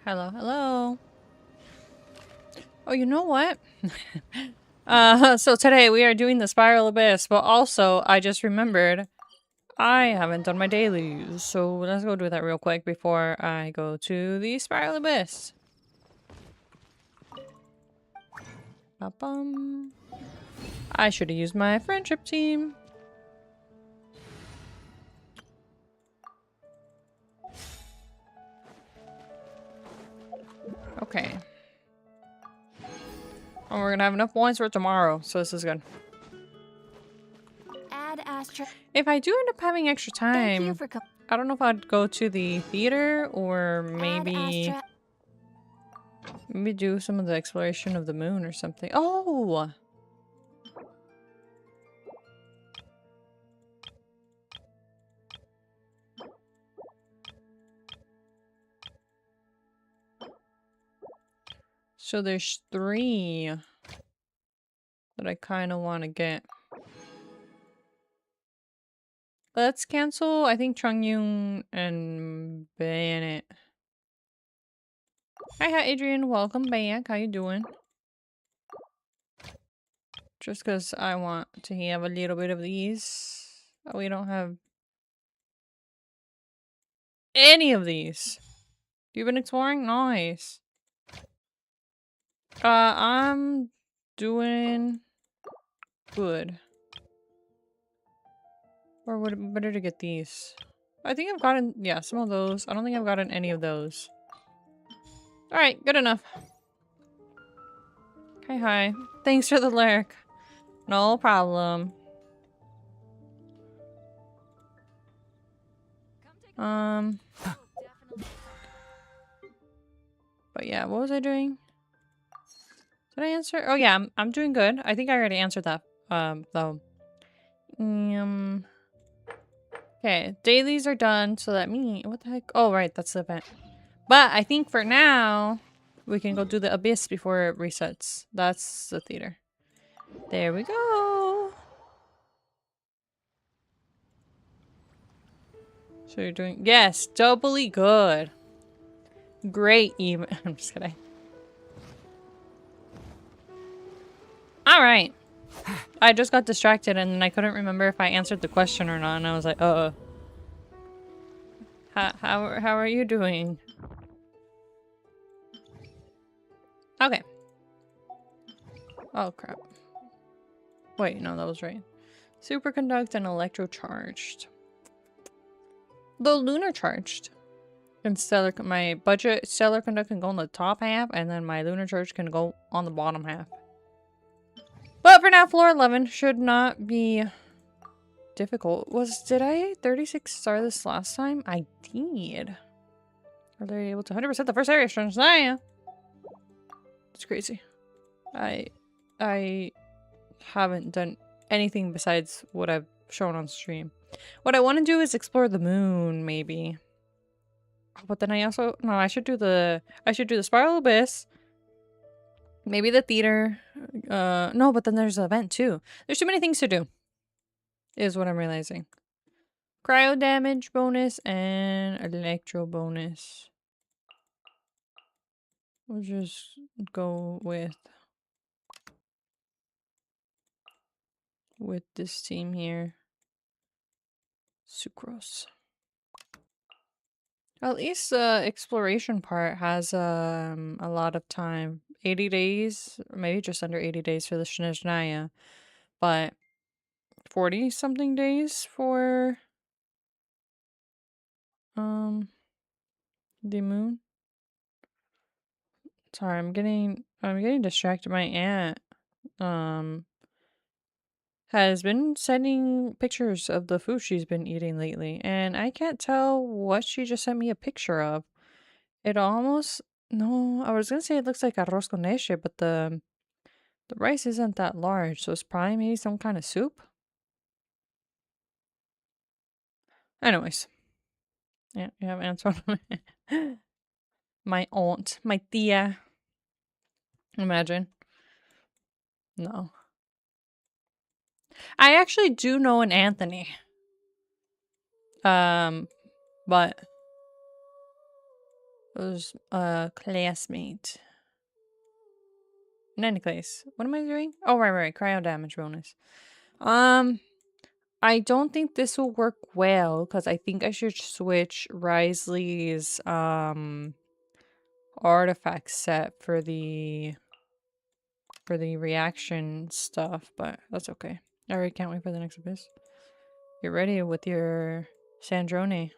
Hello, hello. Oh, you know what? So today we are doing the Spiral Abyss, but also I just remembered I haven't done my dailies. So let's go do that real quick before I go to the Spiral Abyss. Ba-bum. I should have used my friendship team. Okay. And we're gonna have enough points for tomorrow, so this is good. Add Astra. If I do end up having extra Thank you time, for I don't know if I'd go to the theater or Add maybe Astra. do some of the exploration of the moon or something. Oh! So there's 3 that I kind of want to get. Let's cancel, I think, Chungyun and Bennett. Hi, Adrian. Welcome back. How you doing? Just because I want to have a little bit of these. Oh, we don't have any of these. You've been exploring? Nice. I'm doing good. Or would it be better to get these? I think I've gotten, yeah, some of those. I don't think I've gotten any of those. Alright, good enough. Hi. Thanks for the lurk. No problem. But yeah, what was I doing? Did I answer? Oh yeah, I'm doing good. I think I already answered that, though. Okay, dailies are done, so that means, what the heck? Oh, right, that's the event. But I think for now, we can go do the abyss before it resets. That's the theater. There we go. So you're doing, yes, doubly good. Great even. I'm just kidding. Alright. I just got distracted and I couldn't remember if I answered the question or not, and I was like, how are you doing? Okay. Oh crap. Wait, no, that was right. Superconduct and electrocharged. The lunar charged. And stellar, my budget stellar conduct can go on the top half, and then my lunar charge can go on the bottom half. But for now, floor 11 should not be difficult. Did I 36 star this last time? I did. Are they able to 100% the first area? Yeah. It's crazy. I haven't done anything besides what I've shown on stream. What I want to do is explore the moon, maybe. But then I also, no, I should do the Spiral Abyss. Maybe the theater. No, but then there's the event too. There's too many things to do. Is what I'm realizing. Cryo damage bonus and electro bonus. We'll just go with this team here. Sucrose. At least the exploration part has a lot of time. 80 days, maybe just under 80 days for the Shnezhnaya, but 40 something days for the moon. Sorry, I'm getting distracted. My aunt has been sending pictures of the food she's been eating lately, and I can't tell what she just sent me a picture of. It almost, no, I was gonna say it looks like arroz con leche, but the rice isn't that large, so it's probably maybe some kind of soup. Anyways, yeah, you have answered. My aunt, my tia. Imagine. No. I actually do know an Anthony. But It was a classmate. In any case, what am I doing? Oh, right. Cryo damage bonus. I don't think this will work well because I think I should switch Risley's artifact set for the reaction stuff, but that's okay. I already can't wait for the next abyss. Get ready with your Sandrone.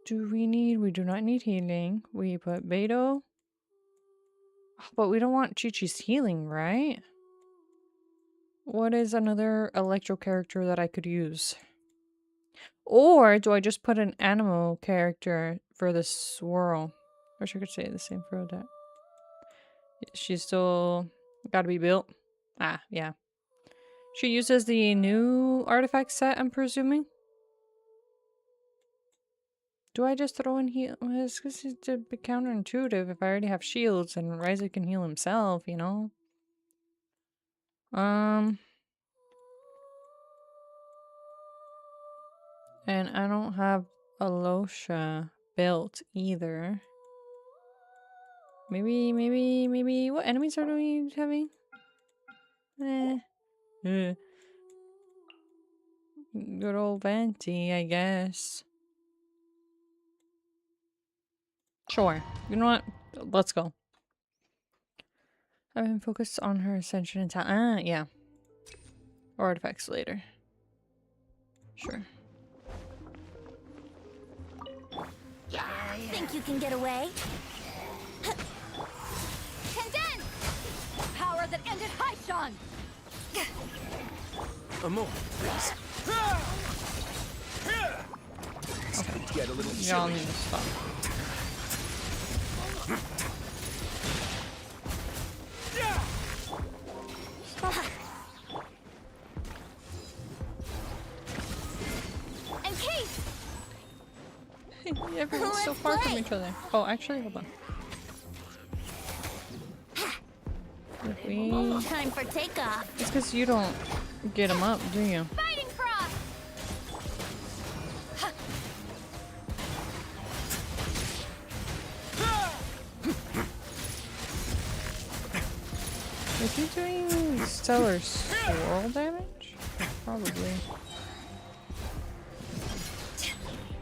We do not need healing. We put Beto. But we don't want Chi-Chi's healing, right? What is another electro character that I could use? Or do I just put an animal character for the swirl? Wish I could say the same for that. She's still gotta be built. Ah, yeah. She uses the new artifact set, I'm presuming. Do I just throw in heal? It's a bit counterintuitive if I already have shields and Ryza can heal himself, you know? And I don't have Alosha built either. Maybe what enemies are we having? Good old Venti, I guess. Sure. You know what? Let's go. I've been focused on her ascension and talent. Yeah. Artifacts later. Sure. Think you can get away? Condense! Power that ended Archon! A moment, please. Okay. Get a little Y'all chilly. need to stop. Stop. Encase! Everyone's so far from each other. Oh, actually, hold on. If we... Time for takeoff. It's because you don't get them up, do you? Fighting cross! Is he doing stellar swirl damage? Probably.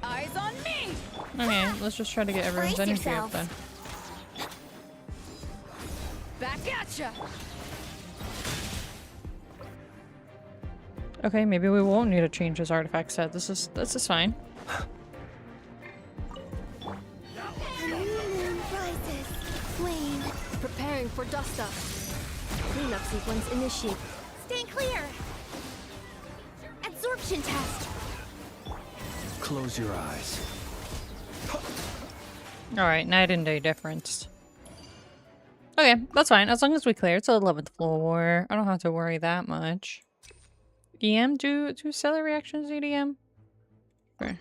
Eyes on me! Okay, let's just try to get everyone's Brace energy yourself. up then. Back at ya! Okay, maybe we won't need to change his artifact set. This is fine. A new moon rises. Wane. Preparing for dust up. Cleanup sequence initiate. Stay clear! Absorption test! Close your eyes. Alright, night and day difference. Okay, that's fine. As long as we clear, it's the 11th floor. I don't have to worry that much. EM? Do stellar reactions need EM? Sure.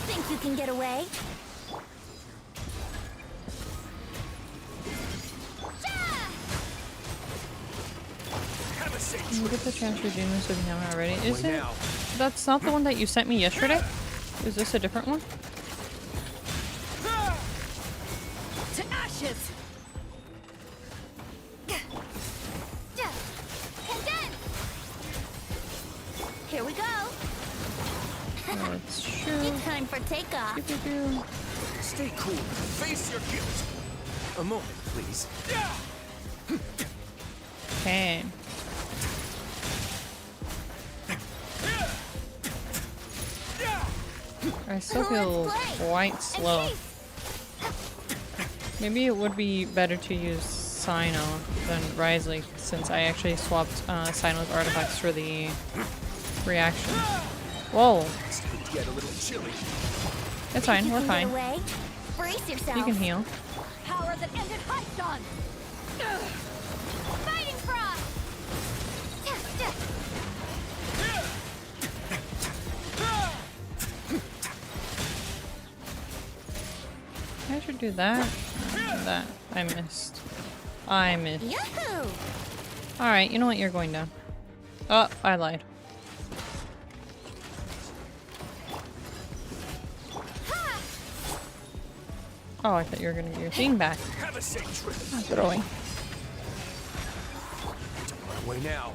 Think you can get away? Have a seat. Can you get the transfer demons if you haven't already? Is Way it? now. That's not the one that you sent me yesterday? Is this a different one? To ashes! Condense! Here we go! That's true. It's time for takeoff. Pew, pew, pew. Stay cool. Face your guilt. A moment, please. Okay. I still feel Let's play. quite slow. Encase! Maybe it would be better to use Sino than Risley, since I actually swapped Sino's artifacts for the reaction. Whoa. Get a little chilly. It's fine, You we're can fine. Get away? Brace yourself. You can heal. Power that ended Archon! Fighting frost! I should do that. That. I missed. I missed. Yahoo! Alright, you know what? You're going down. Oh, I lied. Oh, I thought you were gonna get your thing back. Have a safe trip. I'm throwing. Don't run away now.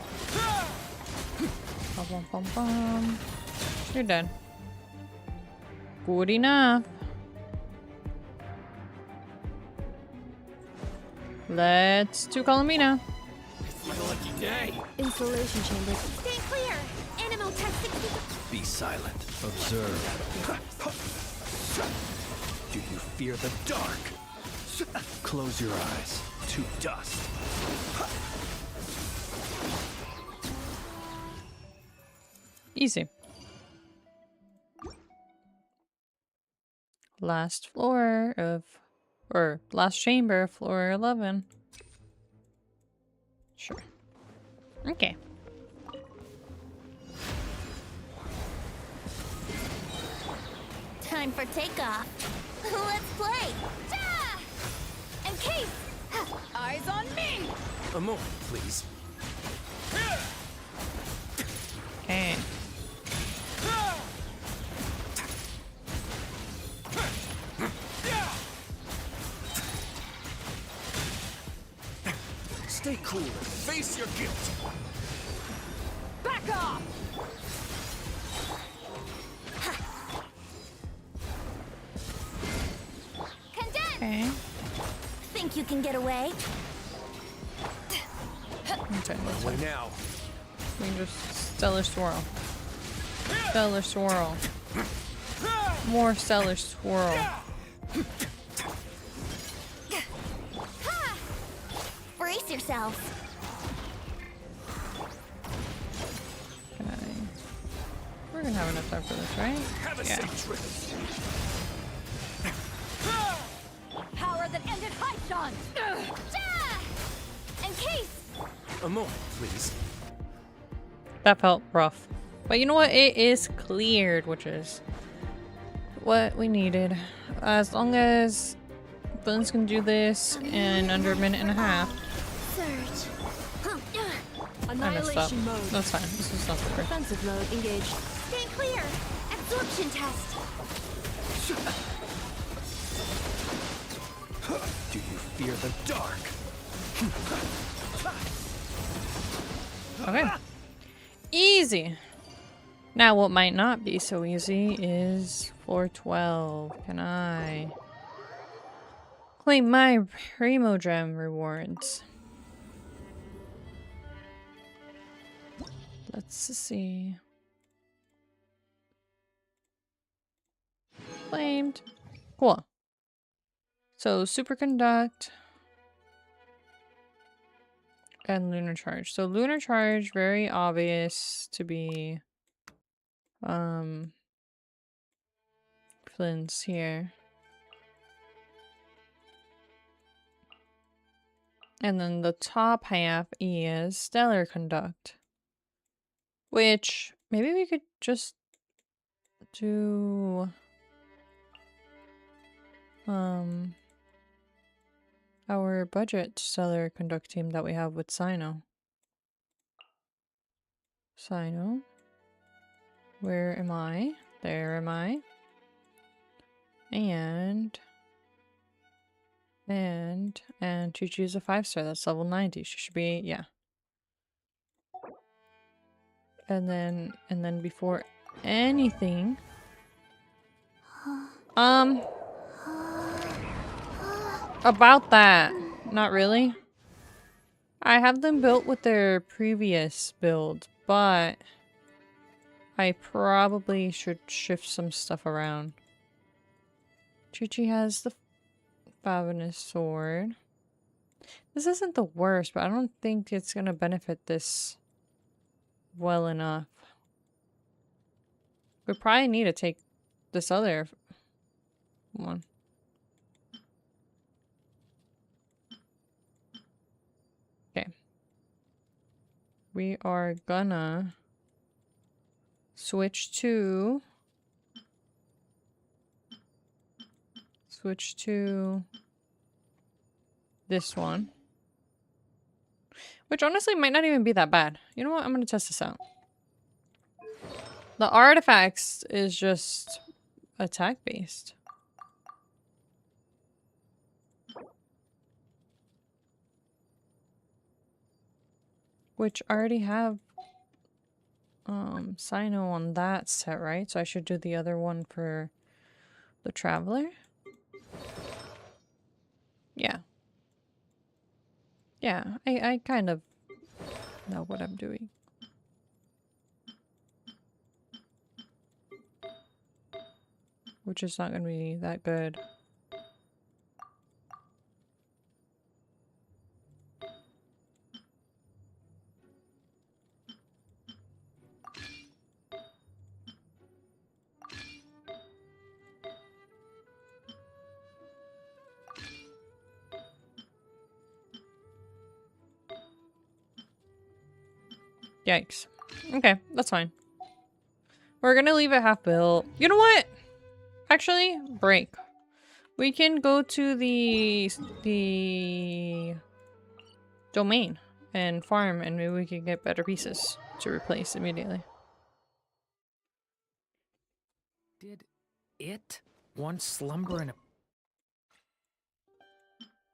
Bum, bum, bum, bum. You're dead. Good enough. Let's do Colomina. It's my lucky day. Insulation chambers. Stay clear. Animal tech 60. Be silent. Observe. Do you fear the dark? Close your eyes. To dust. Easy. Last floor of, or last chamber, floor 11. Sure. Okay. Time for takeoff. Let's play. Ja! And Case! Eyes on me! A moment, please. Okay. Stay cool and face your guilt. Back off! Condense! Okay. Think you can get away? Okay, let's Away now. we can just stellar swirl. Stellar swirl. More stellar swirl. Brace yourself. Okay. We're gonna have enough time for this, right? Have a Yeah. safe trip. Power that ended Archon! Ja! And Case! A moment, please. That felt rough. But you know what? It is cleared, which is what we needed. As long as Bones can do this in under a minute and a half. Surge. I messed up. Annihilation mode. That's fine. This is not fair. Defensive mode engaged. Stay clear. Absorption test. Do you fear the dark? Okay. Easy. Now what might not be so easy is floor 12. Can I claim my Primo Gem rewards? Let's see. Claimed. Cool. So superconduct and lunar charge. So lunar charge, very obvious to be Flynn's here. And then the top half is stellar conduct. Which maybe we could just do our budget stellar conduct team that we have with Sino. Sino. Where am I? There am I. And Chi-Chi's a 5-star. That's level 90. She should be, yeah. And then before anything, about that, not really. I have them built with their previous build, but I probably should shift some stuff around. Chi-Chi has the Fabulous Sword. This isn't the worst, but I don't think it's gonna benefit this well enough. We probably need to take this other one. Okay. We are gonna switch to this one. Which honestly might not even be that bad. You know what? I'm gonna test this out. The artifacts is just attack based. Which I already have Sino on that set, right? So I should do the other one for the Traveler. Yeah. Yeah, I kind of know what I'm doing. Which is not gonna be that good. Yikes. Okay, that's fine. We're gonna leave it half built. You know what? Actually, break. We can go to the domain and farm, and maybe we can get better pieces to replace immediately. Did it once slumber in a...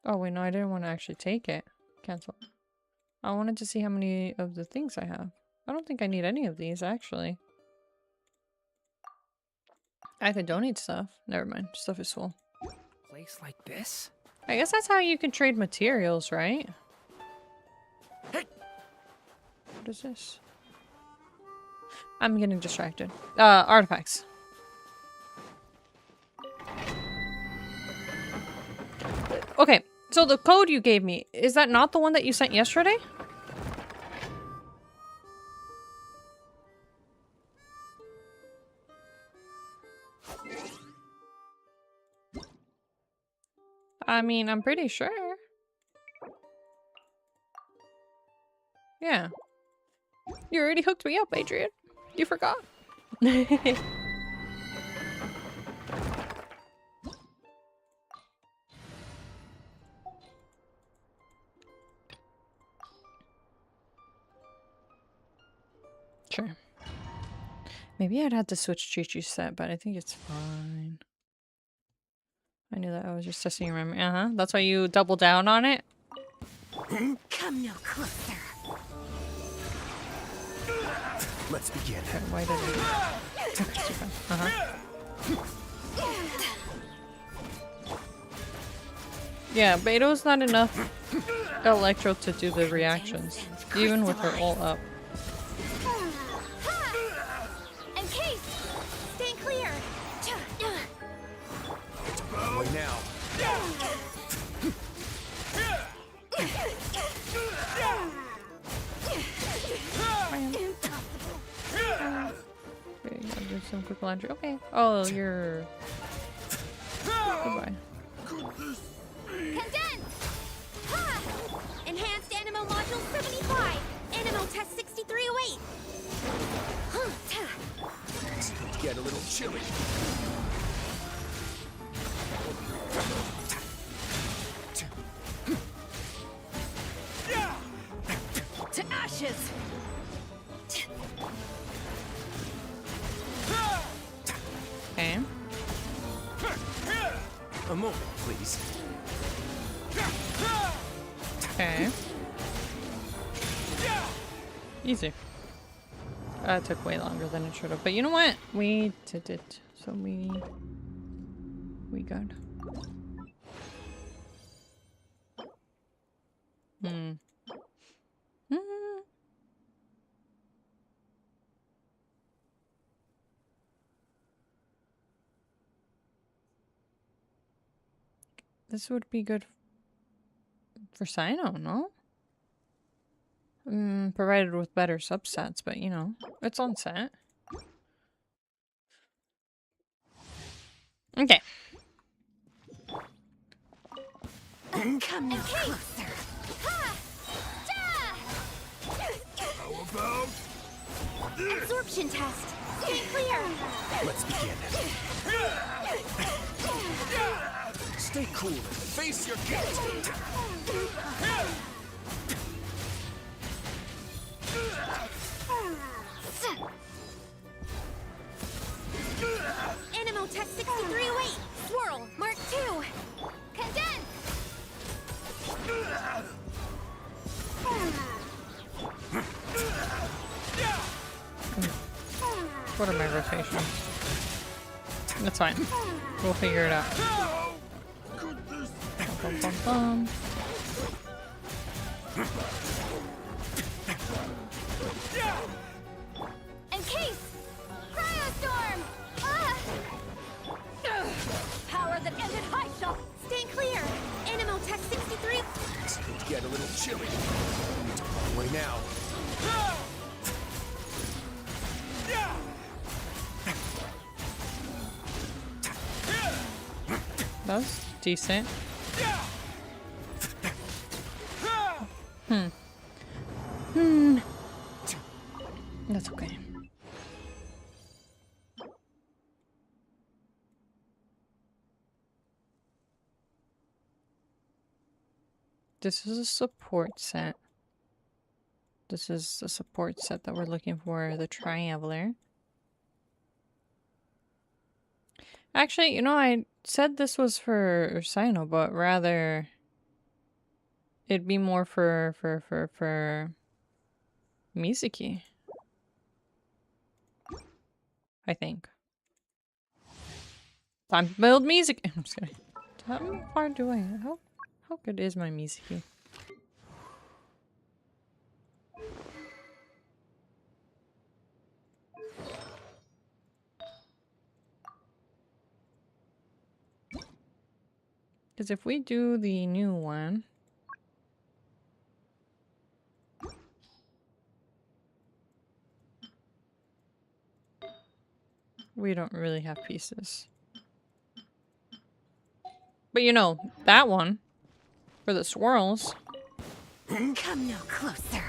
Oh wait, no, I didn't want to actually take it. Cancel. I wanted to see how many of the things I have. I don't think I need any of these, actually. I could donate stuff. Never mind. Stuff is full. place like this? I guess that's how you can trade materials, right? Hey! What is this? I'm getting distracted. Artifacts. Okay, so the code you gave me, is that not the one that you sent yesterday? I mean, I'm pretty sure. Yeah. You already hooked me up, Adrian. You forgot. Sure. Maybe I'd have to switch Chi-Chi's set, but I think it's fine. I knew that. I was just testing your memory. Uh-huh. That's why you double down on it? Come no closer. Let's begin. Okay, why did I... Uh-huh. Yeah, Beto's not enough Electro to do the reactions, even with her ult up. And Case, stay clear. Boy now. Okay, I'll do some quick laundry. Okay. Oh, you're... Goodbye. Condense! Ha! Enhanced Animo Module 75. Animo Test 6308. It's going to get a little chilly. To ashes! Okay. A moment, please. Okay. Easy. That took way longer than it should have. But you know what? We did it. So we good. Hmm. This would be good for Sino, no? Provided with better subsets, but you know, it's on set. Okay. Come no closer. Ha! How about... Absorption test. Stay clear. Let's begin. Stay cool and face your guilt. What are my rotations? That's fine. We'll figure it out. Bum, bum, bum. Encase! Cryostorm! Ah! Power that ended high shot! Stay clear! Animo Tech 63! It's going to get a little chilly. Wait now. That was decent. That's okay. This is a support set. This is the support set that we're looking for, the Traveler. Actually, you know, I said this was for Ursino, but rather it'd be more for Mizuki. I think. Time to build Mizuki. I'm just kidding. How far do I? How good is my Mizuki? Because if we do the new one, we don't really have pieces. But you know, that one, for the swirls. Come no closer.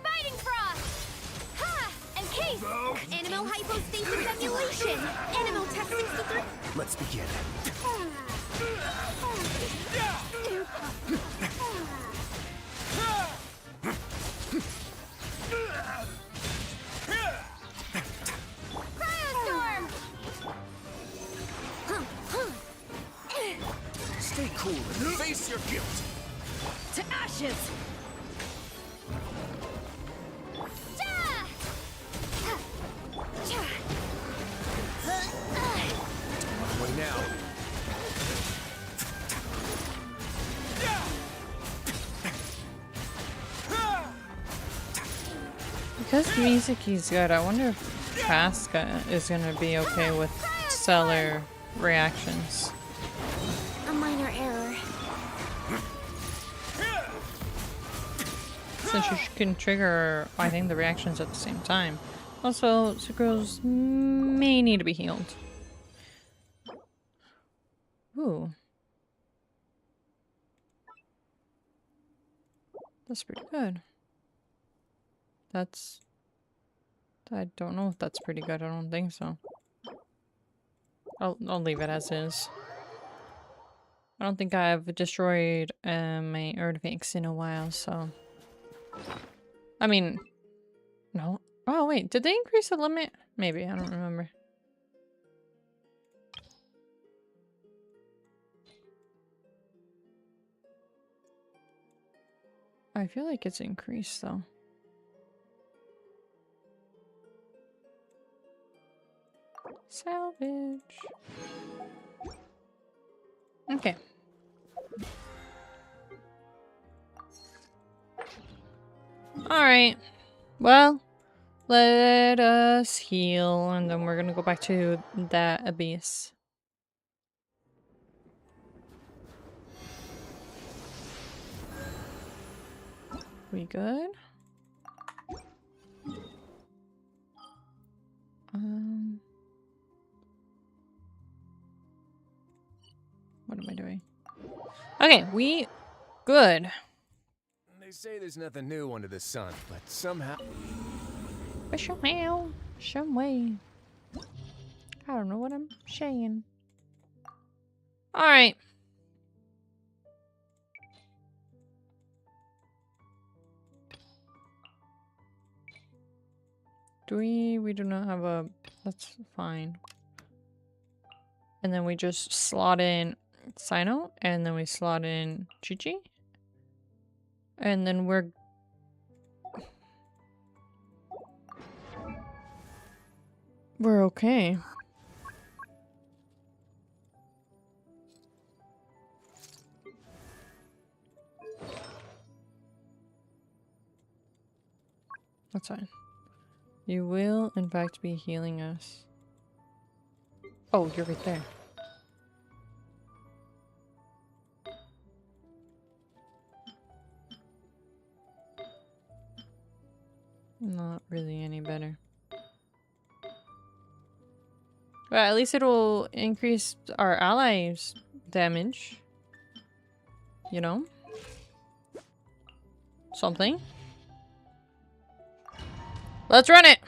Fighting Frost! Ha! Encase! Animo Hypostasis Emulation! Animo Tech 63! Let's begin. Cryostorm! Stay cool and face your guilt. To ashes! Ja! Ja! Wait now. Because Mizuki's good, I wonder if Casca is gonna be okay with stellar reactions. A minor error. Since you can trigger, I think, the reactions at the same time. Also, Sucrose may need to be healed. Ooh. That's pretty good. That's... I don't know if that's pretty good. I don't think so. I'll leave it as is. I don't think I've destroyed my artifacts in a while, so... I mean... No. Oh, wait. Did they increase the limit? Maybe. I don't remember. I feel like it's increased, though. Salvage. Okay. Alright. Well, let us heal, and then we're gonna go back to that abyss. We good? What am I doing? Okay, we good. They say there's nothing new under the sun, but somehow... But somehow, some way. I don't know what I'm saying. Alright. We do not have a... That's fine. And then we just slot in Sino, and then we slot in Chi-Chi. And then we're okay. That's fine. You will, in fact, be healing us. Oh, you're right there. Not really any better. But at least it'll increase our allies' damage. You know? Something. Let's run it!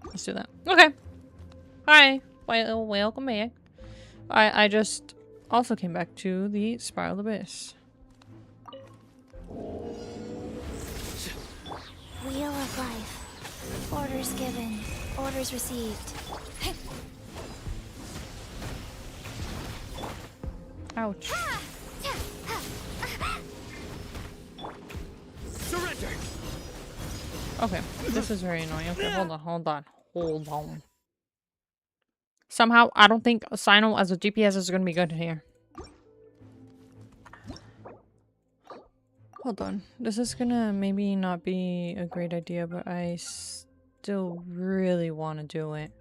Let's do that. Okay. Hi. Well, welcome back. I just also came back to the Spiral Abyss. Wheel of life. Orders given. Orders received. Ouch. Surrender. Okay, this is very annoying. Okay, hold on. Somehow, I don't think Sino as a DPS is gonna be good here. Hold on. This is gonna maybe not be a great idea, but I still really want to do it.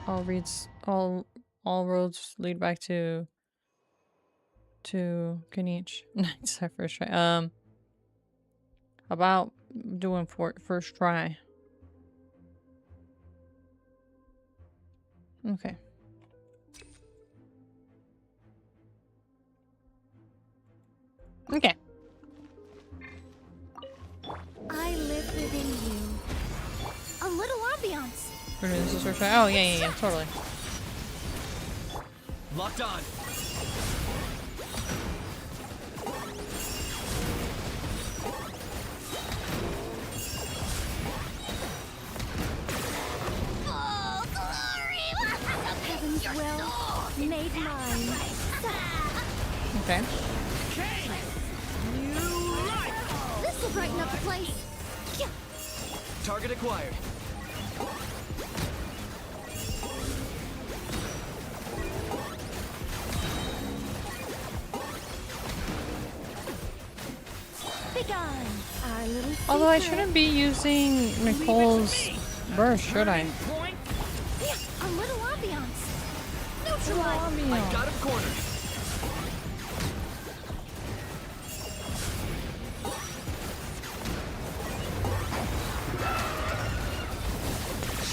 All roads lead back to Kanich. Nice, our first try. About doing first try. Okay. Okay. I live within you. A little ambiance. We're doing this as first try. Oh yeah, totally. Locked on. Oh, glory! Heaven's will made mine. Okay. This will brighten up the place. Target acquired. Begone, our little Although I secret. shouldn't be using Nicole's burst, should I? A little ambiance. Neutralize. I got him cornered.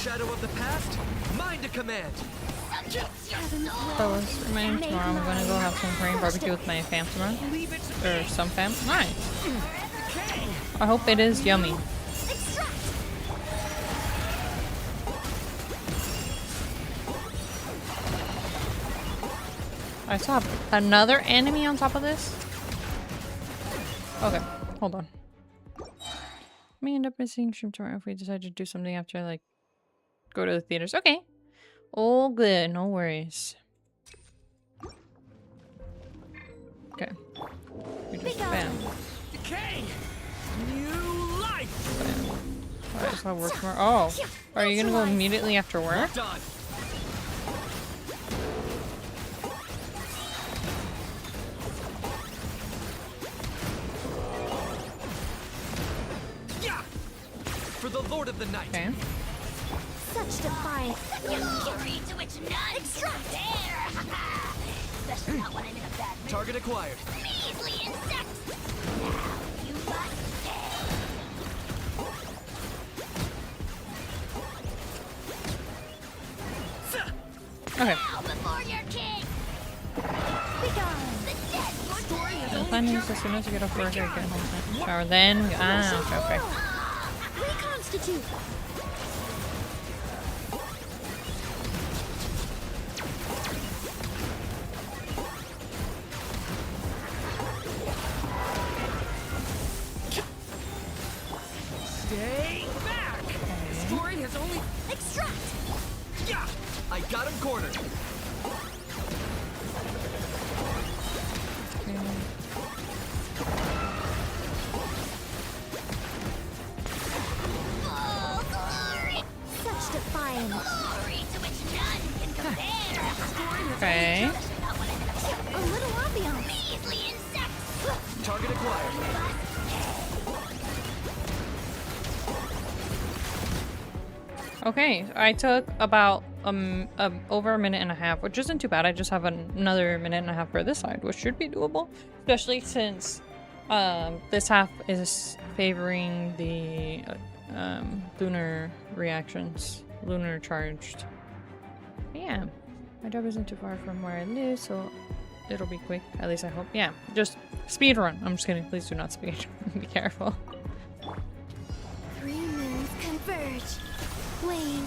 Shadow of the past, mine to command. Fellas, remaining tomorrow, I'm gonna go have some Korean barbecue with my fam tomorrow. Or some fam. Nice. I hope it is yummy. I saw another enemy on top of this. Okay, hold on. May end up missing stream tomorrow if we decide to do something after, like, go to the theaters. Okay. All good, no worries. Okay. We just bam. Decay. New life. Bam. Alright, so I'll work tomorrow. Oh, are you gonna go immediately after work? Locked on. Yeah. For the Lord of the Night. Okay. Such defiance. Fury to which none extract air. Especially not when I'm in a bad mood. Target acquired. Measly insects. Now you must pay. Okay. Bow before your king. Begone. The dead story is The plan is as soon as I get off work, I get home, shower, then we okay. reconstitute. I got him cornered. Oh, glory! Such defiance. Glory to which none can compare. Okay. A little ambiance. Measly insects. Target acquired. Okay, I took about over a minute and a half, which isn't too bad. I just have another minute and a half for this side, which should be doable, especially since this half is favoring the lunar reactions, lunar charged. But yeah, my job isn't too far from where I live, so it'll be quick. At least I hope. Yeah, just speed run. I'm just kidding. Please do not speed. Be careful. 3 moons converge. Wane.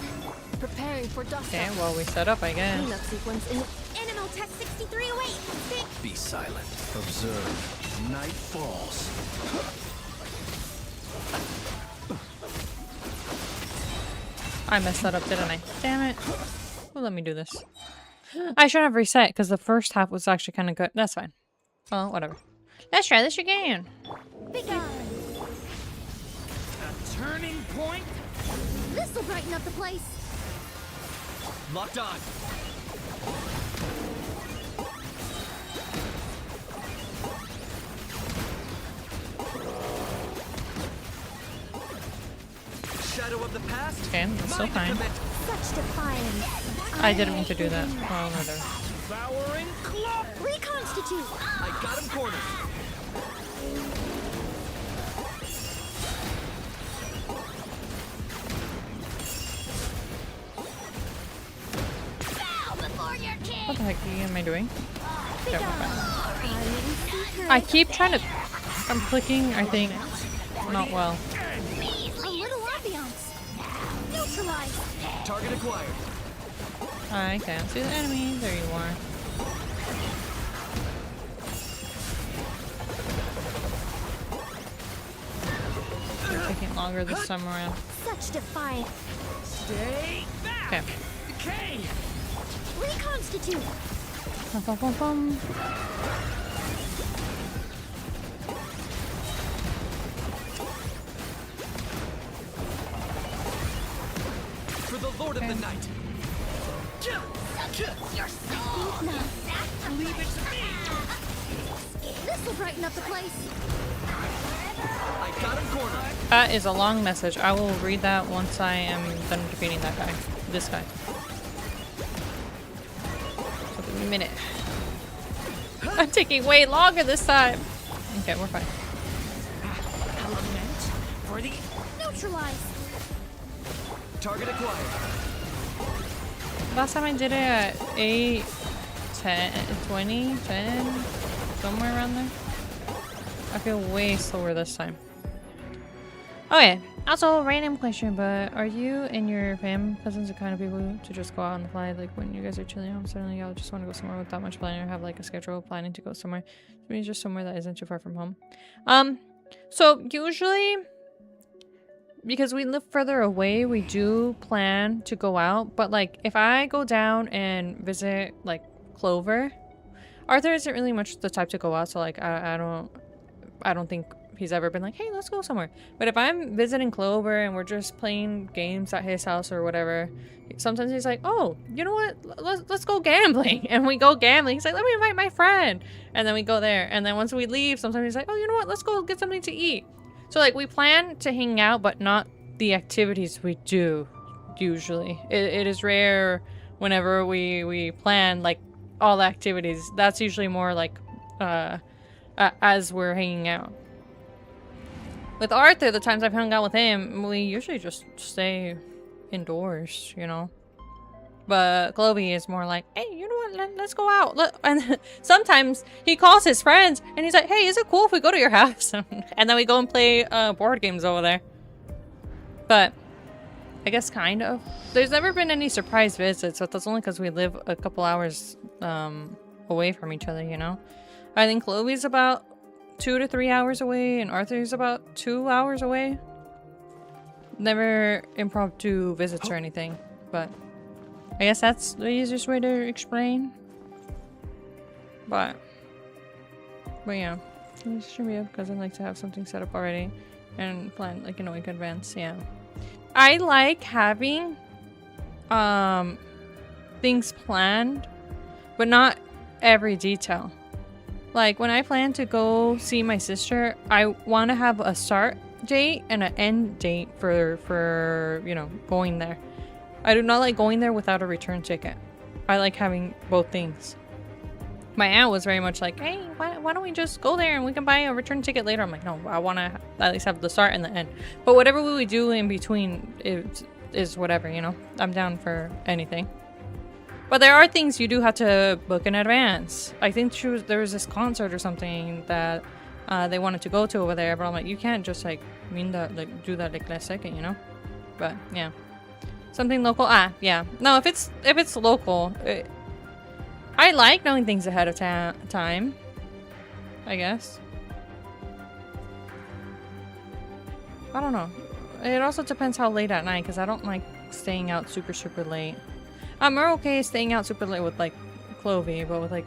Preparing for dust Okay, up. well we set up, I guess. Cleanup sequence in Animal Tech 6308. Be silent. Observe. Night falls. I messed that up, didn't I? Damn it. Well, let me do this. I should have reset because the first half was actually kind of good. That's fine. Well, whatever. Let's try this again. Begone. A turning point. This'll brighten up the place. Locked on. Shadow of the past. Okay, that's still fine. Such defiance. I didn't mean to do that. Oh, no, there. Devouring club. Reconstitute. I got him cornered. Bow before your king. What the heck am I doing? There, we're fine. Secret. I keep trying to... I'm clicking, I think, not well. A little ambiance. Neutralize. Target acquired. I can't see the enemy. There you are. They're taking longer this time around. Such defiance. Stay back. Okay. Decay. Reconstitute. Bum, bum, bum, bum. For the Lord of the Night. Your soul. Leave it to me. This'll brighten up the place. I got him cornered. That is a long message. I will read that once I am done defeating that guy. This guy. So give me a minute. I'm taking way longer this time. Okay, we're fine. Element for the Neutralize. target acquired. Last time I did it at 8, 10, 20, 10, somewhere around there. I feel way slower this time. Okay, also random question, but are you and your fam cousins the kind of people to just go out on the fly, like when you guys are chilling home, suddenly y'all just want to go somewhere without much planning or have like a schedule planning to go somewhere? Maybe just somewhere that isn't too far from home. So usually, because we live further away, we do plan to go out, but like if I go down and visit like Clover, Arthur isn't really much the type to go out, so like I don't think he's ever been like, hey, let's go somewhere. But if I'm visiting Clover and we're just playing games at his house or whatever, sometimes he's like, oh, you know what, let's go gambling. And we go gambling. He's like, let me invite my friend, and then we go there. And then once we leave, sometimes he's like, oh, you know what, let's go get something to eat. So like we plan to hang out, but not the activities we do usually. It is rare whenever we plan like all the activities. That's usually more like as we're hanging out. With Arthur, the times I've hung out with him, we usually just stay indoors, you know. But Clovey is more like, hey, you know what, let's go out. And sometimes he calls his friends and he's like, hey, is it cool if we go to your house? And then we go and play board games over there. But I guess kind of. There's never been any surprise visits, but that's only because we live a couple hours away from each other, you know. I think Clovey's about 2 to 3 hours away and Arthur's about 2 hours away. Never impromptu visits or anything, but I guess that's the easiest way to explain. But yeah, this should be it because I like to have something set up already and plan like in a week advance. Yeah, I like having things planned, but not every detail. Like when I plan to go see my sister, I want to have a start date and an end date for you know, going there. I do not like going there without a return ticket. I like having both things. My aunt was very much like, hey, why don't we just go there and we can buy a return ticket later? I'm like, no, I want to at least have the start and the end. But whatever we would do in between is whatever, you know? I'm down for anything. But there are things you do have to book in advance. I think there was this concert or something that they wanted to go to over there, but I'm like, you can't just like do that like last second, you know? But yeah, something local. Yeah. No, if it's local, I like knowing things ahead of time. I guess. I don't know. It also depends how late at night, because I don't like staying out super late. I'm okay staying out super late with like Clovey, but with like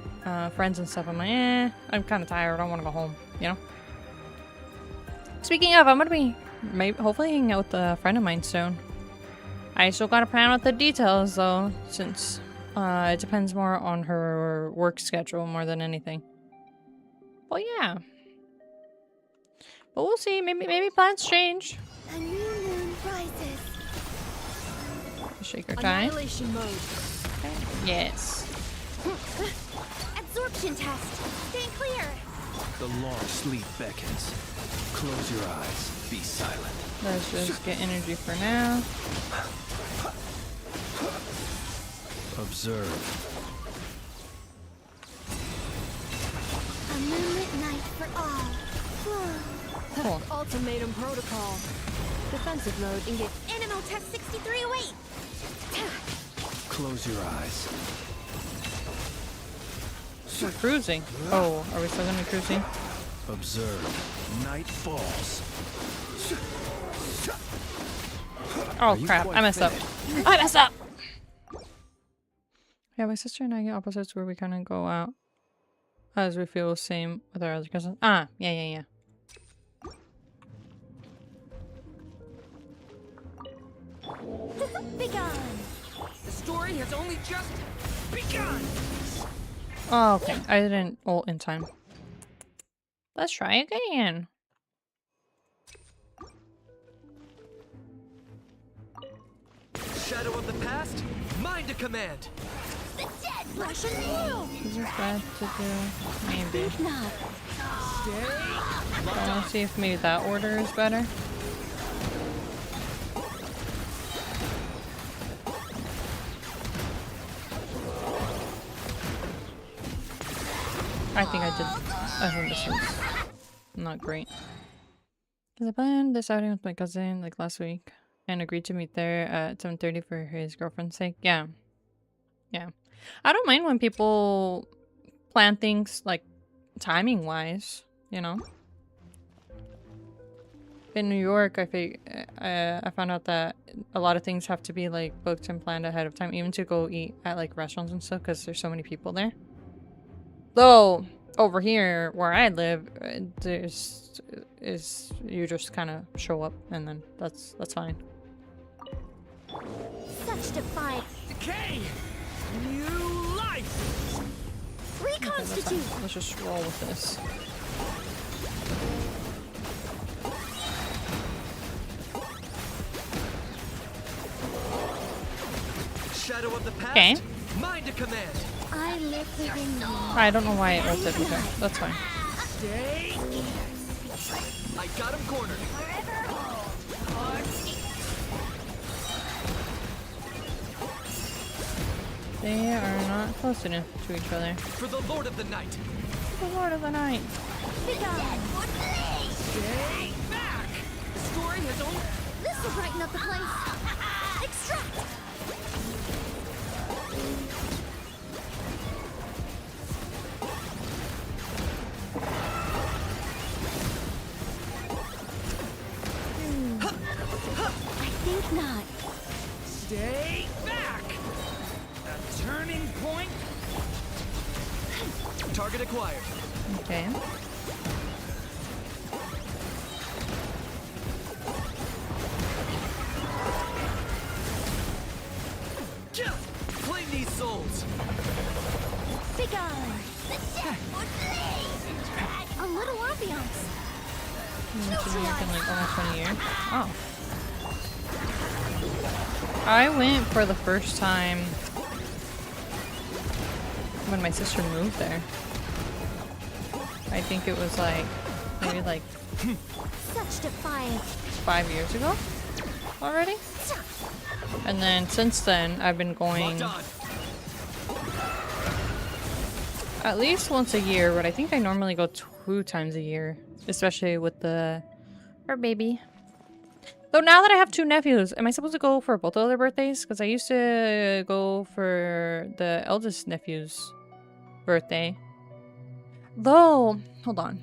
friends and stuff, I'm like, I'm kind of tired. I don't want to go home, you know? Speaking of, I'm gonna be hopefully hanging out with a friend of mine soon. I still gotta plan out the details though, since it depends more on her work schedule more than anything. Well, yeah. But we'll see. Maybe plans change. A new moon rises. Shaker time. Annihilation mode. Okay. Yes. Absorption test. Stay clear. The long sleep beckons. Close your eyes. Be silent. Let's just get energy for now. Observe. A moonlit night for all. Cool. Ultimatum protocol. Defensive mode engage. Animal test 6308. Close your eyes. We're cruising. Oh, are we still gonna be cruising? Observe. Night falls. Oh crap, I messed up. I messed up! Yeah, my sister and I get opposites where we kind of go out as we feel the same with our other cousins. Yeah. Begone. The story has only just begun. Oh, okay. I didn't ult in time. Let's try again. Shadow of the past, mind to command. The dead rush anew. Is this bad to do? Maybe. Not. I want to see if maybe that order is better. I think this is not great. Because I planned this outing with my cousin like last week and agreed to meet there at 7:30 for his girlfriend's sake. Yeah. I don't mind when people plan things like timing wise, you know. In New York, I found out that a lot of things have to be like booked and planned ahead of time, even to go eat at like restaurants and stuff, because there's so many people there. Though over here where I live, you just kind of show up and then that's fine. Such defiance. Decay. New life. Reconstitute. Okay, let's just roll with this. Shadow of the past, Okay. mind to command. I live within you. I don't know why it ulted with her. That's fine. Stay. I got him cornered. They are not close enough to each other. For the Lord of the Night. The Lord of the Night. Begone. Stay back. The story has only. This will brighten up the place. Extract. I think not. Stay back. Target acquired. Okay. Claim these souls. Begone! The death would blaze and drag a little ambiance. Been like almost 20 years. Oh. I went for the first time when my sister moved there. I think it was like maybe like Such defiance. 5 years ago already. And then since then I've been going Locked on. at least once a year, but I think I normally go 2 times a year, especially with our baby. Though now that I have 2 nephews, am I supposed to go for both of their birthdays? Because I used to go for the eldest nephew's birthday. Though, hold on.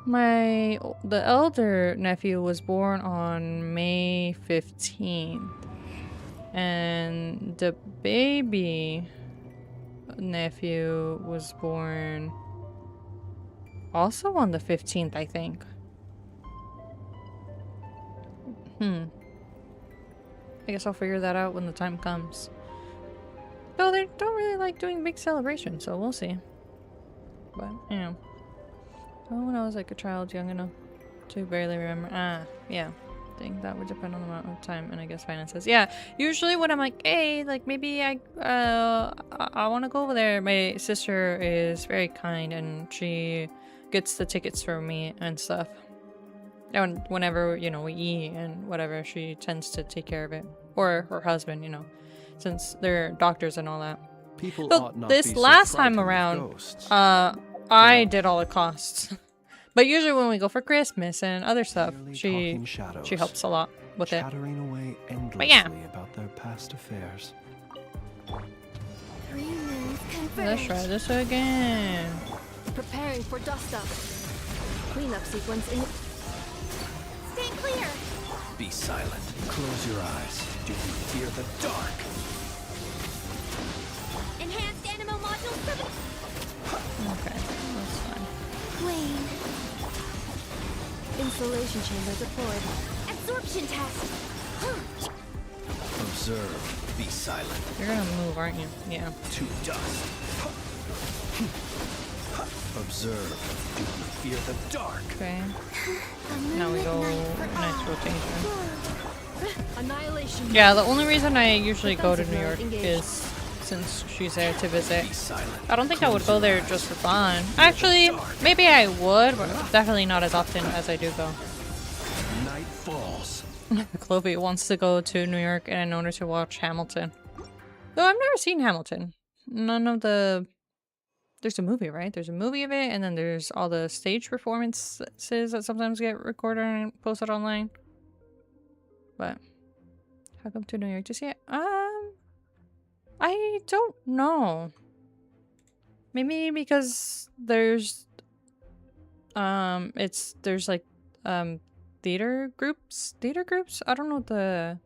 The elder nephew was born on May 15th. And the baby nephew was born also on the 15th, I think. I guess I'll figure that out when the time comes. Though they don't really like doing big celebrations, so we'll see. But, you know. Oh, when I was like a child young enough to barely remember. Yeah. I think that would depend on the amount of time and I guess finances. Yeah, usually when I'm like, hey, like maybe I want to go over there. My sister is very kind and she gets the tickets for me and stuff. And whenever, you know, we eat and whatever, she tends to take care of it. Or her husband, you know, since they're doctors and all that. People So ought not this be so last time frightened of around, ghosts. I did all the costs. But usually when we go for Christmas and other stuff, Merely she talking shadows, helps a lot with it. chattering away endlessly yeah. about their past affairs. 3 moons Let's converge. try this again. Preparing for dust up. Cleanup sequence in. Stay clear. Be silent. Close your eyes. Do you fear the dark? Enhanced animal module 7. Okay, that's fine. Wane. Insulation chamber deployed. Absorption test. Observe. Be silent. You're gonna move, aren't you? Yeah. To dust. Observe. Do you fear the dark? Okay. A Now we moonlit go night for next all. rotation. Annihilation. Yeah, the only reason I usually go to Defensive New mode York engaged. is since she's there to visit. Be silent. I don't think I would Close go your there eyes. just for fun. Actually, maybe I would, but definitely not as often as I do go. Night falls. Chloe wants to go to New York in order to watch Hamilton. Though I've never seen Hamilton. None of the... There's a movie, right? There's a movie of it, and then there's all the stage performances that sometimes get recorded and posted online. But how come to New York to see it? I don't know. Maybe because there's there's like theater groups. I don't know,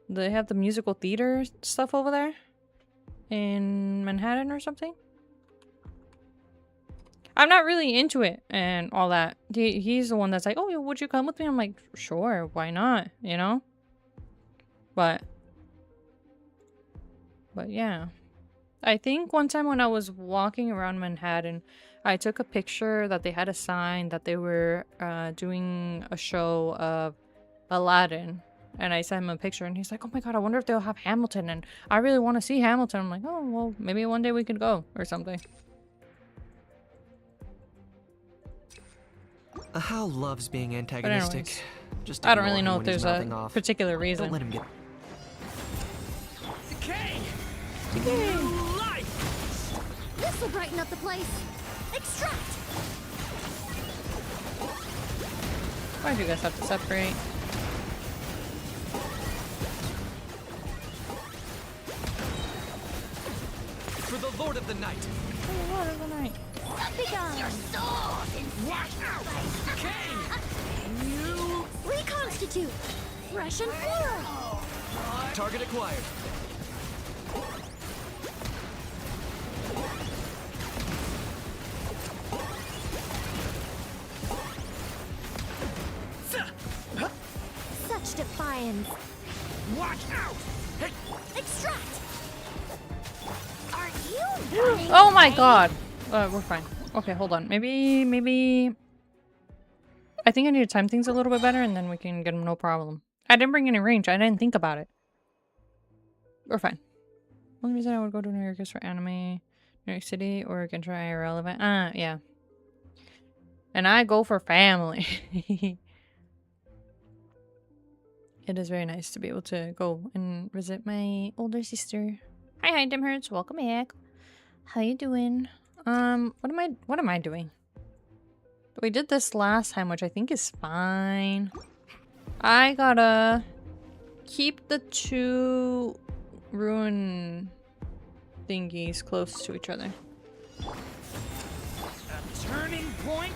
they have the musical theater stuff over there in Manhattan or something. I'm not really into it and all that. He's the one that's like, oh, would you come with me? I'm like, sure, why not? You know? But yeah. I think one time when I was walking around Manhattan, I took a picture that they had a sign that they were doing a show of Aladdin. And I sent him a picture and he's like, oh my god, I wonder if they'll have Hamilton. And I really want to see Hamilton. I'm like, oh, well, maybe one day we could go or something. Hal loves being antagonistic. anyways, Just I don't ignore really him know when if he's there's mouthing a off. particular Don't reason. let him get. Decay! Life! This will brighten up the place. Extract. Why do you guys have to separate? For the Lord of the Night! Oh, what of the night? Begone. Your soul in Decay! Reconstitute. Fresh and floral. Target acquired. defiance. Watch out! Hey, Extract! Are you running Oh my away? god. We're fine. Okay, hold on. Maybe... I think I need to time things a little bit better and then we can get them no problem. I didn't bring any range. I didn't think about it. We're fine. Only reason I would go to New York is for anime, New York City, or Genshin IRL event. Yeah. And I go for family. It is very nice to be able to go and visit my older sister. Hi, Dimherds. Welcome back. How you doing? What am I doing? We did this last time, which I think is fine. I gotta keep the two ruin thingies close to each other. a turning point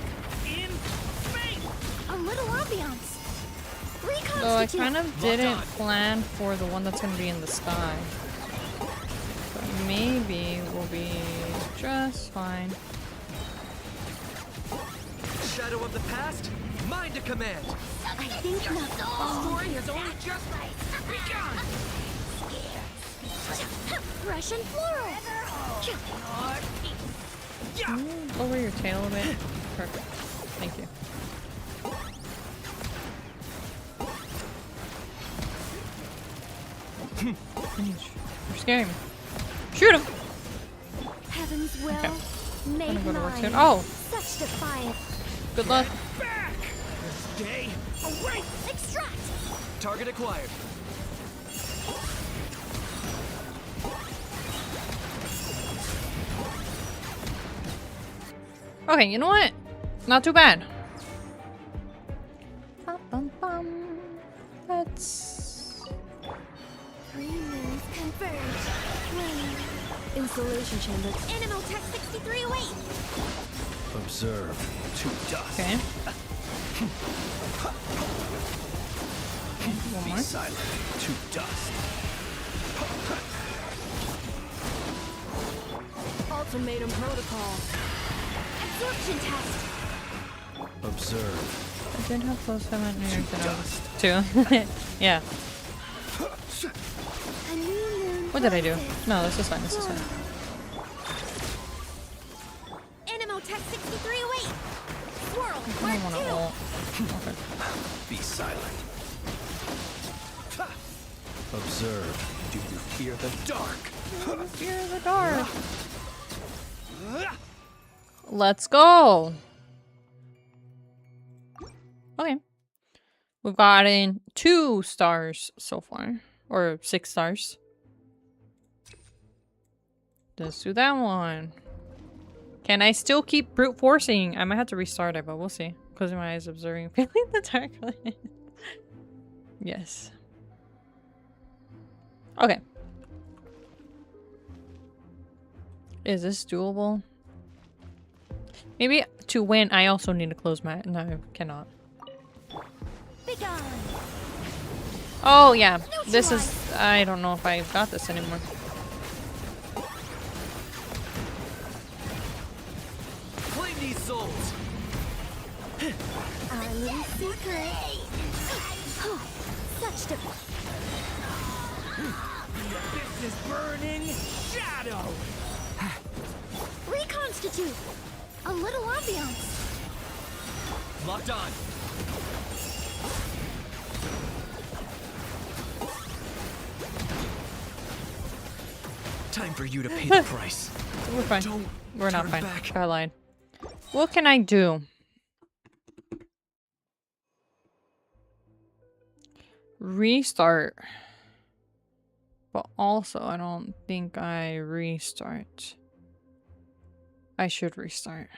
in fate! A little ambiance. Reconstitute. So I kind of didn't plan for the one that's gonna be in the sky. But maybe we'll be just fine. Shadow of the past, mind to command. I think not. Story has only just begun! Russian floral. Lower your tail a bit. Perfect. Thank you. You're scaring me. Shoot him! Heaven's will. Okay. Make I'm gonna go to work soon. mine. Oh! Such defiance. Good luck. Back! This day awaits! Extract. Target acquired. Okay, you know what? Not too bad. Bum, bum, bum. Let's... Three moons converge. Installation chamber. Animal Tech 6308. Observe to dust. Okay. One Be more. silent to dust. Ultimatum protocol. Absorption test. Observe I did have close time at New York to that I was dust. too. Yeah. A new moon. What did I do? rises. No, this is fine. This is fine. Animal Tech 6308. Swirl. I don't Mark want to 2. ult. Okay. Be silent. Observe. Do you fear the dark? Fear the dark. Let's go. Okay. We've gotten 2 stars so far. Or 6 stars. Let's do that one. Can I still keep brute forcing? I might have to restart it, but we'll see. Closing my eyes, observing, feeling the dark. Yes. Okay. Is this doable? Maybe to win, I also need to close my... No, I cannot. Begone. Oh, yeah. This is... I don't know if I got this anymore. Claim these souls. Our little secret. Such defiance. The abyss is burning shadow! Reconstitute. A little ambiance. Locked on. Time for you to pay the price. We're fine. Don't We're not turn fine. back. I lied. What can I do? Restart. But also, I don't think I restart. I should restart.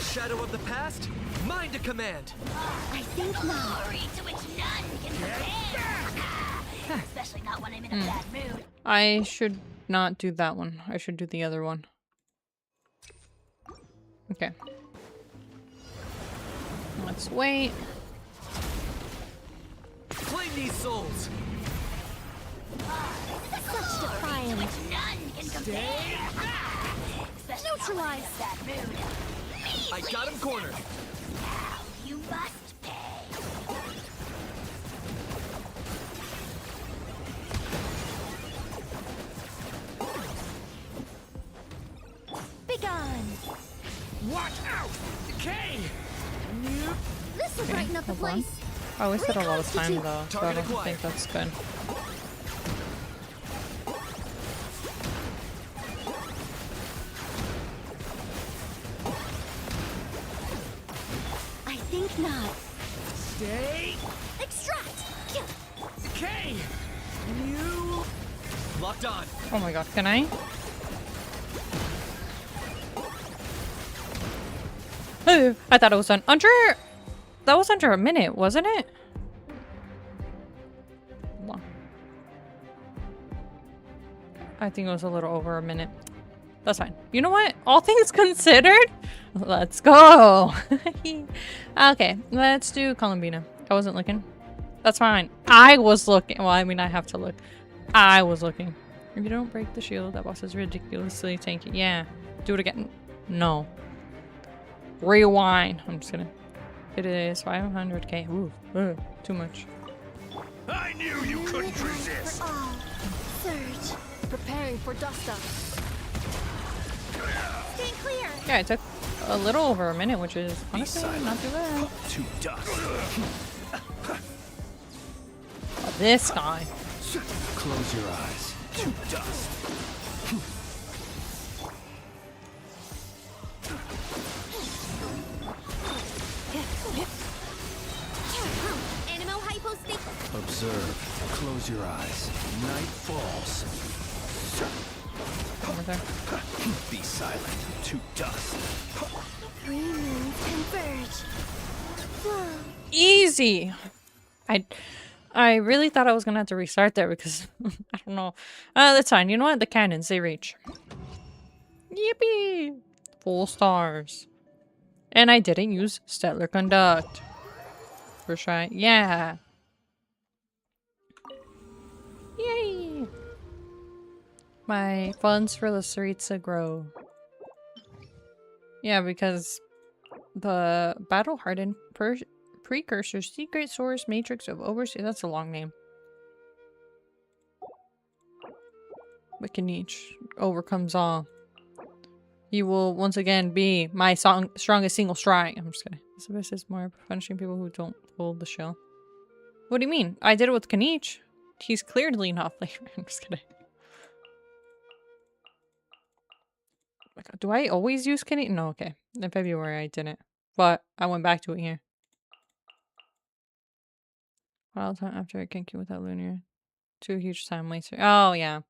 Shadow of the past, mind to command. I think not. Glory to which none can compare. Especially not when I'm in a bad mood. I should not do that one. I should do the other one. Okay. Let's wait. Claim these souls. Such Such defiant. None can compare. Especially Neutralize. that mood. I got him cornered. Now you must pay. Begone. Watch out! Decay! This will brighten up the hold on. place. I wasted a lot of time Reconstitute. though, so I Target don't acquired. think that's good. I think not. Stay! Extract. Kill. Decay! You... Locked on. Oh my god, can I? Oh, I thought it was under... That was under a minute, wasn't it? Hold on. I think it was a little over a minute. That's fine. You know what? All things considered, let's go. Okay, let's do Columbina. I wasn't looking. That's fine. I was looking. Well, I mean, I have to look. I was looking. If you don't break the shield, that boss is ridiculously tanky. Yeah. Do it again. No. Rewind. I'm just gonna. It is 500k. Ooh, too much. I knew you couldn't resist! For all. Surge. Preparing for dust up. Stay clear. Yeah, it took a little over a minute, which is honestly silent. not too bad. To dust. Oh, this guy. Close your eyes. To dust. Animal hypostate. Observe. Close your eyes. Night falls. Over there. Be silent. To dust. Three moons converge. Flow. Easy. I really thought I was gonna have to restart there because I don't know. That's fine. You know what? The cannons, they reach. Yippee! Full stars. And I didn't use Stellar Conduct. First try. Yeah. Yay! My funds for the Saritsa grow. Yeah, because the battle hardened precursor secret source matrix of overseas. That's a long name. But can each overcomes all. You will once again be my strongest single strike. I'm just kidding. This is more punishing people who don't hold the shell. What do you mean? I did it with Kanich. He's clearly not flavored. I'm just kidding. Do I always use Kanich? No, okay. In February I didn't. But I went back to it here. Wild time after I can't kill without Lunar. 2 huge time later. Oh, yeah.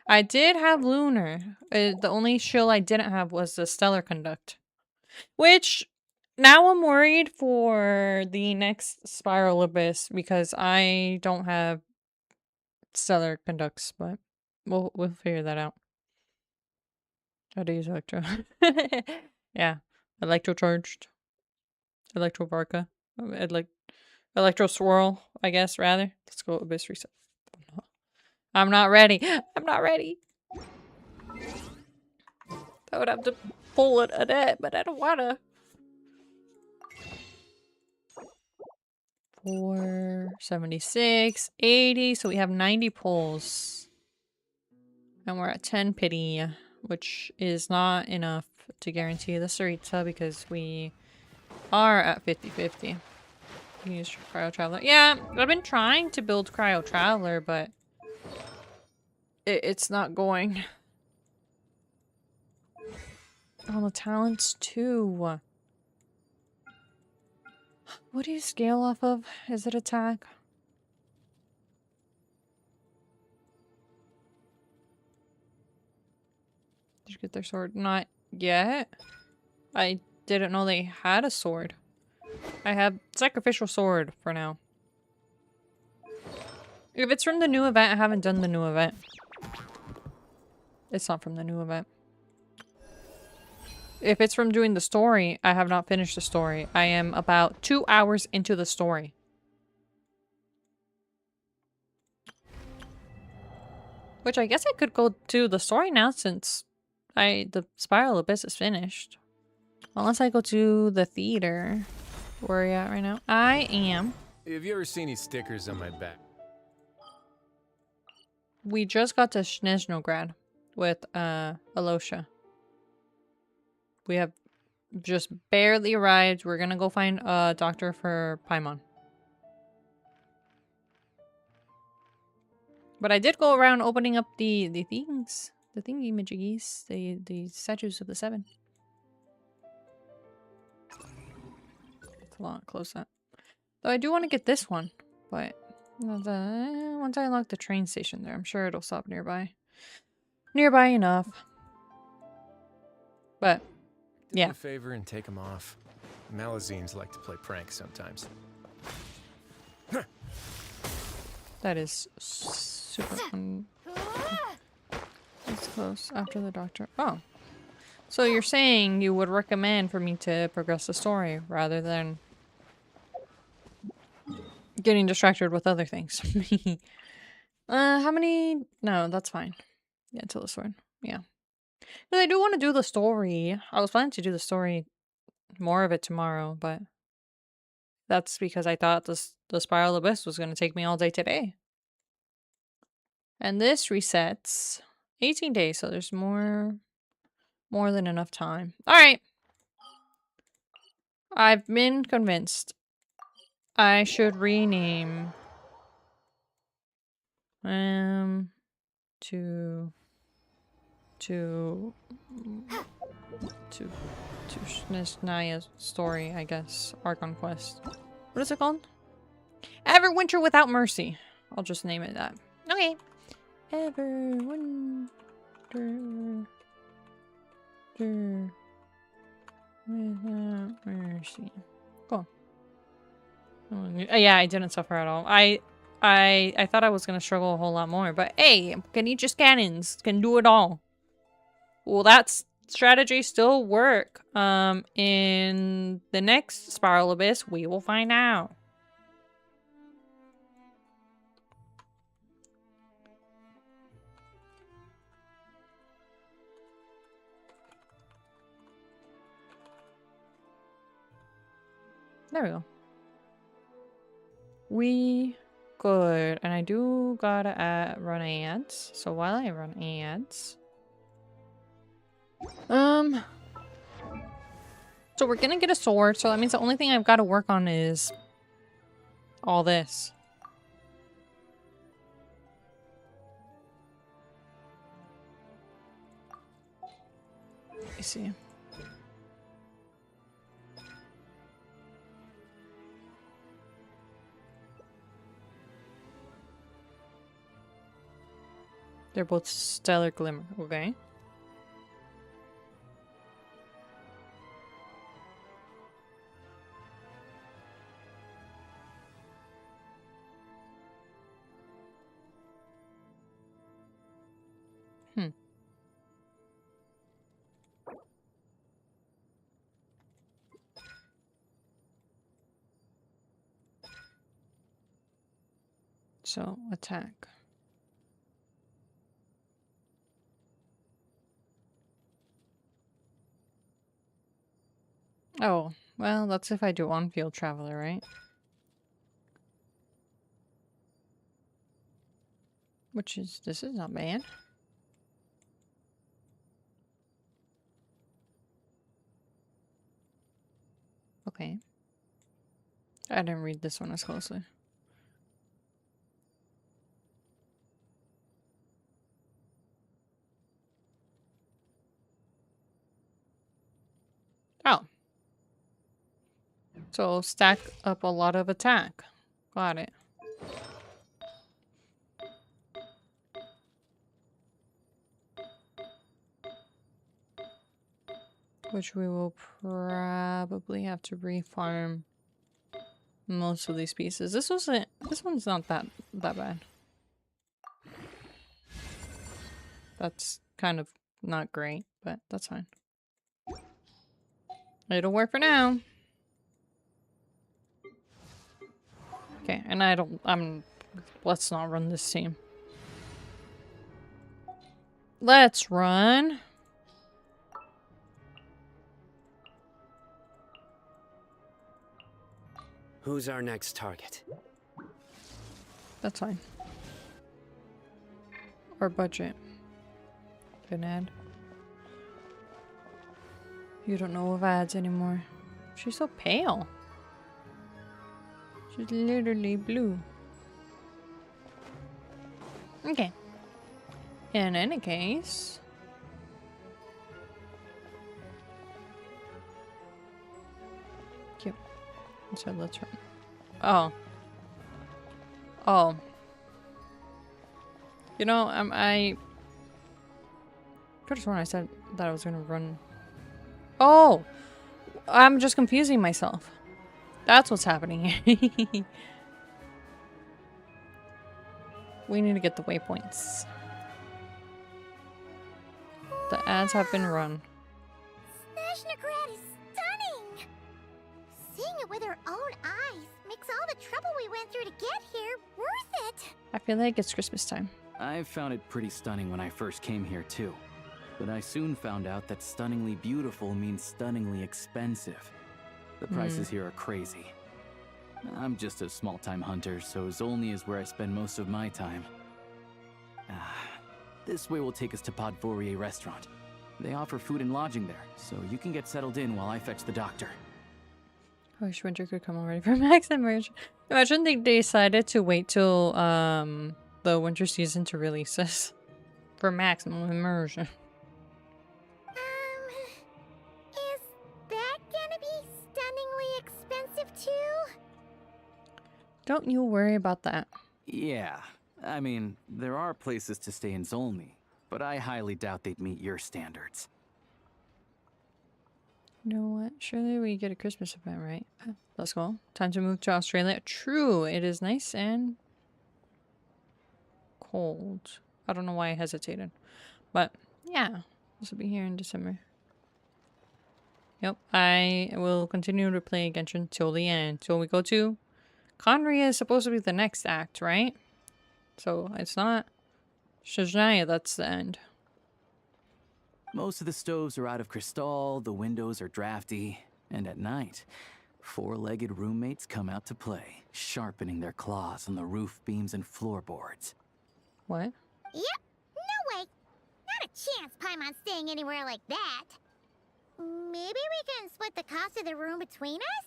I did have Lunar. The only shield I didn't have was the Stellar Conduct. Which, now I'm worried for the next Spiral Abyss because I don't have Stellar Conducts, but we'll figure that out. How to use Electro. Yeah. Electro Charged. Electro Barca. Electro Swirl, I guess, rather. Let's go Abyss Reset. I'm not ready. I'm not ready. I would have to pull it at it, but I don't wanna. 476, 80. So we have 90 pulls. And we're at 10 pity, which is not enough to guarantee the Sarita because we are at 50-50. Use Cryo Traveler. Yeah, I've been trying to build Cryo Traveler, but it's not going. Oh, the talents too. What do you scale off of? Is it attack? Did you get their sword? Not yet. I didn't know they had a sword. I have Sacrificial Sword for now. If it's from the new event, I haven't done the new event. It's not from the new event. If it's from doing the story, I have not finished the story. I am about 2 hours into the story. Which I guess I could go to the story now since the Spiral Abyss is finished. Unless I go to the theater. Where are you at right now? I am. Have you ever seen these stickers on my back? We just got to Snezhnograd with Alosha. We have just barely arrived. We're gonna go find a doctor for Paimon. But I did go around opening up the things. The thingy-majiggies. The statues of the seven. It's a lot closer. Though I do want to get this one. But once I unlock the train station there, I'm sure it'll stop nearby. Nearby enough. But, Do yeah. me a favor and take them off. Malazines like to play pranks sometimes. That is super fun. It's close after the doctor. Oh. So you're saying you would recommend for me to progress the story rather than getting distracted with other things. How many? No, that's fine. Yeah, until the sword. Yeah. Because I do want to do the story. I was planning to do the story, more of it tomorrow, but that's because I thought the Spiral Abyss was going to take me all day today. And this resets 18 days, so there's more than enough time. All right. I've been convinced. I should rename to Naya's story, I guess. Archon quest. What is it called? Everwinter Without Mercy. I'll just name it that. Okay. Everwinter Without Mercy. Cool. Yeah, I didn't suffer at all. I thought I was gonna struggle a whole lot more, but hey, Canisius cannons can do it all. Will that strategy still work? In the next Spiral Abyss, we will find out. There we go. We good, and I do gotta run ads. So while I run ads, so we're gonna get a sword. So that means the only thing I've got to work on is all this. Let me see. They're both Stellar Glimmer, okay? So, attack. Oh, well, that's if I do on-field traveler, right? Which is, this is not bad. Okay. I didn't read this one as closely. Oh. So stack up a lot of attack. Got it. Which we will probably have to refarm most of these pieces. This one's not that bad. That's kind of not great, but that's fine. It'll work for now. Okay, and let's not run this team. Let's run. Who's our next target? That's fine. Our budget. An ad. You don't know of ads anymore. She's so pale. She's literally blue. Okay. In any case. Cute. So let's run. Oh. Oh. You know, I could have sworn I said that I was gonna run. Oh! I'm just confusing myself. That's what's happening here. We need to get the waypoints. The ads have been run. Snezhnograd is stunning! Seeing it with our own eyes makes all the trouble we went through to get here worth it. I feel like it's Christmas time. I found it pretty stunning when I first came here too. But I soon found out that stunningly beautiful means stunningly expensive. The prices here are crazy. I'm just a small-time hunter, so Zolny is where I spend most of my time. This way will take us to Podvorier restaurant. They offer food and lodging there, so you can get settled in while I fetch the doctor. I wish winter could come already for max immersion. Imagine they decided to wait till the winter season to release this for maximum immersion. Is that gonna be stunningly expensive too? Don't you worry about that. Yeah, I mean, there are places to stay in Zolny, but I highly doubt they'd meet your standards. You know what? Surely we get a Christmas event, right? Let's go. Time to move to Australia. True, it is nice and cold. I don't know why I hesitated. But, yeah. This will be here in December. Yep, I will continue to play Genshin till the end. Till we go to... Conria is supposed to be the next act, right? So, it's not... Shajnaya, that's the end. Most of the stoves are out of crystal, the windows are drafty, and at night, four-legged roommates come out to play, sharpening their claws on the roof beams and floorboards. What? Yep, no way. Not a chance Paimon's staying anywhere like that. Maybe we can split the cost of the room between us?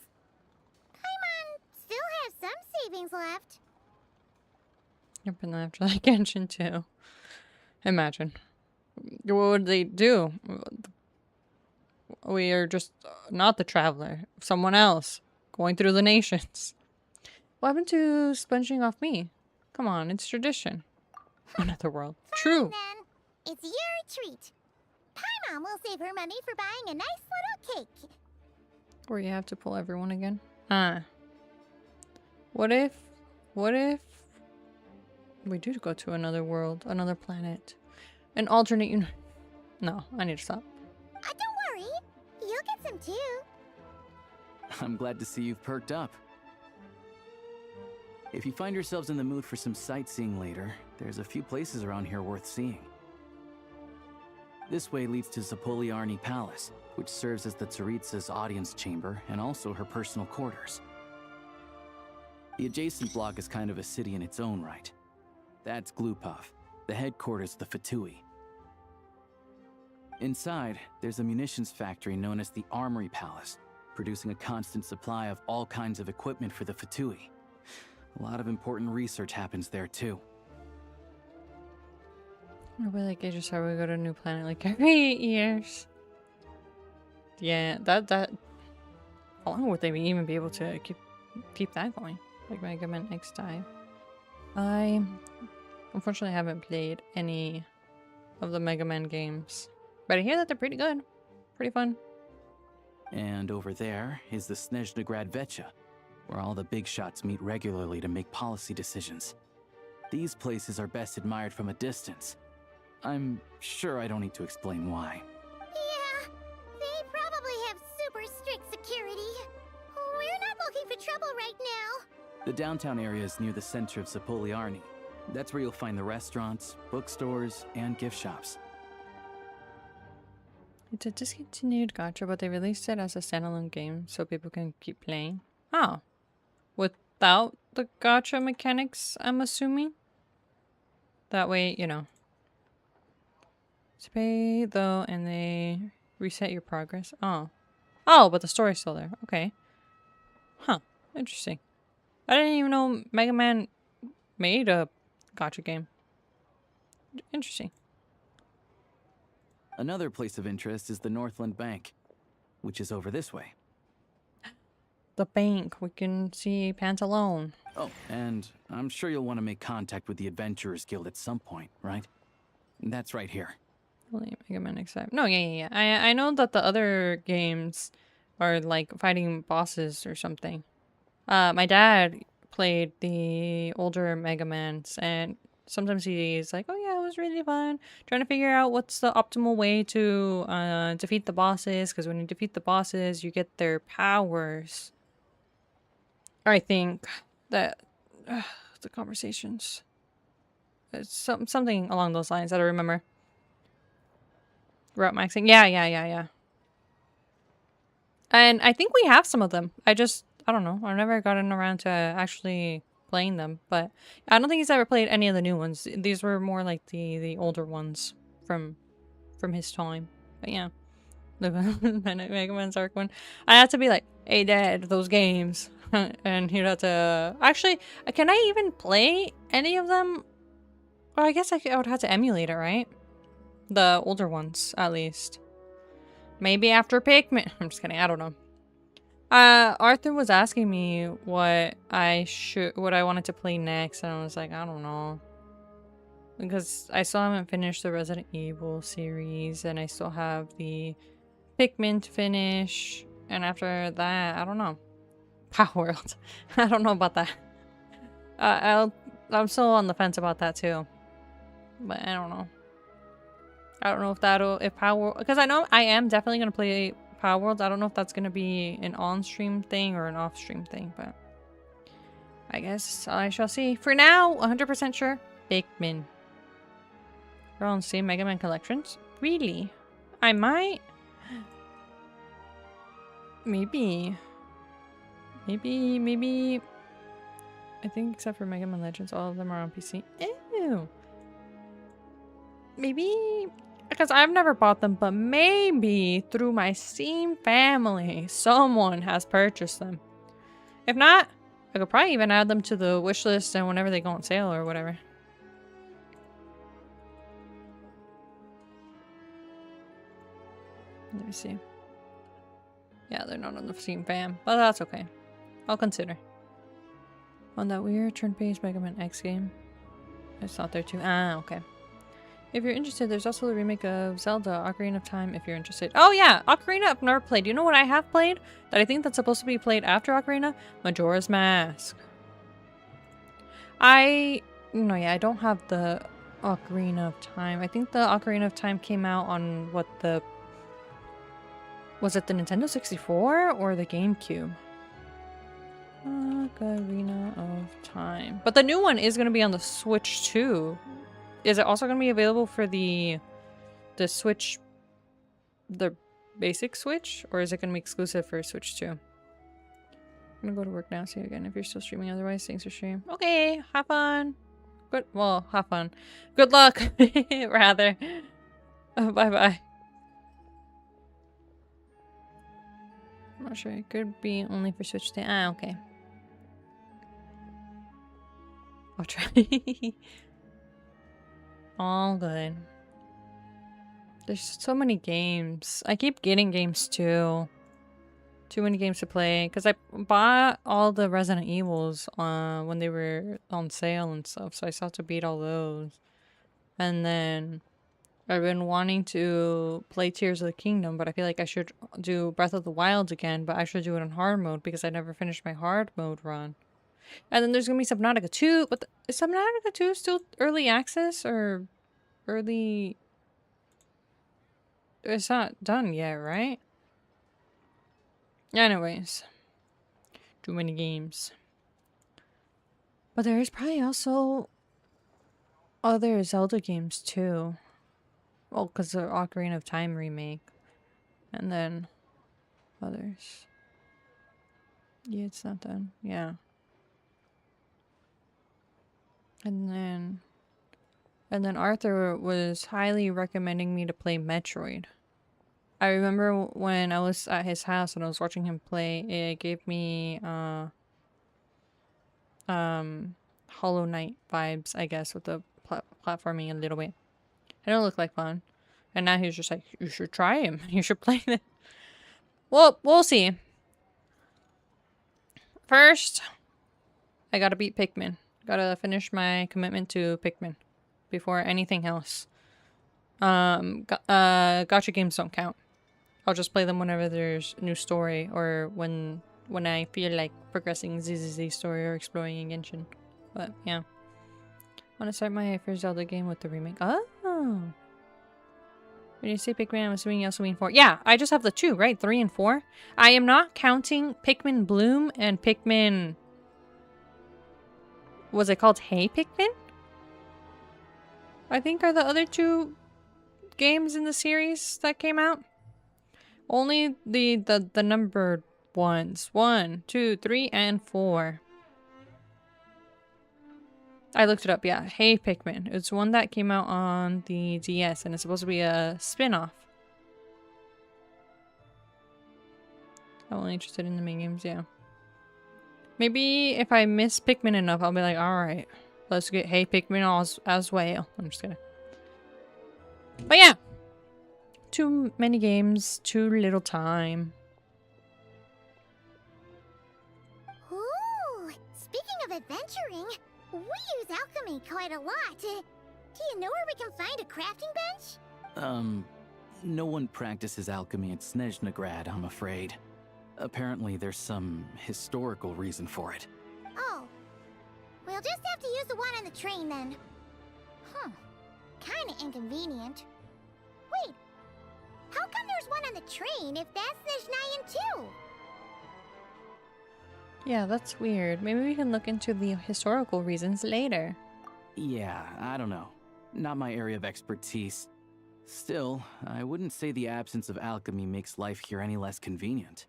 Paimon still has some savings left. Yep, and after that Genshin too. Imagine. What would they do? We are just not the traveler. Someone else. Going through the nations. What happened to sponging off me? Come on, it's tradition. Another world. Fine, True. Then. It's your treat. Paimon will save her money for buying a nice little cake. Where you have to pull everyone again? What if we do go to another world, another planet? An alternate universe. No, I need to stop. Don't worry. You'll get some too. I'm glad to see you've perked up. If you find yourselves in the mood for some sightseeing later, there's a few places around here worth seeing. This way leads to Zapoliarny Palace, which serves as the Tsaritsa's audience chamber and also her personal quarters. The adjacent block is kind of a city in its own right. That's Glupov, the headquarters of the Fatui. Inside, there's a munitions factory known as the Armory Palace, producing a constant supply of all kinds of equipment for the Fatui. A lot of important research happens there too. I feel like I just said we go to a new planet like every 8 years. Yeah, that how long would they even be able to keep that going? Like Mega Man X Dive. I unfortunately haven't played any of the Mega Man games, but I hear that they're pretty good, pretty fun. And over there is the Snezhnograd Vecha, where all the big shots meet regularly to make policy decisions. These places are best admired from a distance. I'm sure I don't need to explain why. Yeah, they probably have super strict security. We're not looking for trouble right now. The downtown area is near the center of Zapoliarny. That's where you'll find the restaurants, bookstores, and gift shops. It's a discontinued gacha, but they released it as a standalone game so people can keep playing. Oh. Without the gacha mechanics, I'm assuming? That way, you know. To pay, though, and they reset your progress. Oh. Oh, but the story's still there. Okay. Huh. Interesting. I didn't even know Mega Man made a gacha game. Interesting. Another place of interest is the Northland Bank, which is over this way. The bank. We can see Pantalone. Oh, and I'm sure you'll want to make contact with the Adventurers Guild at some point, right? That's right here. Mega Man X5. No, yeah. I know that the other games are like fighting bosses or something. My dad played the older Mega Mans, and sometimes he's like, "Oh yeah, it was really fun." Trying to figure out what's the optimal way to defeat the bosses, because when you defeat the bosses, you get their powers. I think that the conversations. It's something along those lines that I remember. Route maxing. Yeah. And I think we have some of them. I don't know. I've never gotten around to actually playing them. But I don't think he's ever played any of the new ones. These were more like the older ones from his time. But yeah. The Mega Man's Arc one. I had to be like, "Hey Dad, those games." And he'd have to... Actually, can I even play any of them? Well, I guess I would have to emulate it, right? The older ones, at least. Maybe after Pikmin. I'm just kidding. I don't know. Arthur was asking me what I wanted to play next, and I was like, I don't know. Because I still haven't finished the Resident Evil series, and I still have the Pikmin to finish. And after that, I don't know. Power World. I don't know about that. I'm still on the fence about that too. But I don't know. I don't know if Power... Because I know I am definitely going to play Power World. I don't know if that's going to be an on-stream thing or an off-stream thing, but... I guess I shall see. For now, 100% sure. Pikmin. We're on the same Mega Man collections? Really? I might... Maybe... I think except for Mega Man Legends, all of them are on PC. Ew. Maybe... Because I've never bought them, but maybe through my Steam family, someone has purchased them. If not, I could probably even add them to the wish list and whenever they go on sale or whatever. Let me see. Yeah, they're not on the Steam fam, but that's okay. I'll consider. On that weird turn-based Mega Man X game. It's not there too. Ah, okay. If you're interested, there's also the remake of Zelda, Ocarina of Time, if you're interested. Oh yeah, Ocarina I've never played. You know what I have played? That I think that's supposed to be played after Ocarina? Majora's Mask. I don't have the Ocarina of Time. I think the Ocarina of Time came out on what the... Was it the Nintendo 64 or the GameCube? Ocarina of Time. But the new one is going to be on the Switch too. Is it also going to be available for the Switch, the basic Switch? Or is it going to be exclusive for Switch 2? I'm going to go to work now, see you again if you're still streaming. Otherwise, thanks for streaming. Okay, have fun. Good, well, have fun. Good luck, rather. Bye-bye. I'm not sure. It could be only for Switch 2. Ah, okay. I'll try. All good. There's so many games. I keep getting games too. Too many games to play. Because I bought all the Resident Evils when they were on sale and stuff. So I still have to beat all those. And then I've been wanting to play Tears of the Kingdom. But I feel like I should do Breath of the Wild again. But I should do it in hard mode. Because I never finished my hard mode run. And then there's going to be Subnautica 2. But is Subnautica 2 still early access? Or early... It's not done yet, right? Anyways. Too many games. But there is probably also other Zelda games too. Well, because the Ocarina of Time remake. And then others. Yeah, it's not done. Yeah. And then Arthur was highly recommending me to play Metroid. I remember when I was at his house and I was watching him play, it gave me Hollow Knight vibes, I guess, with the platforming a little bit. It don't look like fun. And now he's just like, you should try him. You should play it. Well, we'll see. First, I gotta beat Pikmin. Gotta finish my commitment to Pikmin before anything else. Gacha games don't count. I'll just play them whenever there's new story or when I feel like progressing ZZZ story or exploring in Genshin. But yeah. I want to start my first Zelda game with the remake. Oh! When you say Pikmin, I'm assuming you also mean 4. Yeah, I just have the 2, right? 3 and 4. I am not counting Pikmin Bloom and Pikmin... Was it called Hey Pikmin? I think are the other 2 games in the series that came out. Only the numbered ones. 1, 2, 3, and 4. I looked it up, yeah. Hey Pikmin. It's one that came out on the DS and it's supposed to be a spin-off. I'm only interested in the main games, yeah. Maybe if I miss Pikmin enough, I'll be like, alright, let's get Hey Pikmin as well. I'm just kidding. But yeah. Too many games, too little time. Ooh, speaking of adventuring, we use alchemy quite a lot. Do you know where we can find a crafting bench? No one practices alchemy at Snezhnegrad, I'm afraid. Apparently there's some historical reason for it. Oh. We'll just have to use the one on the train then. Huh. Kinda inconvenient. Wait. How come there's one on the train if that's Snezhnayan too? Yeah, that's weird. Maybe we can look into the historical reasons later. Yeah, I don't know. Not my area of expertise. Still, I wouldn't say the absence of alchemy makes life here any less convenient.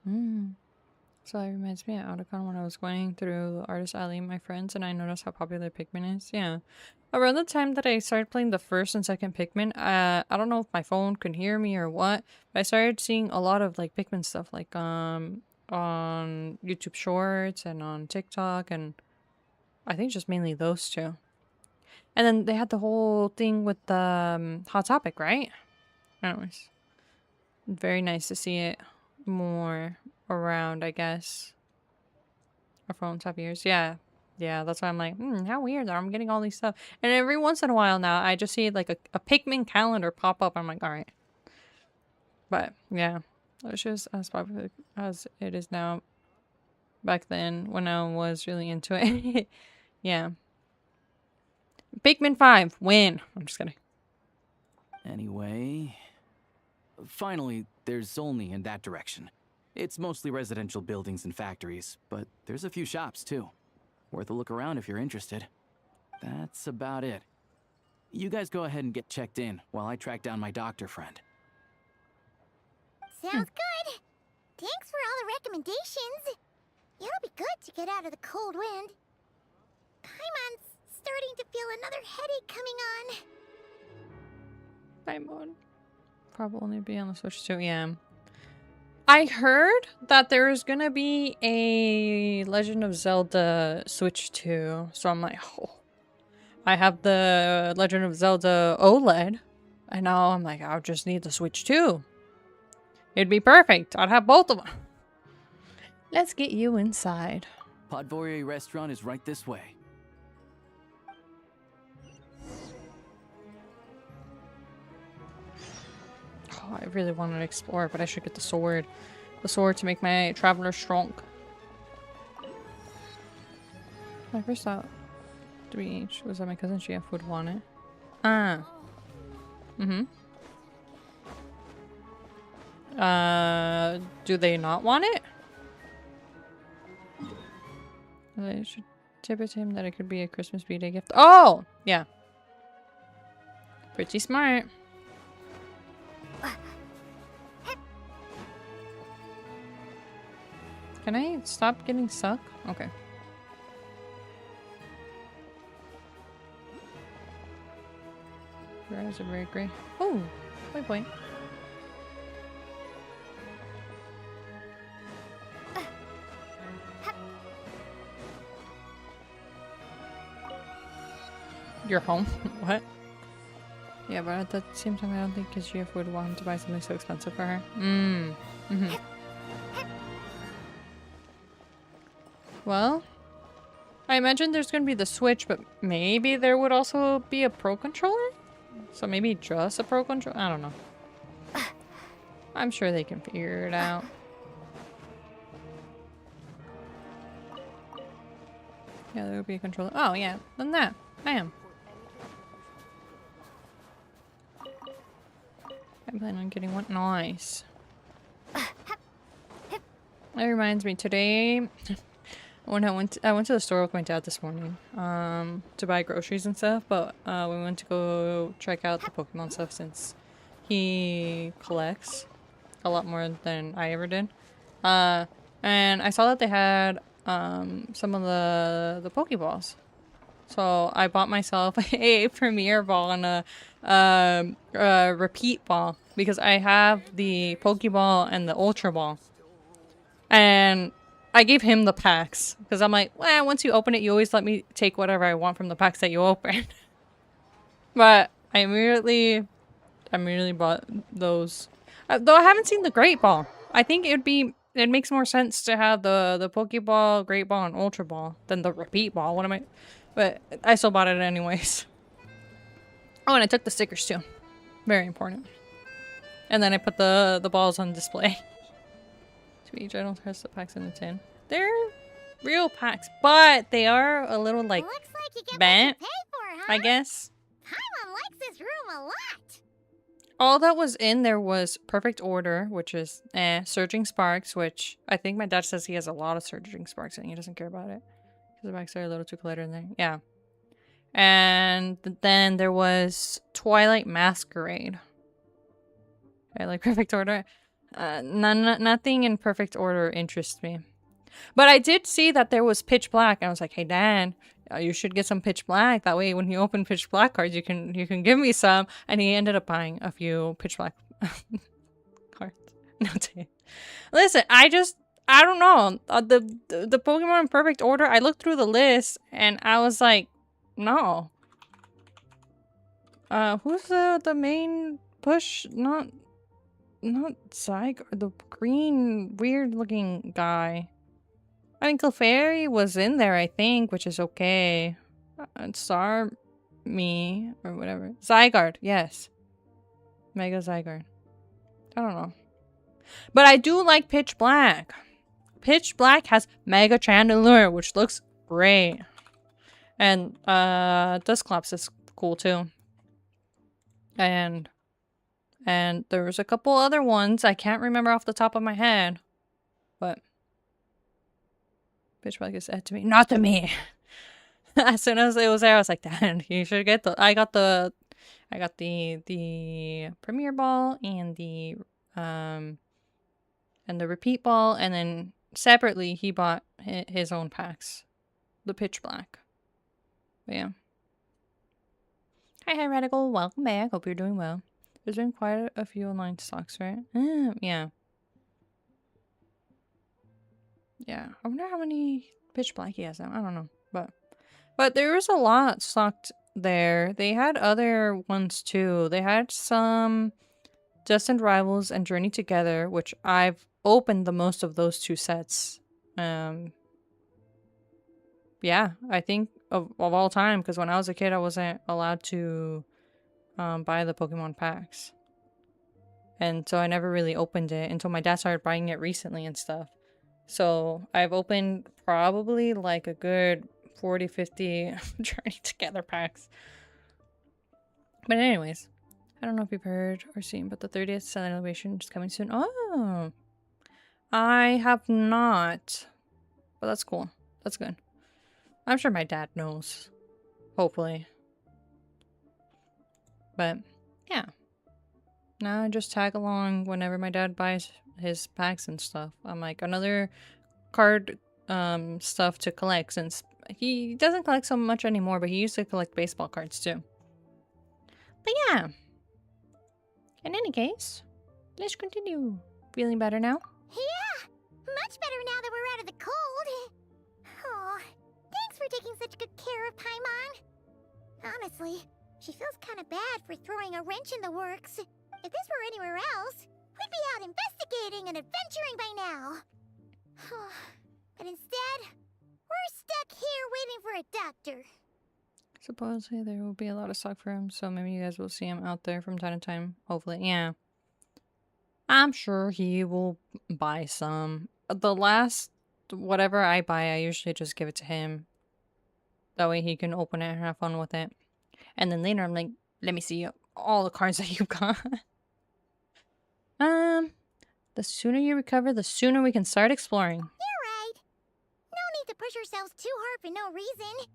So that reminds me of Otakon when I was going through Artist Alley with my friends and I noticed how popular Pikmin is. Yeah. Around the time that I started playing the first and second Pikmin, I don't know if my phone could hear me or what, but I started seeing a lot of like Pikmin stuff like on YouTube Shorts and on TikTok and I think just mainly those 2. And then they had the whole thing with the Hot Topic, right? Anyways. Very nice to see it more around, I guess. Our phones have ears. Yeah. Yeah, that's why I'm like, how weird that I'm getting all these stuff. And every once in a while now, I just see like a Pikmin calendar pop up. I'm like, alright. But, yeah. It's just as popular as it is now. Back then, when I was really into it. Yeah. Pikmin 5, win. I'm just kidding. Anyway... Finally, there's Zolny in that direction. It's mostly residential buildings and factories, but there's a few shops too. Worth a look around if you're interested. That's about it. You guys go ahead and get checked in while I track down my doctor friend. Sounds good. Thanks for all the recommendations. It'll be good to get out of the cold wind. Paimon's starting to feel another headache coming on. Paimon. Probably only be on the Switch too, yeah. I heard that there's gonna be a Legend of Zelda Switch 2, so I'm like, oh. I have the Legend of Zelda OLED, and now I'm like, I'll just need the Switch 2. It'd be perfect. I'd have both of them. Let's get you inside. Podvorier restaurant is right this way. Oh, I really wanted to explore, but I should get the sword. The sword to make my traveler strong. My first thought 3H was that my cousin GF would want it. Do they not want it? I should tip it to him that it could be a Christmas B-Day gift. Oh! Yeah. Pretty smart. Can I stop getting stuck? Okay. Your eyes are very gray. Oh, waypoint. You're home? What? Yeah, but at the same time, I don't think Kishif would want to buy something so expensive for her. Well, I imagine there's gonna be the Switch, but maybe there would also be a Pro Controller? So maybe just a Pro Controller? I don't know. I'm sure they can figure it out. Yeah, there would be a controller. Oh, yeah, then that. I am. I plan on getting one. Nice. That reminds me, today when I went to the store with my dad this morning to buy groceries and stuff, but we went to go check out the Pokemon stuff since he collects a lot more than I ever did. And I saw that they had some of the Pokeballs. So I bought myself a Premier Ball and a Repeat Ball because I have the Pokeball and the Ultra Ball. And I gave him the packs because I'm like, well, once you open it, you always let me take whatever I want from the packs that you open. But I immediately bought those. Though I haven't seen the Great Ball. I think it makes more sense to have the Pokeball, Great Ball, and Ultra Ball than the Repeat Ball. What am I? But I still bought it anyways. Oh, and I took the stickers too. Very important. And then I put the balls on display. To each, I don't trust the packs in the tin. They're real packs, but they are a little like Looks like you get bent, what you pay for, huh? I guess. Paimon likes this room a lot. All that was in there was Perfect Order, which is Surging Sparks, which I think my dad says he has a lot of Surging Sparks and he doesn't care about it. Because the packs are a little too cluttered in there. Yeah. And then there was Twilight Masquerade. I like Perfect Order. Nothing in Perfect Order interests me. But I did see that there was Pitch Black. And I was like, hey, Dad, you should get some Pitch Black. That way when you open Pitch Black cards, you can give me some. And he ended up buying a few Pitch Black cards. No, listen, I don't know. The Pokemon in Perfect Order, I looked through the list and I was like, no. Who's the main push? Not Zygarde, the green weird looking guy. I mean, Clefairy was in there, I think, which is okay. Starmie or whatever. Zygarde, yes. Mega Zygarde. I don't know. But I do like Pitch Black. Pitch Black has Mega Chandelure, which looks great. And Dusclops is cool too. And there was a couple other ones I can't remember off the top of my head. But Pitch Black is said to me. Not to me. As soon as it was there, I was like, Dad, you should get the I got the Premier Ball and the Repeat Ball, and then separately he bought his own packs. The Pitch Black. But yeah. Hi, Radical. Welcome back. Hope you're doing well. There's been quite a few online stocks, right? Yeah. Yeah. I wonder how many Pitch Black he has now. I don't know. But there was a lot stocked there. They had other ones too. They had some Destined Rivals and Journey Together, which I've opened the most of those two sets. Yeah, I think of all time, because when I was a kid, I wasn't allowed to buy the Pokemon packs. And so I never really opened it until my dad started buying it recently and stuff. So I've opened probably like a good 40, 50 Journey Together packs. But anyways, I don't know if you've heard or seen, but the 30th celebration is coming soon. Oh! I have not. But that's cool. That's good. I'm sure my dad knows. Hopefully. But, yeah. Now I just tag along whenever my dad buys his packs and stuff. I'm like, another card stuff to collect since he doesn't collect so much anymore, but he used to collect baseball cards too. But yeah. In any case, let's continue. Feeling better now? Yeah, much better now that we're out of the cold. Oh, thanks for taking such good care of Paimon. Honestly, she feels kind of bad for throwing a wrench in the works. If this were anywhere else, we'd be out investigating and adventuring by now. But instead, we're stuck here waiting for a doctor. Supposedly there will be a lot of stock for him, so maybe you guys will see him out there from time to time. Hopefully, yeah. I'm sure he will buy some. The last, whatever I buy, I usually just give it to him. That way he can open it and have fun with it. And then later I'm like, let me see all the cards that you've got. The sooner you recover, the sooner we can start exploring. You're right. No need to push ourselves too hard for no reason.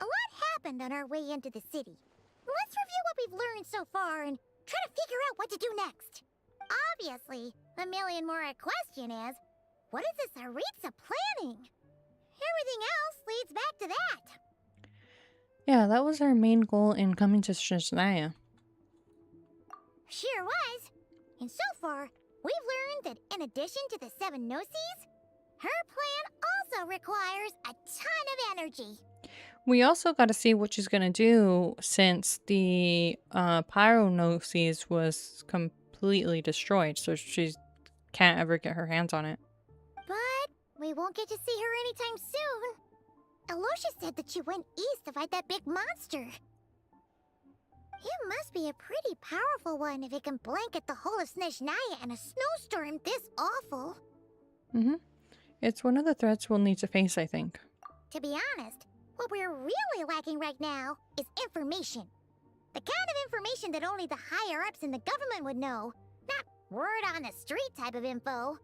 A lot happened on our way into the city. Let's review what we've learned so far and try to figure out what to do next. Obviously, the million more question is, what is this Aritza planning? Everything else leads back to that. Yeah, that was our main goal in coming to Shizaya. Sure was. And so far, we've learned that in addition to the 7 Gnosis, her plan also requires a ton of energy. We also got to see what she's gonna do since the Pyronosis was completely destroyed, so she can't ever get her hands on it. But we won't get to see her anytime soon. Aloysia said that she went east to fight that big monster. It must be a pretty powerful one if it can blanket the whole of Snezhnaya in a snowstorm this awful. It's one of the threats we'll need to face, I think. To be honest, what we're really lacking right now is information. The kind of information that only the higher-ups in the government would know, not word on the street type of info.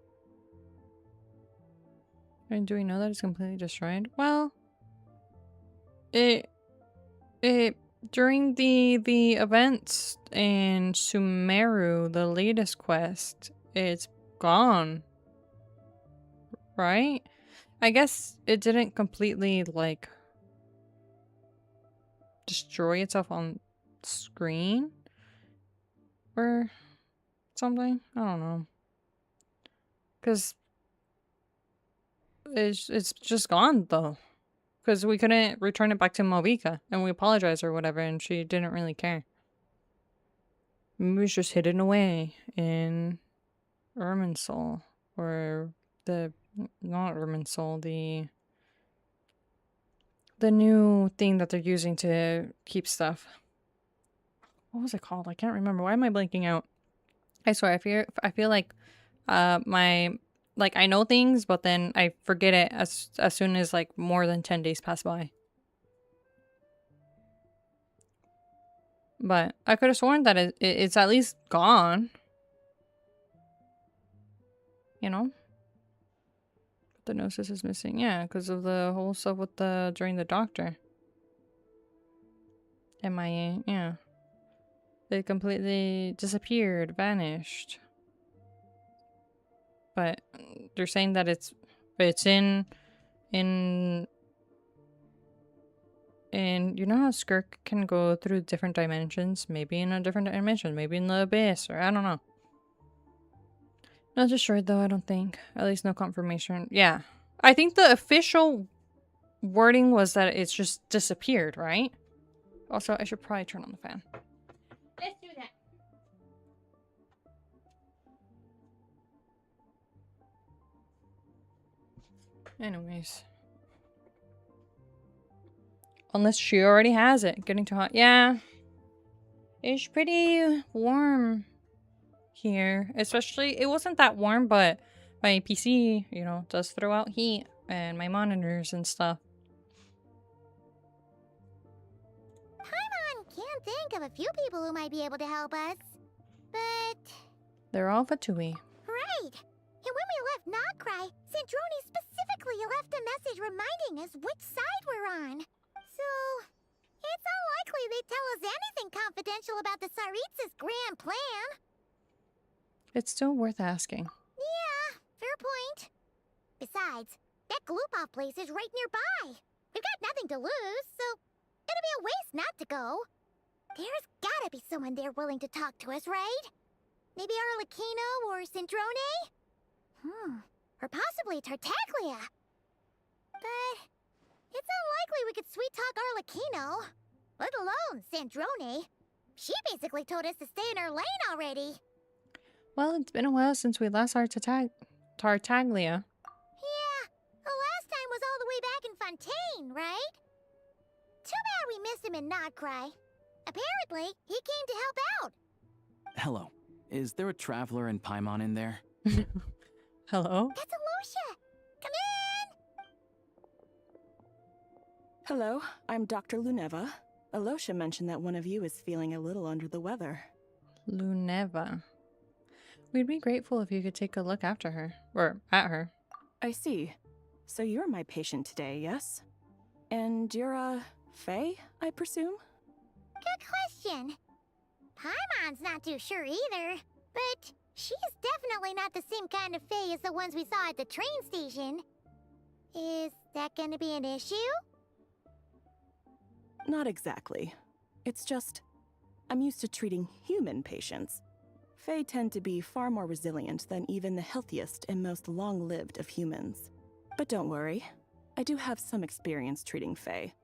And do we know that it's completely destroyed? Well, it during the events in Sumeru, the latest quest, it's gone. Right? I guess it didn't completely like destroy itself on screen or something. I don't know. Cause it's just gone though. Because we couldn't return it back to Malvika, and we apologized or whatever, and she didn't really care. Maybe it was just hidden away in Irminsul, or not Irminsul, the new thing that they're using to keep stuff. What was it called? I can't remember. Why am I blanking out? I swear, I feel like I know things, but then I forget it as soon as like more than 10 days pass by. But I could have sworn that it's at least gone. You know? The Gnosis is missing. Yeah, because of the whole stuff with during the doctor. MIA, yeah. They completely disappeared, vanished. But they're saying that it's in you know how Skirk can go through different dimensions? Maybe in a different dimension, maybe in the abyss, or I don't know. Not destroyed though, I don't think. At least no confirmation. Yeah. I think the official wording was that it's just disappeared, right? Also, I should probably turn on the fan. Let's do that. Anyways. Unless she already has it. Getting too hot. Yeah. It's pretty warm here. Especially, it wasn't that warm, but my PC, you know, does throw out heat. And my monitors and stuff. Paimon can't think of a few people who might be able to help us. But... They're all Vatui. Right. And when we left Nocry, Sandrone specifically left a message reminding us which side we're on. So, it's unlikely they'd tell us anything confidential about the Tsaritsa's grand plan. It's still worth asking. Yeah, fair point. Besides, that gloop-off place is right nearby. We've got nothing to lose, so it'd be a waste not to go. There's gotta be someone there willing to talk to us, right? Maybe Arlecchino or Cendrone? Or possibly Tartaglia. But it's unlikely we could sweet-talk Arlecchino, let alone Cendrone. She basically told us to stay in her lane already. Well, it's been a while since we last saw Tartaglia. Yeah, the last time was all the way back in Fontaine, right? Too bad we missed him in Nodcry. Apparently, he came to help out. Hello. Is there a traveler in Paimon in there? Hello? That's Alosha. Come in! Hello, I'm Dr. Luneva. Alosha mentioned that one of you is feeling a little under the weather. Luneva. We'd be grateful if you could take a look after her. Or at her. I see. So you're my patient today, yes? And you're, Faye, I presume? Good question. Paimon's not too sure either, but she's definitely not the same kind of Fae as the ones we saw at the train station. Is that gonna be an issue? Not exactly. It's just, I'm used to treating human patients. Fae tend to be far more resilient than even the healthiest and most long-lived of humans. But don't worry, I do have some experience treating Fae.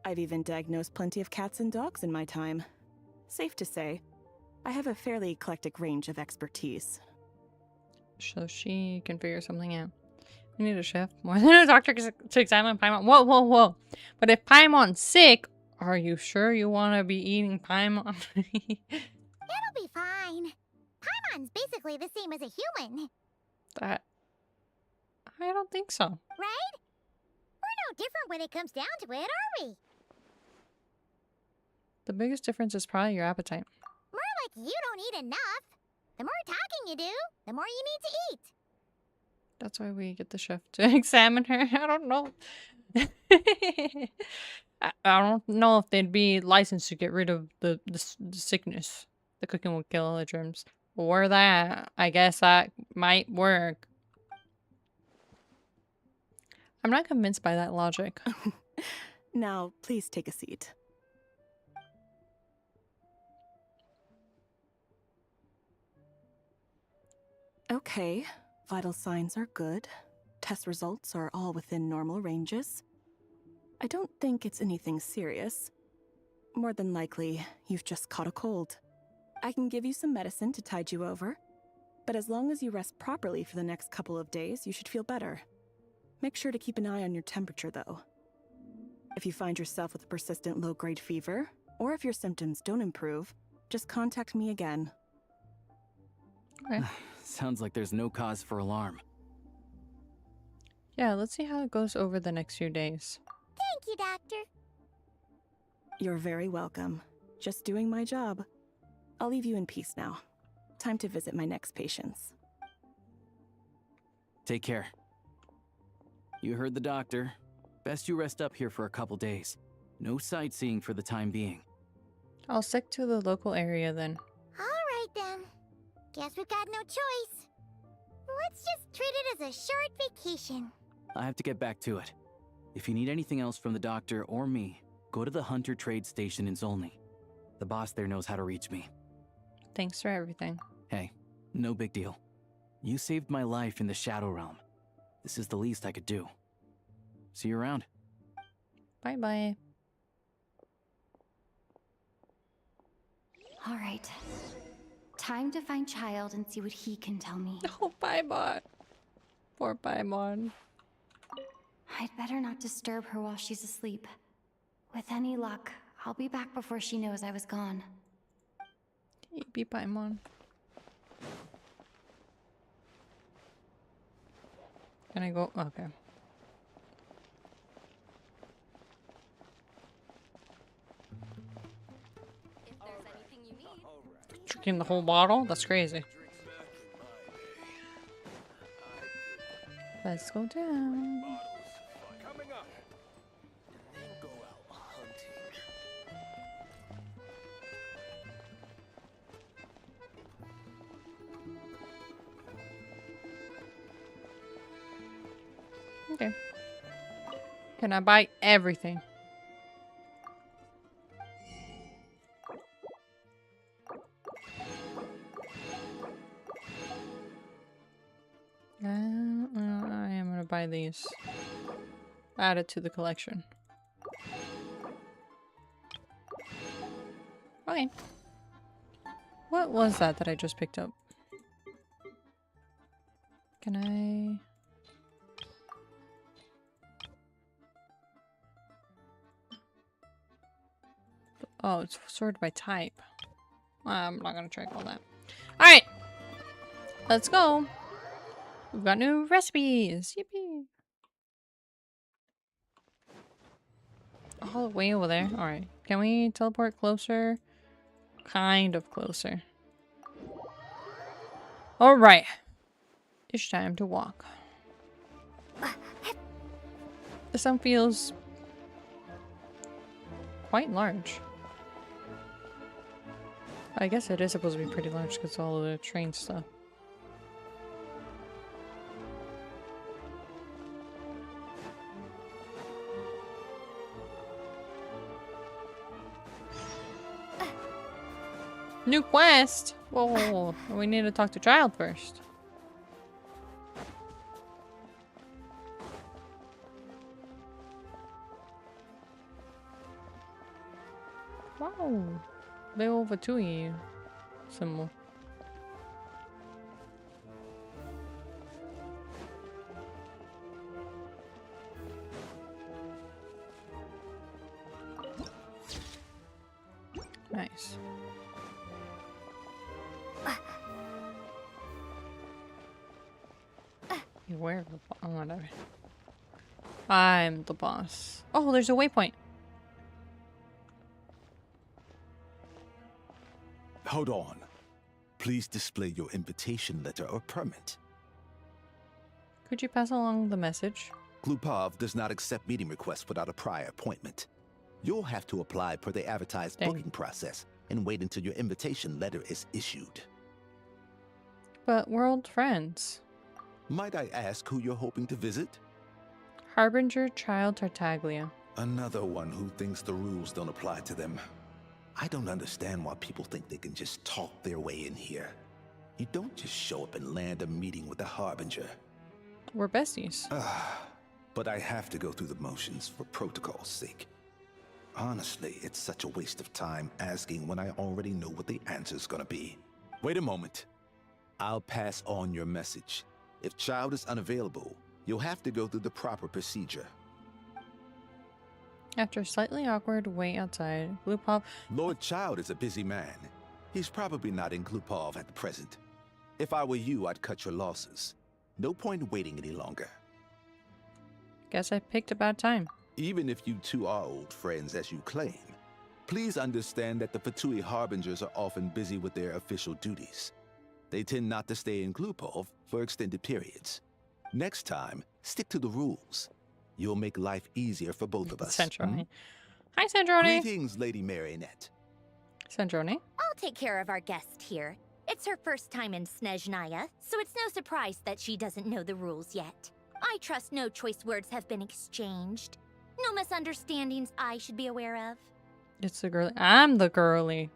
I've even diagnosed plenty of cats and dogs in my time. Safe to say, I have a fairly eclectic range of expertise. So she can figure something out. We need a chef more than a doctor to examine Paimon. Whoa, whoa, whoa. But if Paimon's sick, are you sure you want to be eating Paimon? It'll be fine. Paimon's basically the same as a human, That... I don't think so. right? We're no different when it comes down to it, are we? The biggest difference is probably your appetite. More like you don't eat enough. The more talking you do, the more you need to eat. That's why we get the chef to examine her. I don't know. I don't know if they'd be licensed to get rid of the sickness. The cooking will kill all the germs. Or that. I guess that might work. I'm not convinced by that logic. Now, please take a seat. Okay, vital signs are good. Test results are all within normal ranges. I don't think it's anything serious. More than likely, you've just caught a cold. I can give you some medicine to tide you over, but as long as you rest properly for the next couple of days, you should feel better. Make sure to keep an eye on your temperature, though. If you find yourself with a persistent low-grade fever, or if your symptoms don't improve, just contact me again. Okay. Sounds like there's no cause for alarm. Yeah, let's see how it goes over the next few days. Thank you, Doctor. You're very welcome. Just doing my job. I'll leave you in peace now. Time to visit my next patients. Take care. You heard the doctor. Best you rest up here for a couple days. No sightseeing for the time being. I'll stick to the local area then. All right, then. Guess we've got no choice. Let's just treat it as a short vacation. I have to get back to it. If you need anything else from the doctor or me, go to the Hunter Trade Station in Zolny. The boss there knows how to reach me. Thanks for everything. Hey, no big deal. You saved my life in the Shadow Realm. This is the least I could do. See you around. Bye-bye. All right. Time to find Child and see what he can tell me. Oh, Paimon. Poor Paimon. I'd better not disturb her while she's asleep. With any luck, I'll be back before she knows I was gone. Be Paimon. Can I go? Okay. If there's anything you need. Drinking the whole bottle? That's crazy. Let's go down. Coming up. And then go out hunting. Okay. Can I buy everything? I am gonna buy these. Add it to the collection. Okay. What was that I just picked up? Can I... Oh, it's sorted by type. I'm not gonna check all that. Alright! Let's go! We've got new recipes! Yippee! All the way over there. Alright. Can we teleport closer? Kind of closer. Alright. It's time to walk. This one feels quite large. I guess it is supposed to be pretty large because all of the train stuff. New quest! Whoa, we need to talk to Child first. Wow. Big old Vatui symbol. Nice. Where the oh, whatever. I'm the boss. Oh, there's a waypoint. Hold on. Please display your invitation letter or permit. Could you pass along the message? Glupov does not accept meeting requests without a prior appointment. You'll have to apply per the advertised Dang. booking process and wait until your invitation letter is issued. But we're old friends. Might I ask who you're hoping to visit? Harbinger Child Tartaglia. Another one who thinks the rules don't apply to them. I don't understand why people think they can just talk their way in here. You don't just show up and land a meeting with the Harbinger. We're besties. But I have to go through the motions for protocol's sake. Honestly, it's such a waste of time asking when I already know what the answer's gonna be. Wait a moment. I'll pass on your message. If Child is unavailable, you'll have to go through the proper procedure. After a slightly awkward wait outside, Glupov... Lord Child is a busy man. He's probably not in Glupov at the present. If I were you, I'd cut your losses. No point waiting any longer. Guess I picked a bad time. Even if you two are old friends as you claim, please understand that the Fatui Harbingers are often busy with their official duties. They tend not to stay in Glupov for extended periods. Next time, stick to the rules. You'll make life easier for both of us. Sandrone. Hi, Sandrone. Greetings, Lady Marionette. Sandrone. I'll take care of our guest here. It's her first time in Snezhnaya, so it's no surprise that she doesn't know the rules yet. I trust no choice words have been exchanged. No misunderstandings I should be aware of. It's the girly. I'm the girly.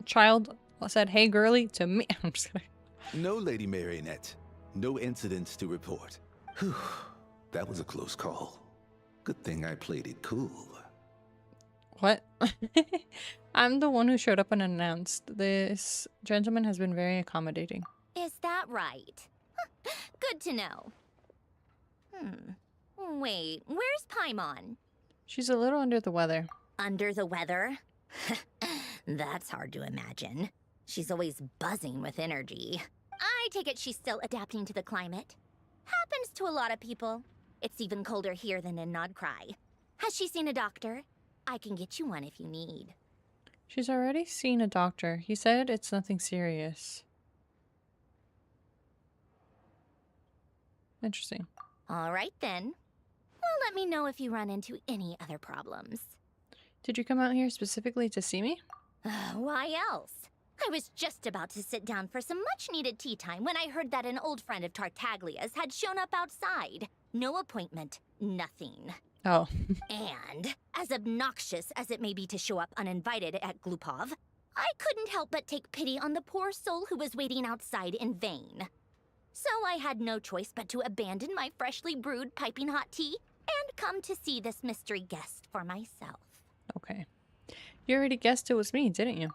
Child said, hey, girly, to me. I'm just kidding. No, Lady Marionette. No incidents to report. Whew. That was a close call. Good thing I played it cool. What? I'm the one who showed up unannounced. This gentleman has been very accommodating. Is that right? Good to know. Wait, where's Paimon? She's a little under the weather. Under the weather? That's hard to imagine. She's always buzzing with energy. I take it she's still adapting to the climate. Happens to a lot of people. It's even colder here than in Nodcry. Has she seen a doctor? I can get you one if you need. She's already seen a doctor. He said it's nothing serious. Interesting. All right then. Well, let me know if you run into any other problems. Did you come out here specifically to see me? Why else? I was just about to sit down for some much-needed tea time when I heard that an old friend of Tartaglia's had shown up outside. no appointment, nothing. Oh. And, as obnoxious as it may be to show up uninvited at Glupov, I couldn't help but take pity on the poor soul who was waiting outside in vain. So I had no choice but to abandon my freshly brewed piping hot tea and come to see this mystery guest for myself. Okay. You already guessed it was me, didn't you?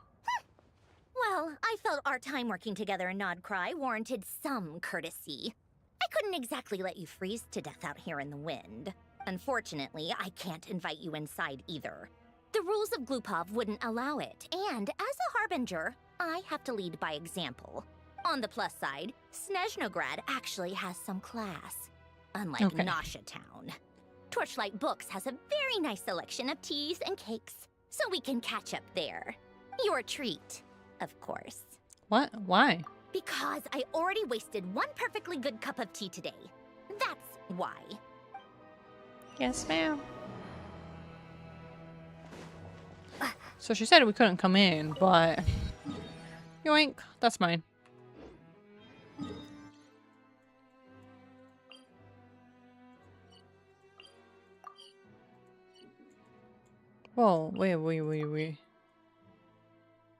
Well, I felt our time working together in Nodcry warranted some courtesy. I couldn't exactly let you freeze to death out here in the wind. Unfortunately, I can't invite you inside either. The rules of Glupov wouldn't allow it, and as a harbinger, I have to lead by example. On the plus side, Snezhnograd actually has some class, unlike Nasha Town. Torchlight Books has a very nice selection of teas and cakes, so we can catch up there. Your treat, of course. What? Why? Because I already wasted one perfectly good cup of tea today. That's why. Yes, ma'am. So she said we couldn't come in, but... Yoink. That's mine. Whoa, wait.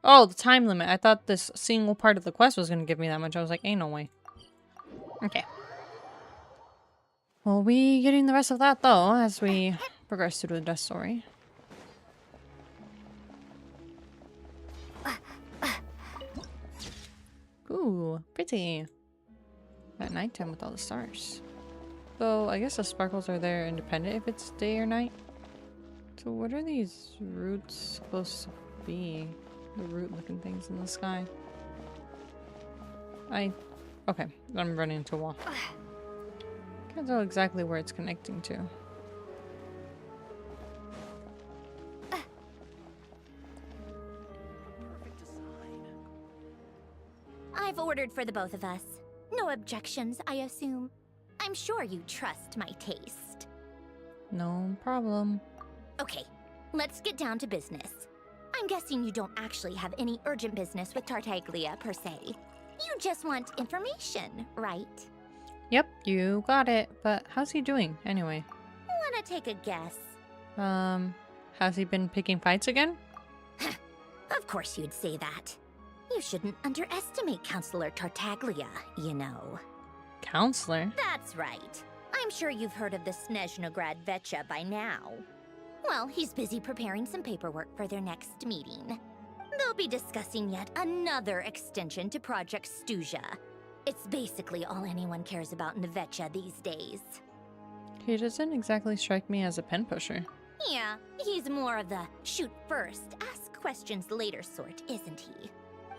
Oh, the time limit. I thought this single part of the quest was gonna give me that much. I was like, ain't no way. Okay. We'll be getting the rest of that, though, as we progress through the story. Ooh, pretty. At nighttime with all the stars. Though, I guess the sparkles are there independent if it's day or night. So what are these roots supposed to be? The root-looking things in the sky. Okay, I'm running into a wall. Can't tell exactly where it's connecting to. I've ordered for the both of us. No objections, I assume. I'm sure you trust my taste. No problem. Okay, let's get down to business. I'm guessing you don't actually have any urgent business with Tartaglia per se. You just want information, right? Yep, you got it. But how's he doing, anyway? Wanna take a guess? Has he been picking fights again? Of course you'd say that. You shouldn't underestimate Counselor Tartaglia, you know. Counselor? That's right. I'm sure you've heard of the Snezhnograd Vetcha by now. Well, he's busy preparing some paperwork for their next meeting. They'll be discussing yet another extension to Project Stuja. It's basically all anyone cares about in the Vetcha these days. He doesn't exactly strike me as a pen pusher. Yeah, he's more of the shoot first, ask questions later sort, isn't he?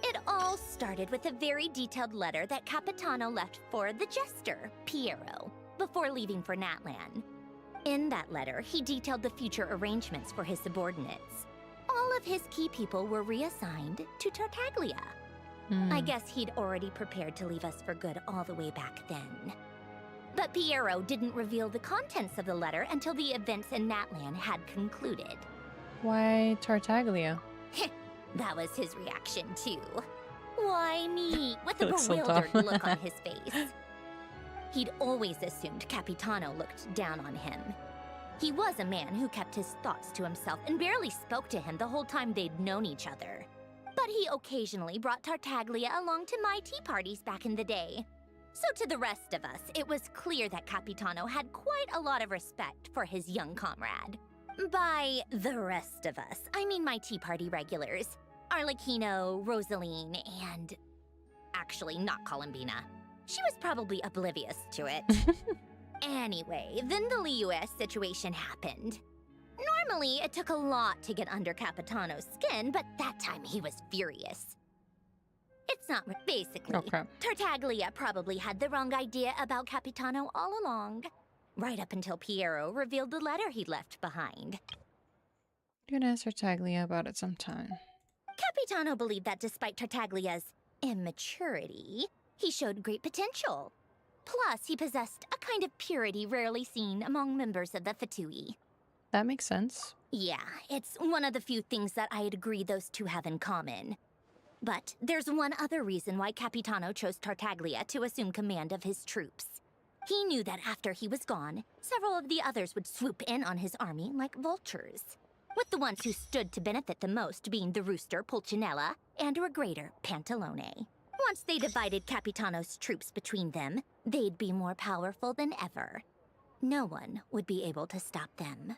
It all started with a very detailed letter that Capitano left for the jester, Piero, before leaving for Natlan. In that letter, he detailed the future arrangements for his subordinates. All of his key people were reassigned to Tartaglia. I guess he'd already prepared to leave us for good all the way back then. But Piero didn't reveal the contents of the letter until the events in Natlan had concluded. Why Tartaglia? That was his reaction, too. Why me? With a Looks so bewildered dumb. look on his face. He'd always assumed Capitano looked down on him. He was a man who kept his thoughts to himself and barely spoke to him the whole time they'd known each other. But he occasionally brought Tartaglia along to my tea parties back in the day. So to the rest of us, it was clear that Capitano had quite a lot of respect for his young comrade. By the rest of us, I mean my tea party regulars. Arlecchino, Rosaline, and... actually, not Columbina. She was probably oblivious to it. Anyway, then the Liues situation happened. Normally, it took a lot to get under Capitano's skin, but that time he was furious. It's not basically. Oh, crap. Tartaglia probably had the wrong idea about Capitano all along. Right up until Piero revealed the letter he'd left behind. You can ask Tartaglia about it sometime. Capitano believed that despite Tartaglia's immaturity, he showed great potential. Plus, he possessed a kind of purity rarely seen among members of the Fatui. That makes sense. Yeah, it's one of the few things that I'd agree those two have in common. But there's one other reason why Capitano chose Tartaglia to assume command of his troops. He knew that after he was gone, several of the others would swoop in on his army like vultures, with the ones who stood to benefit the most being the rooster Pulcinella and Regrator Pantalone. Once they divided Capitano's troops between them, they'd be more powerful than ever. No one would be able to stop them.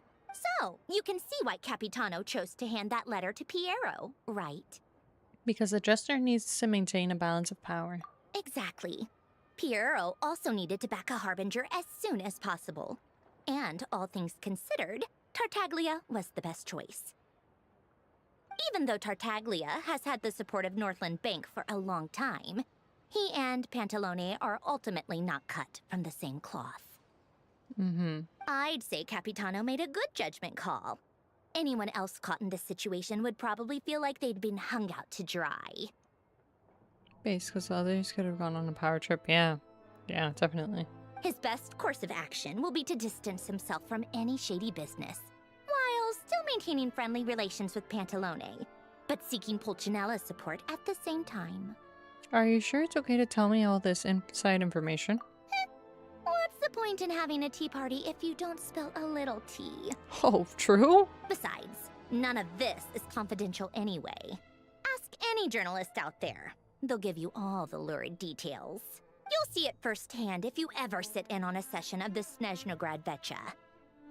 So, you can see why Capitano chose to hand that letter to Piero, right? Because the Jester needs to maintain a balance of power. Exactly. Piero also needed to back a Harbinger as soon as possible. And, all things considered, Tartaglia was the best choice. Even though Tartaglia has had the support of Northland Bank for a long time, he and Pantalone are ultimately not cut from the same cloth. I'd say Capitano made a good judgment call. Anyone else caught in this situation would probably feel like they'd been hung out to dry. Base, because others could have gone on a power trip. Yeah, definitely. His best course of action will be to distance himself from any shady business, while still maintaining friendly relations with Pantalone, but seeking Pulcinella's support at the same time. Are you sure it's okay to tell me all this inside information? What's the point in having a tea party if you don't spill a little tea? Oh, true? Besides, none of this is confidential anyway. Ask any journalist out there. They'll give you all the lurid details. You'll see it firsthand if you ever sit in on a session of the Snezhnograd Vecha.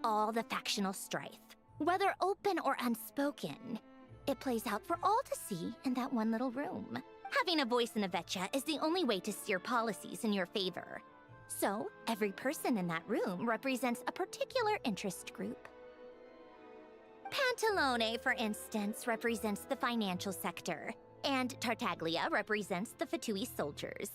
All the factional strife, whether open or unspoken, it plays out for all to see in that one little room. Having a voice in the Vecha is the only way to steer policies in your favor. So, every person in that room represents a particular interest group. Pantalone, for instance, represents the financial sector, and Tartaglia represents the Fatui soldiers.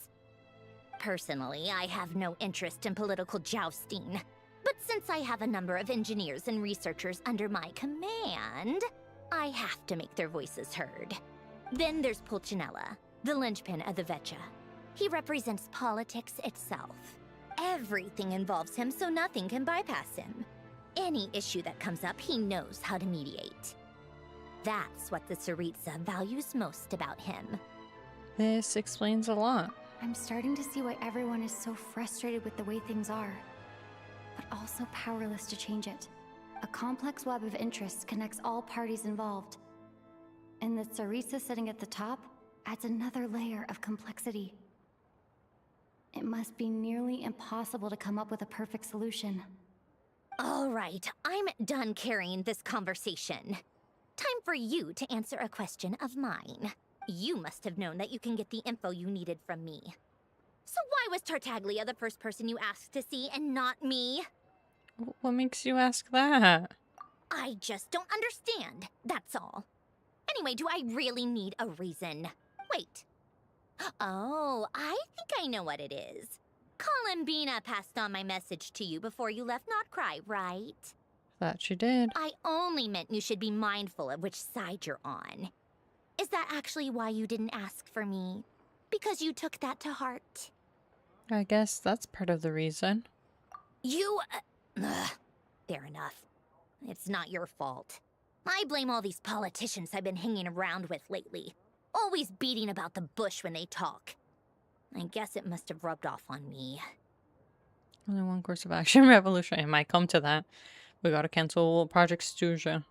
Personally, I have no interest in political jousting, but since I have a number of engineers and researchers under my command, I have to make their voices heard. Then there's Pulcinella, the linchpin of the Vecha. He represents politics itself. Everything involves him, so nothing can bypass him. Any issue that comes up, he knows how to mediate. That's what the Tsaritsa values most about him. This explains a lot. I'm starting to see why everyone is so frustrated with the way things are, but also powerless to change it. A complex web of interests connects all parties involved. And the Tsaritsa sitting at the top adds another layer of complexity. It must be nearly impossible to come up with a perfect solution. All right, I'm done carrying this conversation. Time for you to answer a question of mine. You must have known that you can get the info you needed from me. So why was Tartaglia the first person you asked to see and not me? What makes you ask that? I just don't understand, that's all. Anyway, do I really need a reason? Wait. Oh, I think I know what it is. Columbina passed on my message to you before you left Notcry, right? That she did. I only meant you should be mindful of which side you're on. Is that actually why you didn't ask for me? Because you took that to heart? I guess that's part of the reason. You... fair enough. It's not your fault. I blame all these politicians I've been hanging around with lately. Always beating about the bush when they talk. I guess it must have rubbed off on me. Only one course of action. Revolution. It might come to that. We gotta cancel Project Stuja.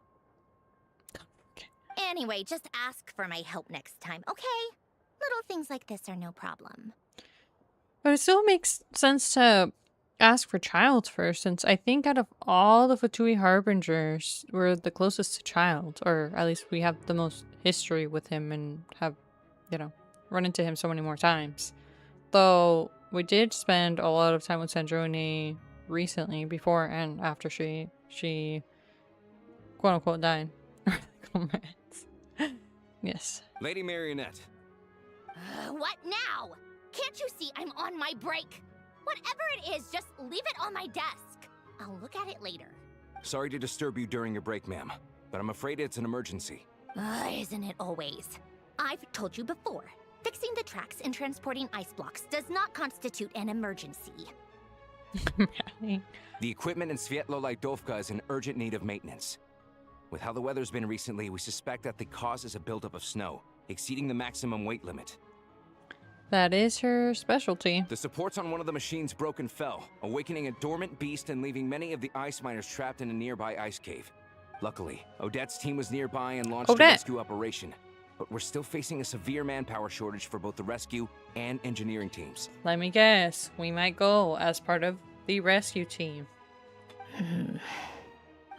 Anyway, just ask for my help next time, okay? Little things like this are no problem. But it still makes sense to ask for Child first, since I think out of all the Fatui Harbingers, we're the closest to Child. Or at least we have the most history with him and have, you know, run into him so many more times. Though we did spend a lot of time with Sandrone recently, before and after she quote-unquote died. Yes. Lady Marionette. What now? Can't you see I'm on my break? Whatever it is, just leave it on my desk. I'll look at it later. Sorry to disturb you during your break, ma'am, but I'm afraid it's an emergency. Isn't it always? I've told you before, fixing the tracks and transporting ice blocks does not constitute an emergency. Really? The equipment in Svietlo-Lidovka is in urgent need of maintenance. With how the weather's been recently, we suspect that the cause is a buildup of snow, exceeding the maximum weight limit. That is her specialty. The supports on one of the machines broke and fell, awakening a dormant beast and leaving many of the ice miners trapped in a nearby ice cave. Luckily, Odette's team was nearby and launched a rescue operation. But we're still facing a severe manpower shortage for both the rescue and engineering teams. Let me guess. We might go as part of the rescue team.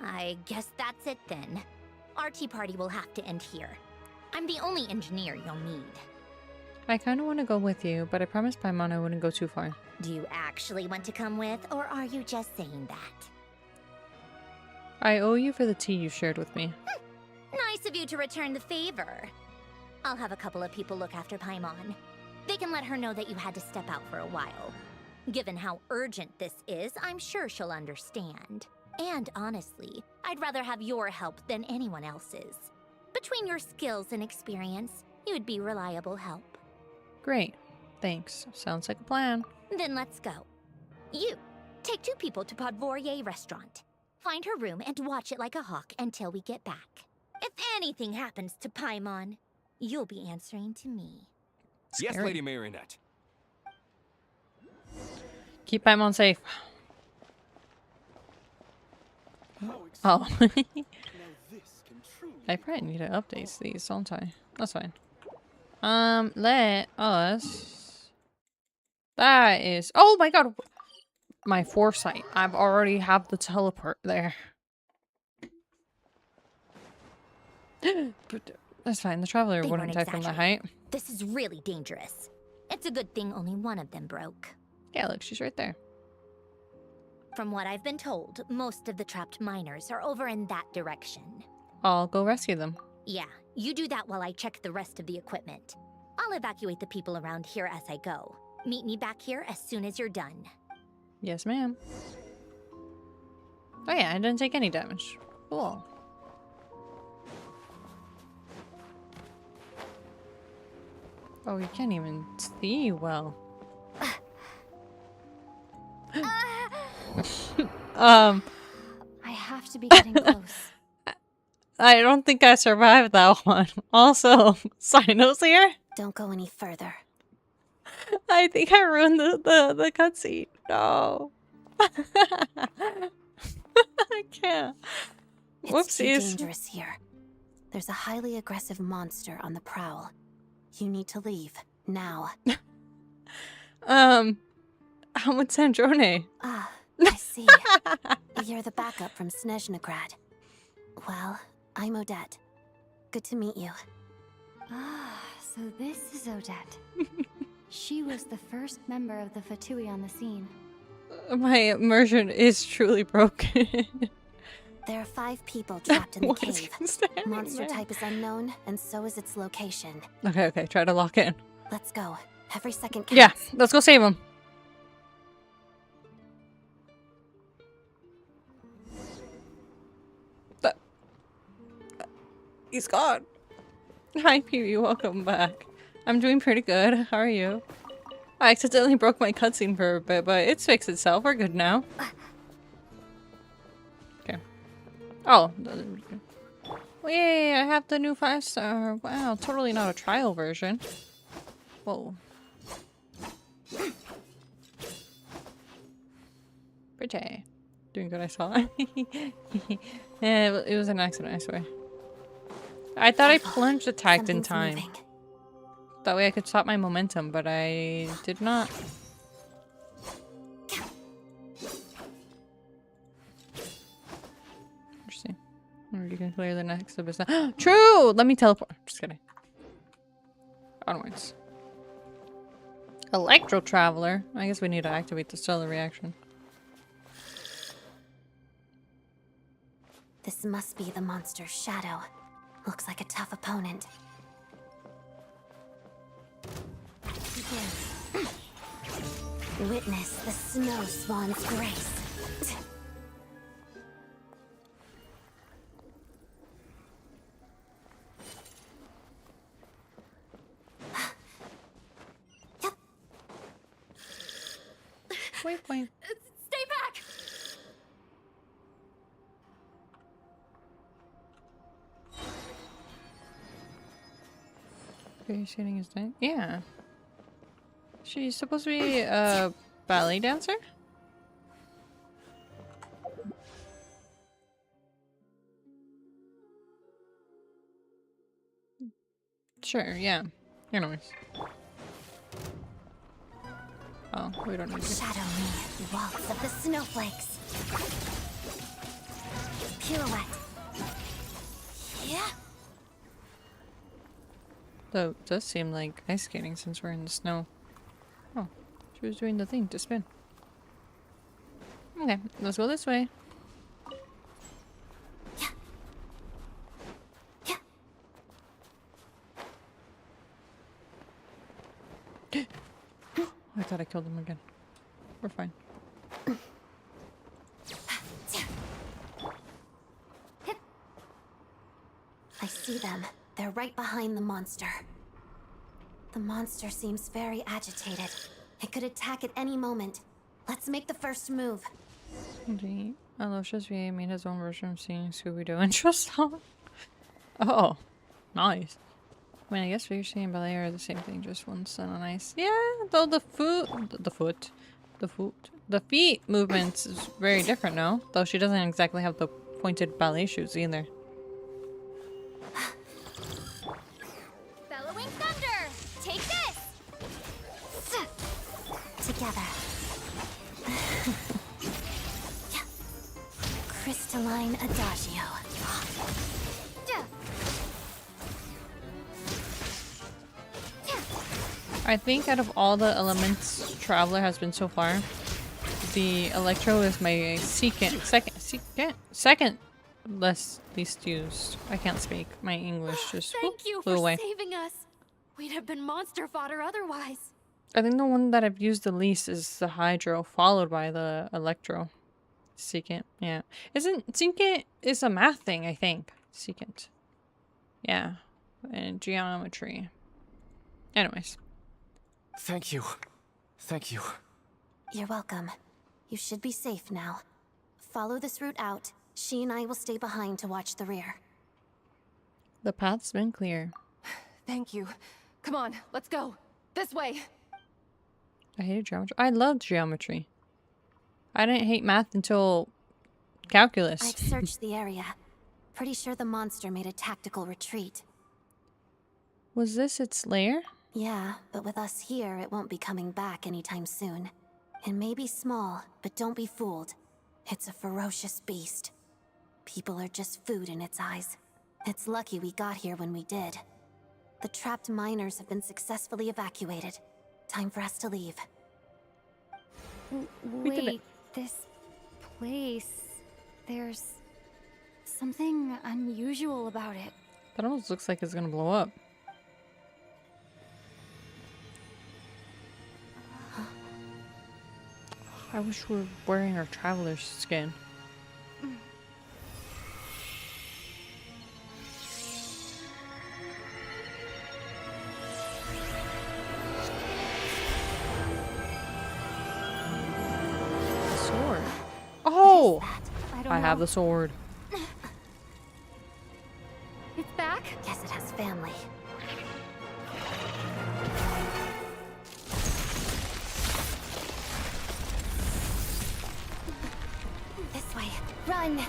I guess that's it then. Our tea party will have to end here. I'm the only engineer you'll need. I kind of want to go with you, but I promised Paimon I wouldn't go too far. Do you actually want to come with, or are you just saying that? I owe you for the tea you shared with me. Nice of you to return the favor. I'll have a couple of people look after Paimon. They can let her know that you had to step out for a while. Given how urgent this is, I'm sure she'll understand. And honestly, I'd rather have your help than anyone else's. Between your skills and experience, you'd be reliable help. Great. Thanks. Sounds like a plan. Then let's go. You, take 2 people to Podvorier restaurant. Find her room and watch it like a hawk until we get back. If anything happens to Paimon, you'll be answering to me. Yes, Lady Marionette. Keep Paimon safe. Oh. I probably need to update these, don't I? That's fine. Let us... That is... Oh my god! My foresight. I've already have the teleport there. But that's fine. The traveler They wouldn't die from the height. This is really dangerous. It's a good thing only one of them broke. Yeah, look, she's right there. From what I've been told, most of the trapped miners are over in that direction. I'll go rescue them. Yeah, you do that while I check the rest of the equipment. I'll evacuate the people around here as I go. Meet me back here as soon as you're done. Yes, ma'am. Oh yeah, I didn't take any damage. Cool. Oh, you can't even see well. I have to be getting close. I don't think I survived that one. Also, Sino's here? Don't go any further. I think I ruined the cutscene. No. I can't. It's too Whoopsies. dangerous here. There's a highly aggressive monster on the prowl. You need to leave now. I'm with Sandrone. Ah, I see. You're the backup from Snezhnegrad. Well, I'm Odette. Good to meet you. Ah, so this is Odette. She was the first member of the Fatui on the scene. My immersion is truly broken. There are 5 people trapped in the What is cave. standing Monster there? type is unknown, and so is its location. Okay, try to lock in. Let's go. Every second counts. Yeah, let's go save him. He's gone. Hi, Pee-wee, welcome back. I'm doing pretty good. How are you? I accidentally broke my cutscene for a bit, but it's fixed itself. We're good now. Okay. Oh. Yay, I have the new 5-star. Wow, totally not a trial version. Whoa. Pretty. Doing good, I saw. Yeah, it was an accident, I swear. I thought I plunge attacked in time. Moving. That way I could stop my momentum, but I did not. Interesting. Or you can clear the next abyss. True! Let me teleport. Just kidding. Onwards. Electro Traveler. I guess we need to activate the stellar reaction. This must be the monster's shadow. Looks like a tough opponent. Begin. Witness the snow swan's grace. Wait. Stay back! Are you shooting his thing? Yeah. She's supposed to be a ballet dancer? Sure, yeah. Anyways. Oh, we don't need to. Shadow me, waltz of the snowflakes. Pirouette. Yeah. Though it does seem like ice skating since we're in the snow. Oh, she was doing the thing to spin. Okay, let's go this way. I thought I killed him again. We're fine. I see them. They're right behind the monster. The monster seems very agitated. It could attack at any moment. Let's make the first move. Indeed. Aloysius VA made his own version of singing Scooby-Doo intro song. Oh, nice. I mean, I guess figure and ballet are the same thing, just one sun on ice. Yeah, though the feet movements is very different, no? Though she doesn't exactly have the pointed ballet shoes either. Bellowing thunder! Take this! Together. Crystalline adagio. I think out of all the elements Traveler has been so far, the Electro is my second least used. I can't speak. My English just Thank you flew for away. saving us. We'd have been monster fodder otherwise. I think the one that I've used the least is the Hydro, followed by the Electro. Secant, yeah. Secant is a math thing, I think. Secant. Yeah. And geometry. Anyways. Thank you. Thank you. You're welcome. You should be safe now. Follow this route out. She and I will stay behind to watch the rear. The path's been clear. Thank you. Come on, let's go. This way. I hated geometry. I loved geometry. I didn't hate math until calculus. I've searched the area. Pretty sure the monster made a tactical retreat. Was this its lair? Yeah, but with us here, it won't be coming back anytime soon. It may be small, but don't be fooled. It's a ferocious beast. People are just food in its eyes. It's lucky we got here when we did. The trapped miners have been successfully evacuated. Time for us to leave. We did it. Wait, this place... There's something unusual about it. That almost looks like it's gonna blow up. I wish we were wearing our traveler's skin. Sword. Oh! I have the sword. It's back? Guess it has family. This way. Run!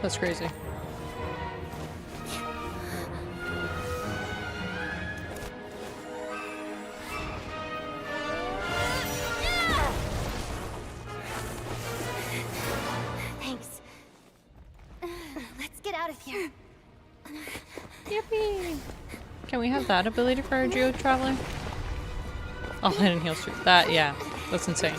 That's crazy. Thanks. Let's get out of here. Yippee! Can we have that ability for our Geo Traveler? Oh, hidden heal streak. That, yeah. That's insane.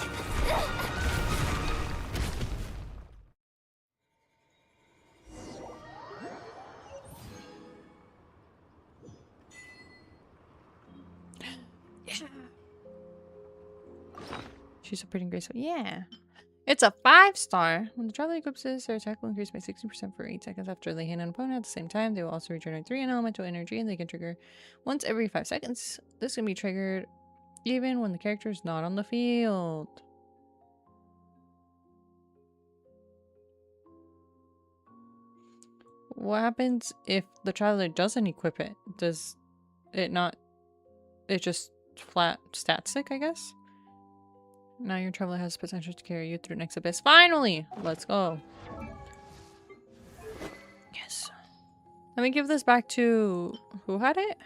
She's so pretty and graceful. Yeah. It's a 5-star. When the traveler equips this, their attack will increase by 60% for 8 seconds after they hit an opponent. At the same time, they will also regenerate 3 in elemental energy, and they can trigger once every 5 seconds. This can be triggered even when the character is not on the field. What happens if the traveler doesn't equip it? Does it not... It just flat stat stick, I guess? Now your traveler has potential to carry you through next abyss. Finally! Let's go. Yes. Let me give this back to... Who had it?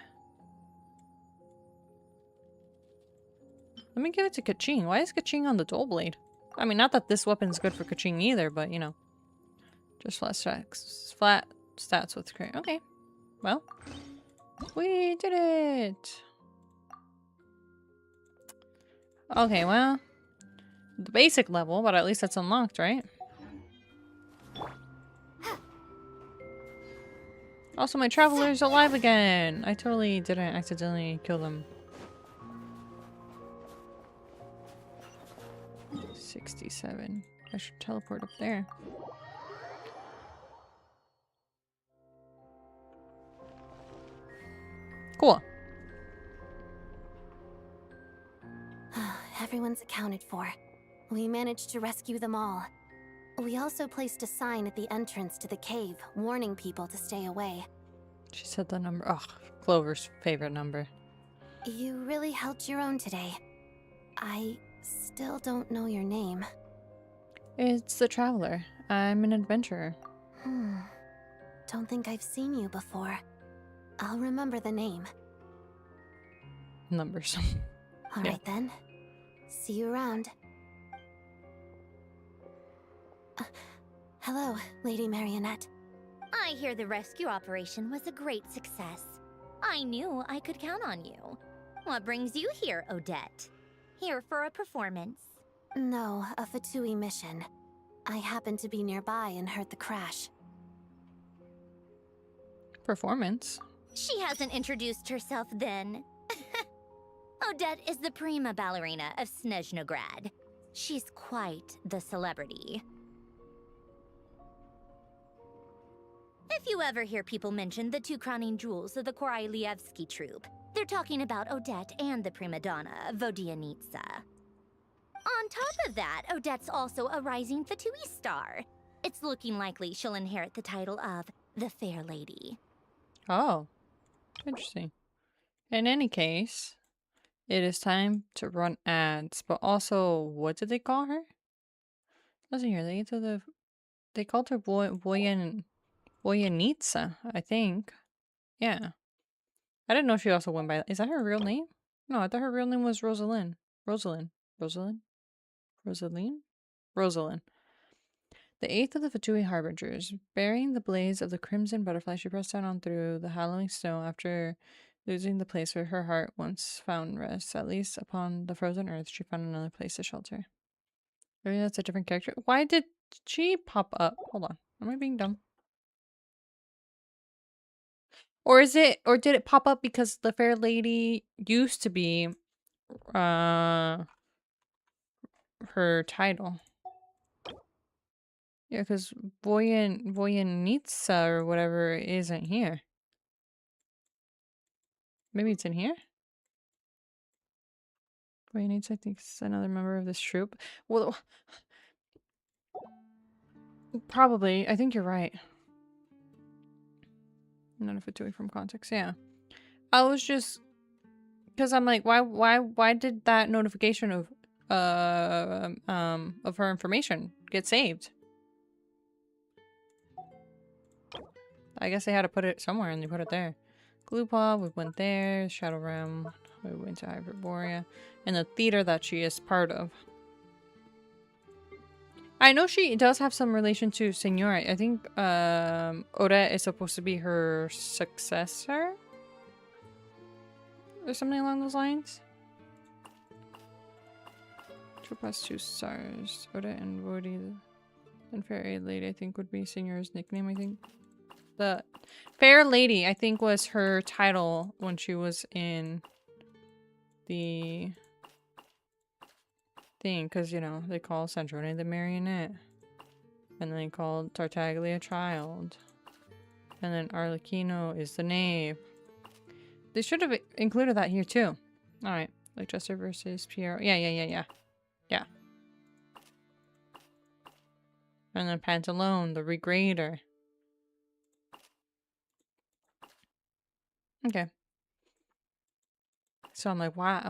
Let me give it to Kaching. Why is Kaching on the dual blade? I mean, not that this weapon's good for Kaching either, but you know. Just flat stats with crit. Okay. Well. We did it! Okay, well. The basic level, but at least it's unlocked, right? Also, my traveler's alive again! I totally didn't accidentally kill them. 67. I should teleport up there. Cool. Everyone's accounted for. We managed to rescue them all. We also placed a sign at the entrance to the cave, warning people to stay away. She said the number. Ugh, Clover's favorite number. You really held your own today. I still don't know your name. It's the Traveler. I'm an adventurer. Don't think I've seen you before. I'll remember the name. Numbers. Alright then. See you around. Hello, Lady Marionette. I hear the rescue operation was a great success. I knew I could count on you. What brings you here, Odette? Here for a performance? No, a Fatui mission. I happened to be nearby and heard the crash. Performance? She hasn't introduced herself then. Odette is the prima ballerina of Snezhnograd. She's quite the celebrity. If you ever hear people mention the 2 crowning jewels of the Korailievsky troupe, they're talking about Odette and the prima donna, Vodianitsa. On top of that, Odette's also a rising Fatui star. It's looking likely she'll inherit the title of the Fair Lady. Oh. Interesting. In any case, it is time to run ads. But also, what did they call her? Listen here, they called her Voyanitsa, I think. Yeah. I didn't know she also went by... Is that her real name? No, I thought her real name was Rosalind. Rosalind. The 8th of the Fatui Harbingers. Bearing the blaze of the crimson butterfly, she pressed down on through the hallowing snow after losing the place where her heart once found rest. At least upon the frozen earth, she found another place to shelter. Maybe that's a different character. Why did she pop up? Hold on. Am I being dumb? Or did it pop up because the Fair Lady used to be her title? Yeah, because Voyanitsa or whatever isn't here. Maybe it's in here? Voyanitsa, I think, is another member of this troupe. Well, probably. I think you're right. None of it doing from context. Yeah. I was just... Because I'm like, why did that notification of her information get saved? I guess they had to put it somewhere and they put it there. Gloopaw, we went there. Shadow Realm, we went to Hyperborea. And the theater that she is part of. I know she does have some relation to Senora. I think Odette is supposed to be her successor? Or something along those lines? 2+2 stars. Odette and Vodi and Fair Lady, I think, would be Senor's nickname, I think. The Fair Lady, I think, was her title when she was in the thing, because, you know, they call Sandrone the marionette. And then they call Tartaglia a child. And then Arlecchino is the knave. They should have included that here, too. Alright. Like Jester versus Piero. Yeah. And then Pantalone, the regrader. Okay. So I'm like, why?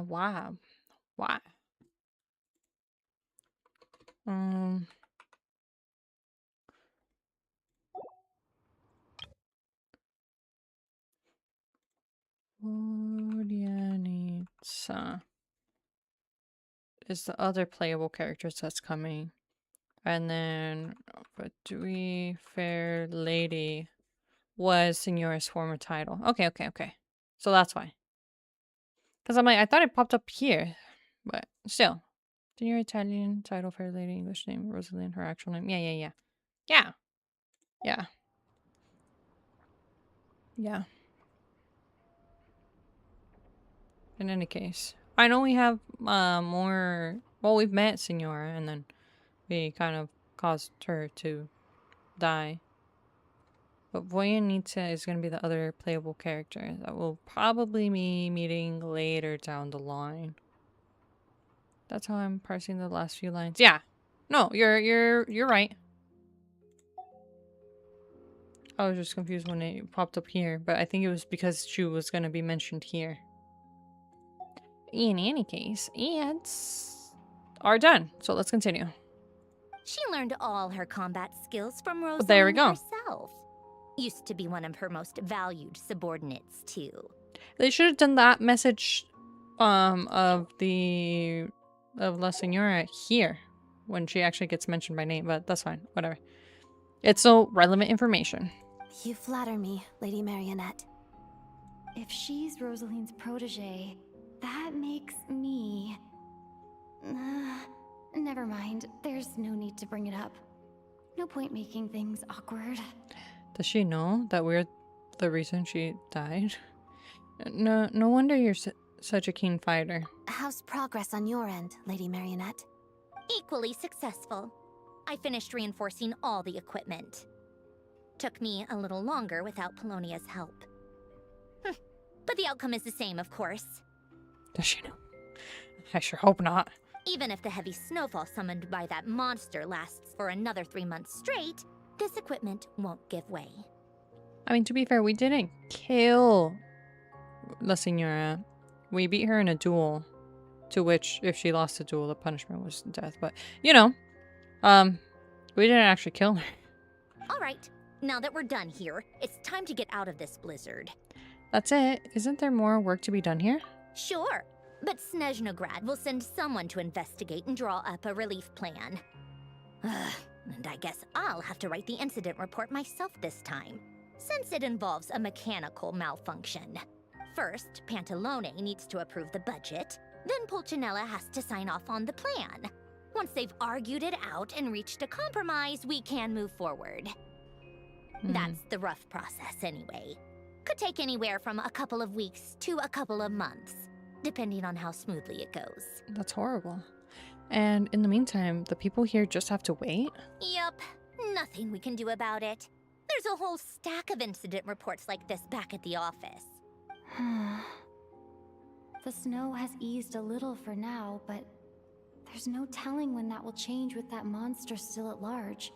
Odianitsa is the other playable characters that's coming. And then Badui Fair Lady was Signora's former title. Okay. So that's why. Because I'm like, I thought it popped up here. But still. Signora Italian title, Fair Lady, English name, Rosalind, her actual name. Yeah. In any case. I know we have more... Well, we've met Signora, and then we kind of caused her to die. But Voyanita is going to be the other playable character that we'll probably be meeting later down the line. That's how I'm parsing the last few lines. Yeah. No, you're right. I was just confused when it popped up here, but I think it was because she was going to be mentioned here. In any case, ads are done. So let's continue. She learned all her combat skills from Rosalind There we go. herself. Used to be one of her most valued subordinates, too. They should have done that message of La Signora here when she actually gets mentioned by name, but that's fine. Whatever. It's so relevant information. You flatter me, Lady Marionette. If she's Rosalind's protege, that makes me... never mind. There's no need to bring it up. No point making things awkward. Does she know that we're the reason she died? No wonder you're such a keen fighter. How's progress on your end, Lady Marionette? Equally successful. I finished reinforcing all the equipment. Took me a little longer without Polonia's help. But the outcome is the same, of course. Does she know? I sure hope not. Even if the heavy snowfall summoned by that monster lasts for another 3 months straight, this equipment won't give way. I mean, to be fair, we didn't kill La Signora. We beat her in a duel, to which, if she lost the duel, the punishment was death. But, you know, we didn't actually kill her. All right, now that we're done here, it's time to get out of this blizzard. That's it. Isn't there more work to be done here? Sure, but Snezhnograd will send someone to investigate and draw up a relief plan. And I guess I'll have to write the incident report myself this time, since it involves a mechanical malfunction. First, Pantalone needs to approve the budget, then Pulcinella has to sign off on the plan. Once they've argued it out and reached a compromise, we can move forward. That's the rough process anyway. Could take anywhere from a couple of weeks to a couple of months, depending on how smoothly it goes. That's horrible. And in the meantime, the people here just have to wait? Yup, nothing we can do about it. There's a whole stack of incident reports like this back at the office. The snow has eased a little for now, but there's no telling when that will change with that monster still at large.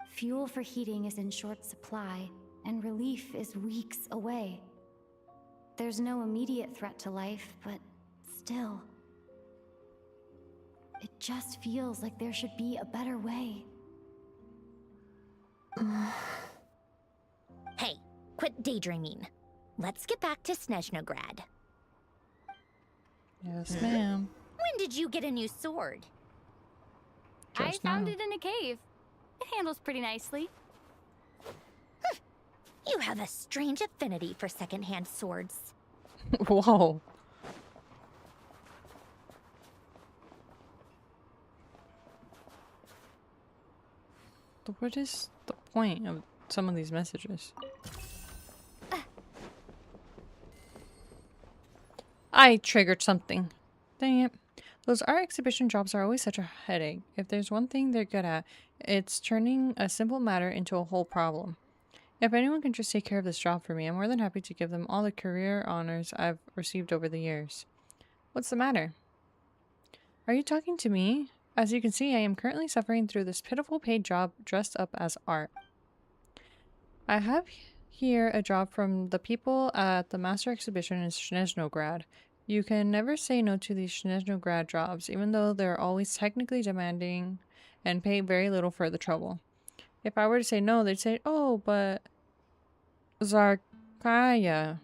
Fuel for heating is in short supply, and relief is weeks away. There's no immediate threat to life, but still. It just feels like there should be a better way. Hey, quit daydreaming. Let's get back to Snezhnograd. Yes, ma'am. When did you get a new sword? I found it in a cave. It handles pretty nicely. You have a strange affinity for secondhand swords. Whoa. What is the point of some of these messages? I triggered something. Dang it. Those art exhibition jobs are always such a headache. If there's one thing they're good at, it's turning a simple matter into a whole problem. If anyone can just take care of this job for me, I'm more than happy to give them all the career honors I've received over the years. What's the matter? Are you talking to me? As you can see, I am currently suffering through this pitiful paid job dressed up as art. I have here a job from the people at the Master Exhibition in Snezhnograd. You can never say no to these Snezhnograd jobs, even though they're always technically demanding and pay very little for the trouble. If I were to say no, they'd say, oh, but Zarkaya.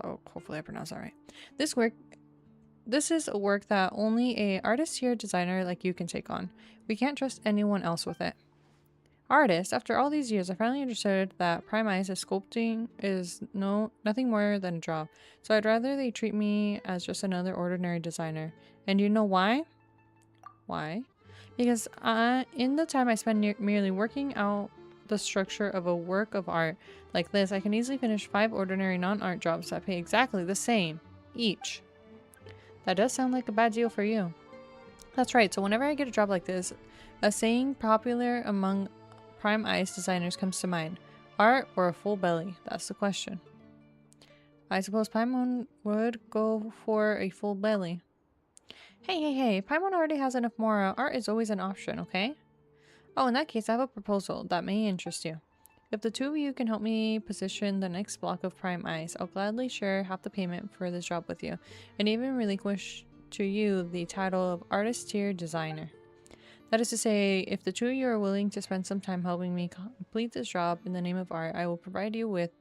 Oh, hopefully I pronounced that right. This is a work that only a artist here designer like you can take on. We can't trust anyone else with it. Artist, after all these years, I finally understood that Prime Ice as sculpting is nothing more than a job. So I'd rather they treat me as just another ordinary designer. And you know why? Why? Because in the time I spend merely working out the structure of a work of art like this, I can easily finish 5 ordinary non-art jobs that pay exactly the same each. That does sound like a bad deal for you. That's right, so whenever I get a job like this, a saying popular among Prime Ice designers comes to mind. Art or a full belly? That's the question. I suppose Paimon would go for a full belly. Hey, Paimon already has enough Mora. Art is always an option, okay? Oh, in that case, I have a proposal that may interest you. If the two of you can help me position the next block of Prime Ice, I'll gladly share half the payment for this job with you, and even relinquish to you the title of Artist Tier Designer. That is to say, if the two of you are willing to spend some time helping me complete this job in the name of art, I will provide you with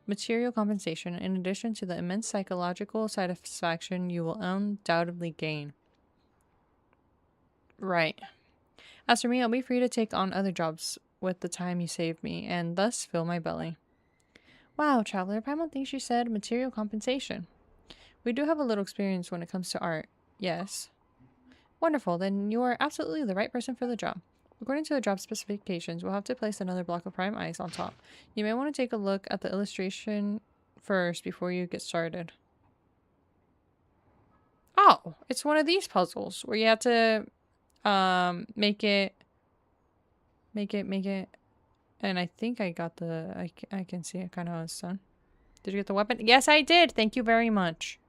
material compensation in addition to the immense psychological satisfaction you will undoubtedly gain. Right. As for me, I'll be free to take on other jobs with the time you saved me, and thus fill my belly. Wow, Traveler, Paimon thinks you said material compensation. We do have a little experience when it comes to art. Yes. Wonderful, then you are absolutely the right person for the job. According to the job specifications, we'll have to place another block of Prime Ice on top. You may want to take a look at the illustration first before you get started. Oh, it's one of these puzzles where you have to make it, and I think I got the, I can see it kind of was done. Did you get the weapon? Yes, I did. Thank you very much.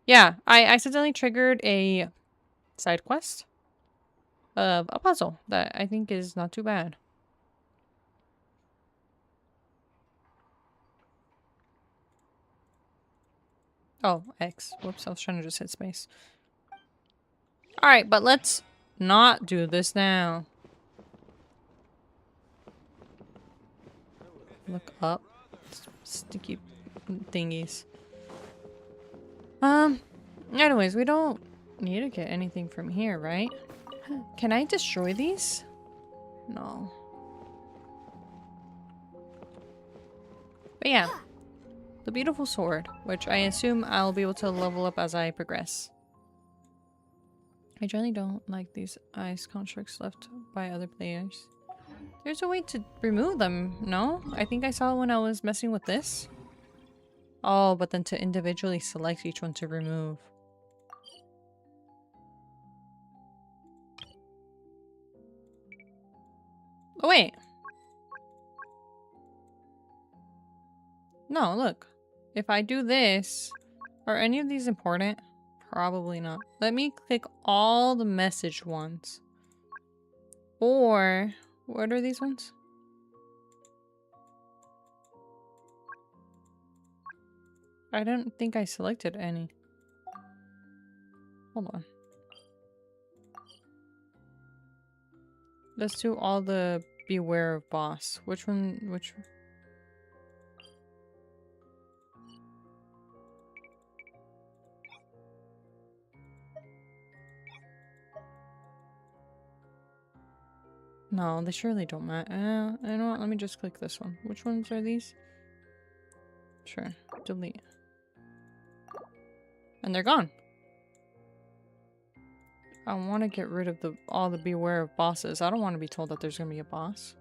Yeah, I accidentally triggered a side quest of a puzzle that I think is not too bad. Oh, X. Whoops, I was trying to just hit space. Alright, but let's not do this now. Look up. Sticky thingies. Anyways, we don't need to get anything from here, right? Can I destroy these? No. But yeah. The beautiful sword, which I assume I'll be able to level up as I progress. I generally don't like these ice constructs left by other players. There's a way to remove them, no? I think I saw when I was messing with this. Oh, but then to individually select each one to remove. Oh, wait. No, look. If I do this, are any of these important? Probably not. Let me click all the message ones. Or, what are these ones? I don't think I selected any. Hold on. Let's do all the beware of boss. Which one? No, they surely don't matter. You know what? Let me just click this one. Which ones are these? Sure. Delete. And they're gone. I want to get rid of all the beware of bosses. I don't want to be told that there's going to be a boss.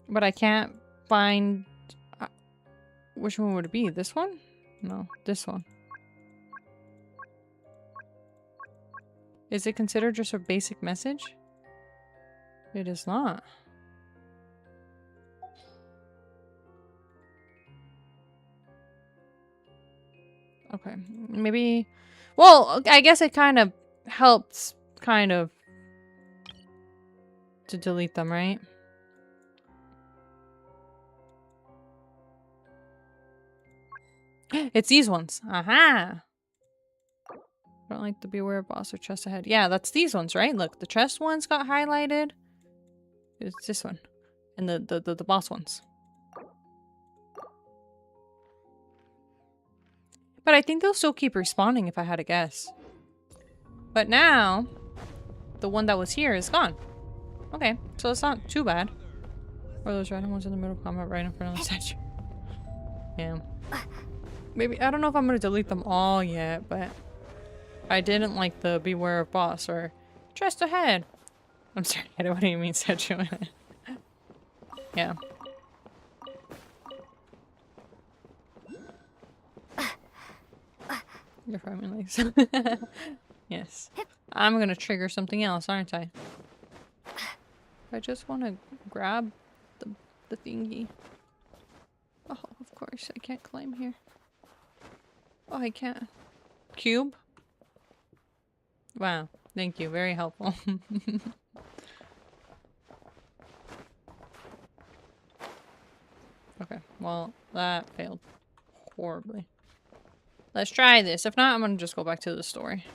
But I can't find... which one would it be? This one? No, this one. Is it considered just a basic message? It is not. Okay, maybe... Well, I guess it kind of helps, to delete them, right? It's these ones. Aha! Don't like to be aware of boss or chest ahead. Yeah, that's these ones, right? Look, the chest ones got highlighted. It's this one. And the boss ones. But I think they'll still keep respawning if I had to guess. But now, the one that was here is gone. Okay, so it's not too bad. Or those random ones in the middle of combat right in front of the statue. Yeah. Maybe, I don't know if I'm gonna delete them all yet, but I didn't like the beware of boss or chest ahead. I'm sorry, I don't know what you mean statue. Yeah. You're framing legs. Yes. I'm gonna trigger something else, aren't I? I just want to grab the thingy. Oh, of course, I can't climb here. Oh, I can't. Cube? Wow, thank you. Very helpful. Okay, well, that failed horribly. Let's try this. If not, I'm gonna just go back to the story.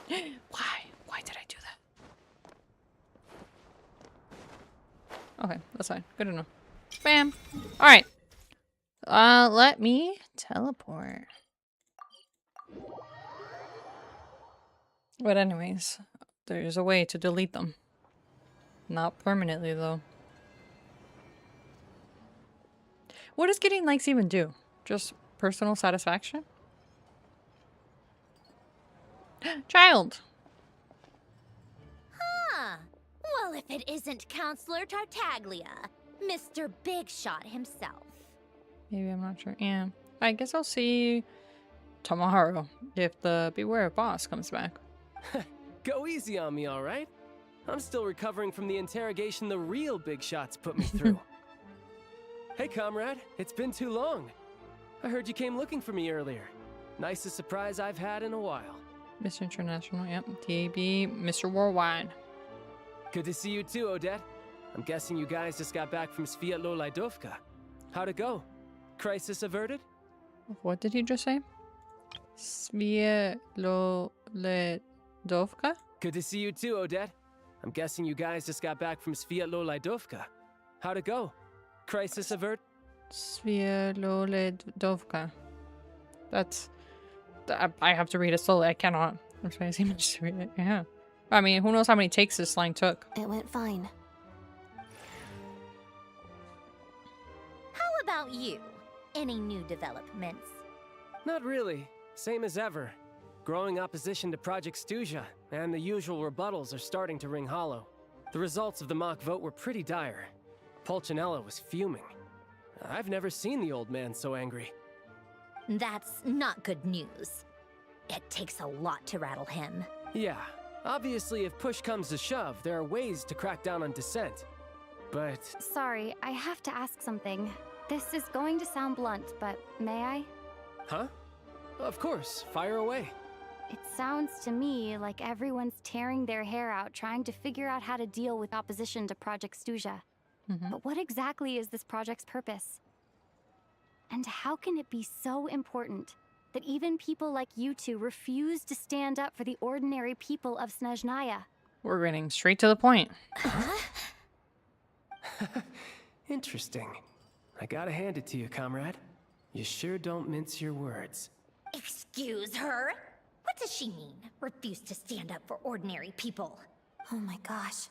Why? Why did I do that? Okay, that's fine. Good enough. Bam! Alright. Let me teleport. But anyways, there's a way to delete them. Not permanently, though. What does getting likes even do? Just personal satisfaction? Child! Huh. Well, if it isn't Counselor Tartaglia, Mr. Big Shot himself. Maybe, I'm not sure. Yeah. I guess I'll see tomorrow if the Beware of Boss comes back. Go easy on me, alright? I'm still recovering from the interrogation the real Big Shots put me through. Hey, comrade. It's been too long. I heard you came looking for me earlier. Nicest surprise I've had in a while. Mr. International, yep. TAB, Mr. Worldwide. Good to see you too, Odette. I'm guessing you guys just got back from Sviatlo-Lidovka. How'd it go? Crisis averted? What did he just say? Sviatlo-Lidovka? Good to see you too, Odette. I'm guessing you guys just got back from Sviatlo-Lidovka. How'd it go? Crisis avert? Sviatlo-Lidovka. That's... I have to read it slowly. I cannot. I'm trying to see much to read it. Yeah. I mean, who knows how many takes this line took. It went fine. How about you? Any new developments? Not really. Same as ever. Growing opposition to Project Stuja, and the usual rebuttals are starting to ring hollow. The results of the mock vote were pretty dire. Pulcinella was fuming. I've never seen the old man so angry. That's not good news. It takes a lot to rattle him. Yeah, obviously if push comes to shove, there are ways to crack down on dissent. But... Sorry, I have to ask something. This is going to sound blunt, but may I? Huh? Of course, fire away. It sounds to me like everyone's tearing their hair out trying to figure out how to deal with opposition to Project Stuja. But what exactly is this project's purpose? And how can it be so important that even people like you two refuse to stand up for the ordinary people of Snezhnaya? We're getting straight to the point. Interesting. I gotta hand it to you, comrade. You sure don't mince your words. Excuse her? What does she mean? Refuse to stand up for ordinary people? Oh my gosh.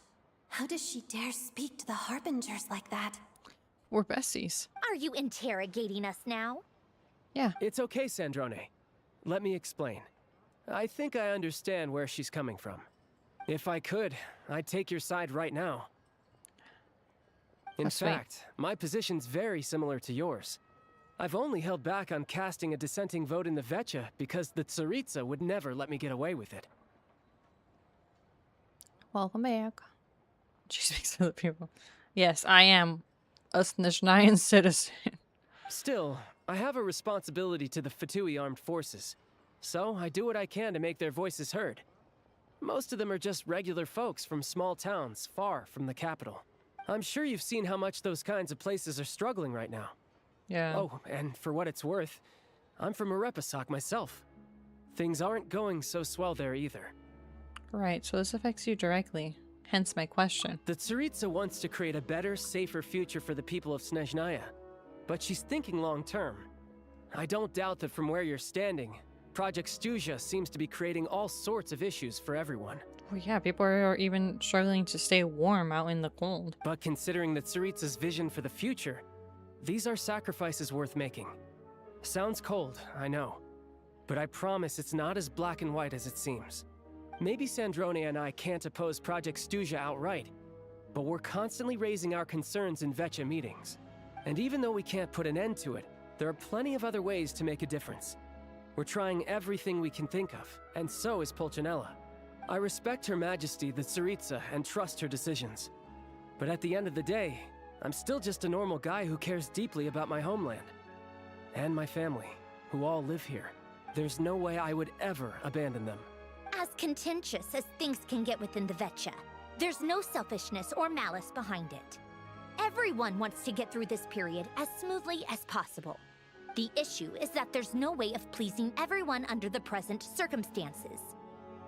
How does she dare speak to the Harbingers like that? We're besties. Are you interrogating us now? Yeah. It's okay, Sandrone. Let me explain. I think I understand where she's coming from. If I could, I'd take your side right now. In fact, my position's very similar to yours. I've only held back on casting a dissenting vote in the Vetcha because the Tsaritsa would never let me get away with it. Welcome back. She speaks to the people. Yes, I am a Snezhnayan citizen. Still, I have a responsibility to the Fatui armed forces, so I do what I can to make their voices heard. Most of them are just regular folks from small towns far from the capital. I'm sure you've seen how much those kinds of places are struggling right now. Yeah. Oh, and for what it's worth, I'm from Arepasak myself. Things aren't going so swell there either. Right, so this affects you directly. Hence my question. The Tsaritsa wants to create a better, safer future for the people of Snezhnaya, but she's thinking long term. I don't doubt that from where you're standing, Project Stuja seems to be creating all sorts of issues for everyone. Well, yeah, people are even struggling to stay warm out in the cold. But considering the Tsaritsa's vision for the future, these are sacrifices worth making. Sounds cold, I know, but I promise it's not as black and white as it seems. Maybe Sandrone and I can't oppose Project Stuja outright, but we're constantly raising our concerns in Vetcha meetings. And even though we can't put an end to it, there are plenty of other ways to make a difference. We're trying everything we can think of, and so is Pulcinella. I respect Her Majesty, the Tsaritsa, and trust her decisions. But at the end of the day, I'm still just a normal guy who cares deeply about my homeland. And my family, who all live here. There's no way I would ever abandon them. As contentious as things can get within the Vetcha, there's no selfishness or malice behind it. Everyone wants to get through this period as smoothly as possible. The issue is that there's no way of pleasing everyone under the present circumstances.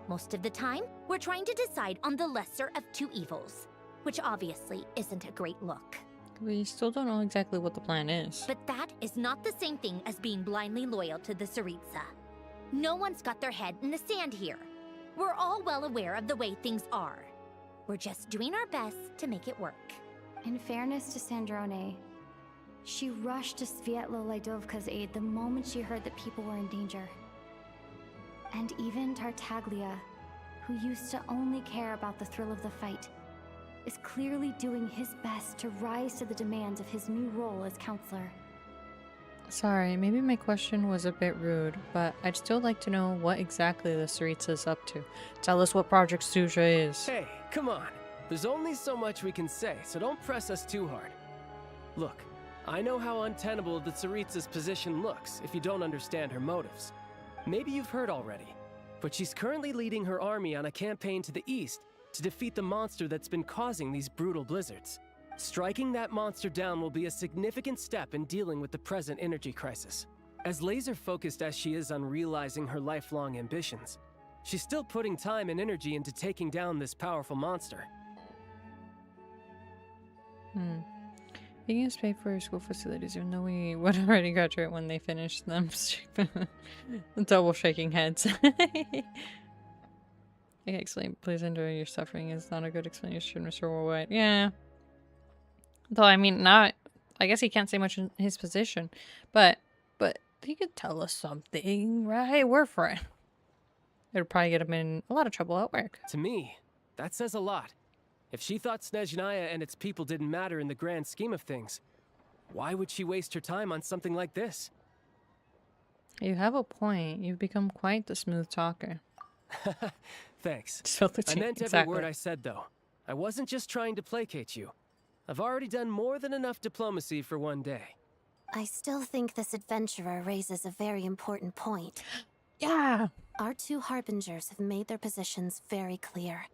Most of the time, we're trying to decide on the lesser of two evils, which obviously isn't a great look. We still don't know exactly what the plan is. But that is not the same thing as being blindly loyal to the Tsaritsa. No one's got their head in the sand here. We're all well aware of the way things are. We're just doing our best to make it work. In fairness to Sandrone, she rushed to Sviatlo Laidovka's aid the moment she heard that people were in danger. And even Tartaglia, who used to only care about the thrill of the fight, is clearly doing his best to rise to the demands of his new role as counselor. Sorry, maybe my question was a bit rude, but I'd still like to know what exactly the Tsaritsa's up to. Tell us what Project Stuja is. Hey, come on. There's only so much we can say, so don't press us too hard. Look, I know how untenable the Tsaritsa's position looks if you don't understand her motives. Maybe you've heard already, but she's currently leading her army on a campaign to the east to defeat the monster that's been causing these brutal blizzards. Striking that monster down will be a significant step in dealing with the present energy crisis. As laser-focused as she is on realizing her lifelong ambitions, she's still putting time and energy into taking down this powerful monster. You can pay for your school facilities, even though we would already graduate when they finish them. Double shaking heads. I can explain. Please endure your suffering is not a good explanation, Mr. Warwhite. Yeah. Though, I mean, not... I guess he can't say much in his position. But he could tell us something, right? We're friends. It would probably get him in a lot of trouble at work. To me, that says a lot. If she thought Snezhnaya and its people didn't matter in the grand scheme of things, why would she waste her time on something like this? You have a point. You've become quite the smooth talker. Thanks. I meant every word I said, though. I wasn't just trying to placate you. I've already done more than enough diplomacy for one day. I still think this adventurer raises a very important point. Yeah. Our two harbingers have made their positions very clear.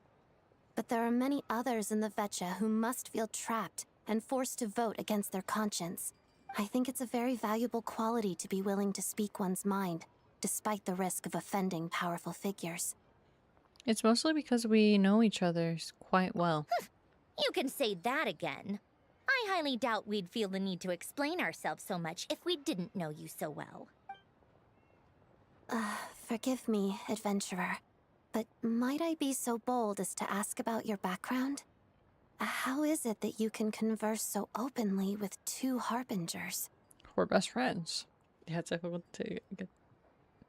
But there are many others in the Vetcha who must feel trapped and forced to vote against their conscience. I think it's a very valuable quality to be willing to speak one's mind, despite the risk of offending powerful figures. It's mostly because we know each other quite well. You can say that again. I highly doubt we'd feel the need to explain ourselves so much if we didn't know you so well. Forgive me, adventurer. But might I be so bold as to ask about your background? How is it that you can converse so openly with two harbingers? We're best friends. Yeah, it's difficult to get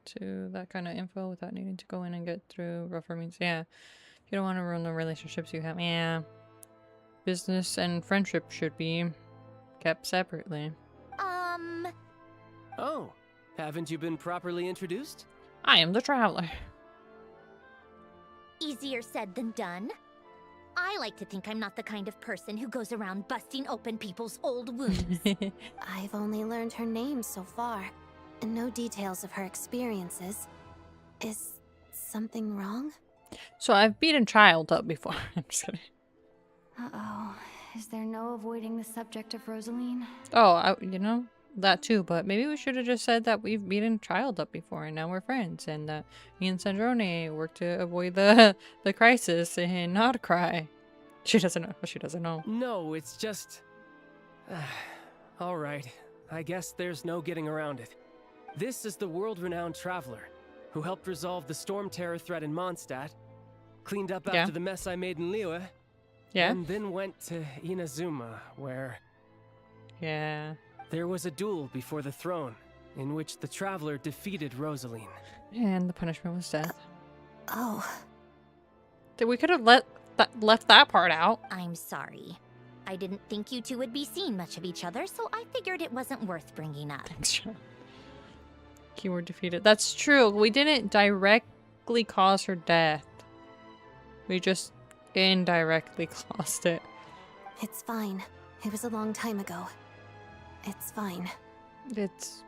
to that kind of info without needing to go in and get through rougher means. Yeah, you don't want to ruin the relationships you have. Yeah, business and friendship should be kept separately. Haven't you been properly introduced? I am the traveler. Easier said than done. I like to think I'm not the kind of person who goes around busting open people's old wounds. I've only learned her name so far, and no details of her experiences. Is something wrong? So I've beaten child up before. I'm just kidding. Uh-oh. Is there no avoiding the subject of Rosaline? Oh, you know, that too, but maybe we should have just said that we've beaten child up before and now we're friends, and that me and Sandrone work to avoid the crisis and not cry. She doesn't know. She doesn't know. No, it's just... Alright, I guess there's no getting around it. This is the world-renowned traveler who helped resolve the storm terror threat in Mondstadt, cleaned up after the mess I made in Liyue, and then went to Inazuma, where... There was a duel before the throne, in which the traveler defeated Rosaline. And the punishment was death. Oh. We could have left that part out. I'm sorry. I didn't think you two would be seeing much of each other, so I figured it wasn't worth bringing up. Thanks, John. Keyword defeated. That's true. We didn't directly cause her death. We just indirectly caused it. It's fine. It was a long time ago. It's fine. It's...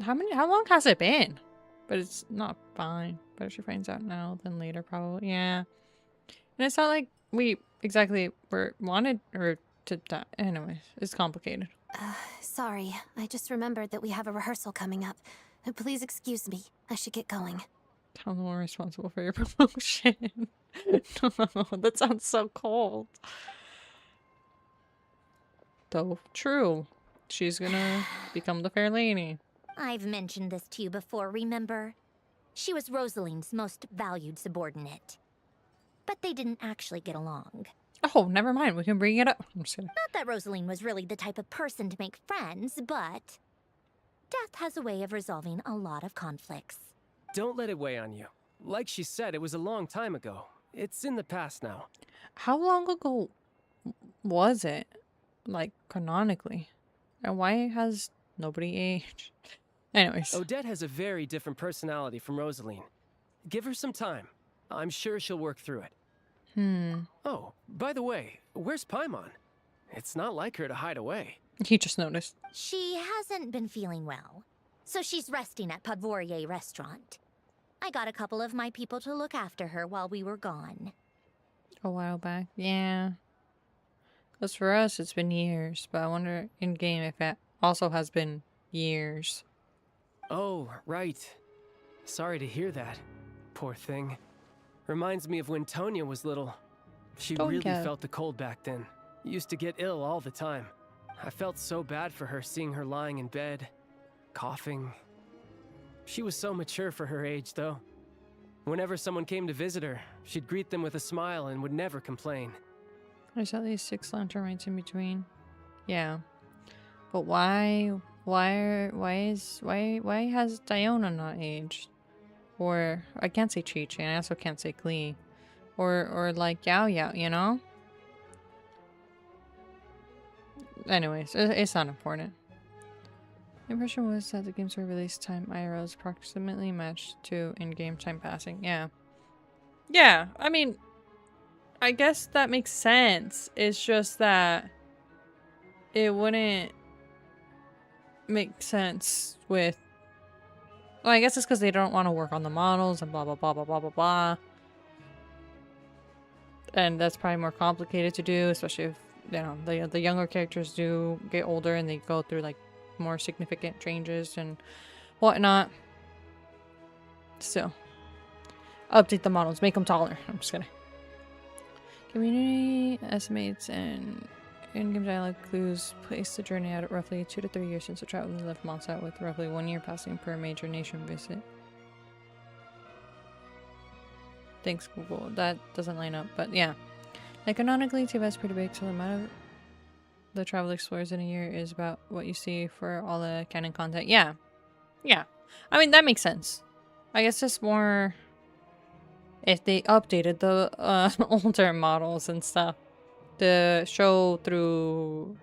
How long has it been? But it's not fine. But if she finds out now, then later probably. Yeah. And it's not like we exactly wanted her to die. Anyways, it's complicated. Sorry. I just remembered that we have a rehearsal coming up. Please excuse me. I should get going. Tell them we're responsible for your promotion. No, that sounds so cold. Though true. She's gonna become the fair lady. I've mentioned this to you before, remember? She was Rosaline's most valued subordinate. But they didn't actually get along. Oh, never mind. We can bring it up. I'm just kidding. Not that Rosaline was really the type of person to make friends, but... death has a way of resolving a lot of conflicts. Don't let it weigh on you. Like she said, it was a long time ago. It's in the past now. How long ago was it? Like, canonically? And why has nobody aged? Anyways. Odette has a very different personality from Rosaline. Give her some time. I'm sure she'll work through it. Oh, by the way, where's Paimon? It's not like her to hide away. He just noticed. She hasn't been feeling well, so she's resting at Podvorier restaurant. I got a couple of my people to look after her while we were gone. A while back? Yeah. Because for us, it's been years, but I wonder in-game if it also has been years. Oh, right. Sorry to hear that. Poor thing. Reminds me of when Tonya was little. She really felt the cold back then. Used to get ill all the time. I felt so bad for her seeing her lying in bed, coughing. She was so mature for her age, though. Whenever someone came to visit her, she'd greet them with a smile and would never complain. There's at least 6 lantern rights in between. Yeah. But why has Diona not aged? Or, I can't say Chi-Chi, and I also can't say Klee. Or like Yao Yao, you know? Anyways, it's not important. The impression was that the game's release time IRL is approximately matched to in-game time passing. Yeah. Yeah, I mean, I guess that makes sense. It's just that it wouldn't make sense with... Well, I guess it's because they don't want to work on the models and blah, blah, blah, blah, blah, blah, blah. And that's probably more complicated to do, especially if, you know, the younger characters do get older and they go through, like, more significant changes and whatnot. Still. Update the models. Make them taller. I'm just kidding. Community estimates and in-game dialogue clues place the journey out at roughly 2 to 3 years since the traveler left Mondstadt, with roughly 1 year passing per major nation visit. Thanks, Google. That doesn't line up, but yeah. Like, canonically, TV is pretty big, so the amount of the traveler explores in a year is about what you see for all the canon content. Yeah. Yeah. I mean, that makes sense. I guess it's more if they updated the older models and stuff to show through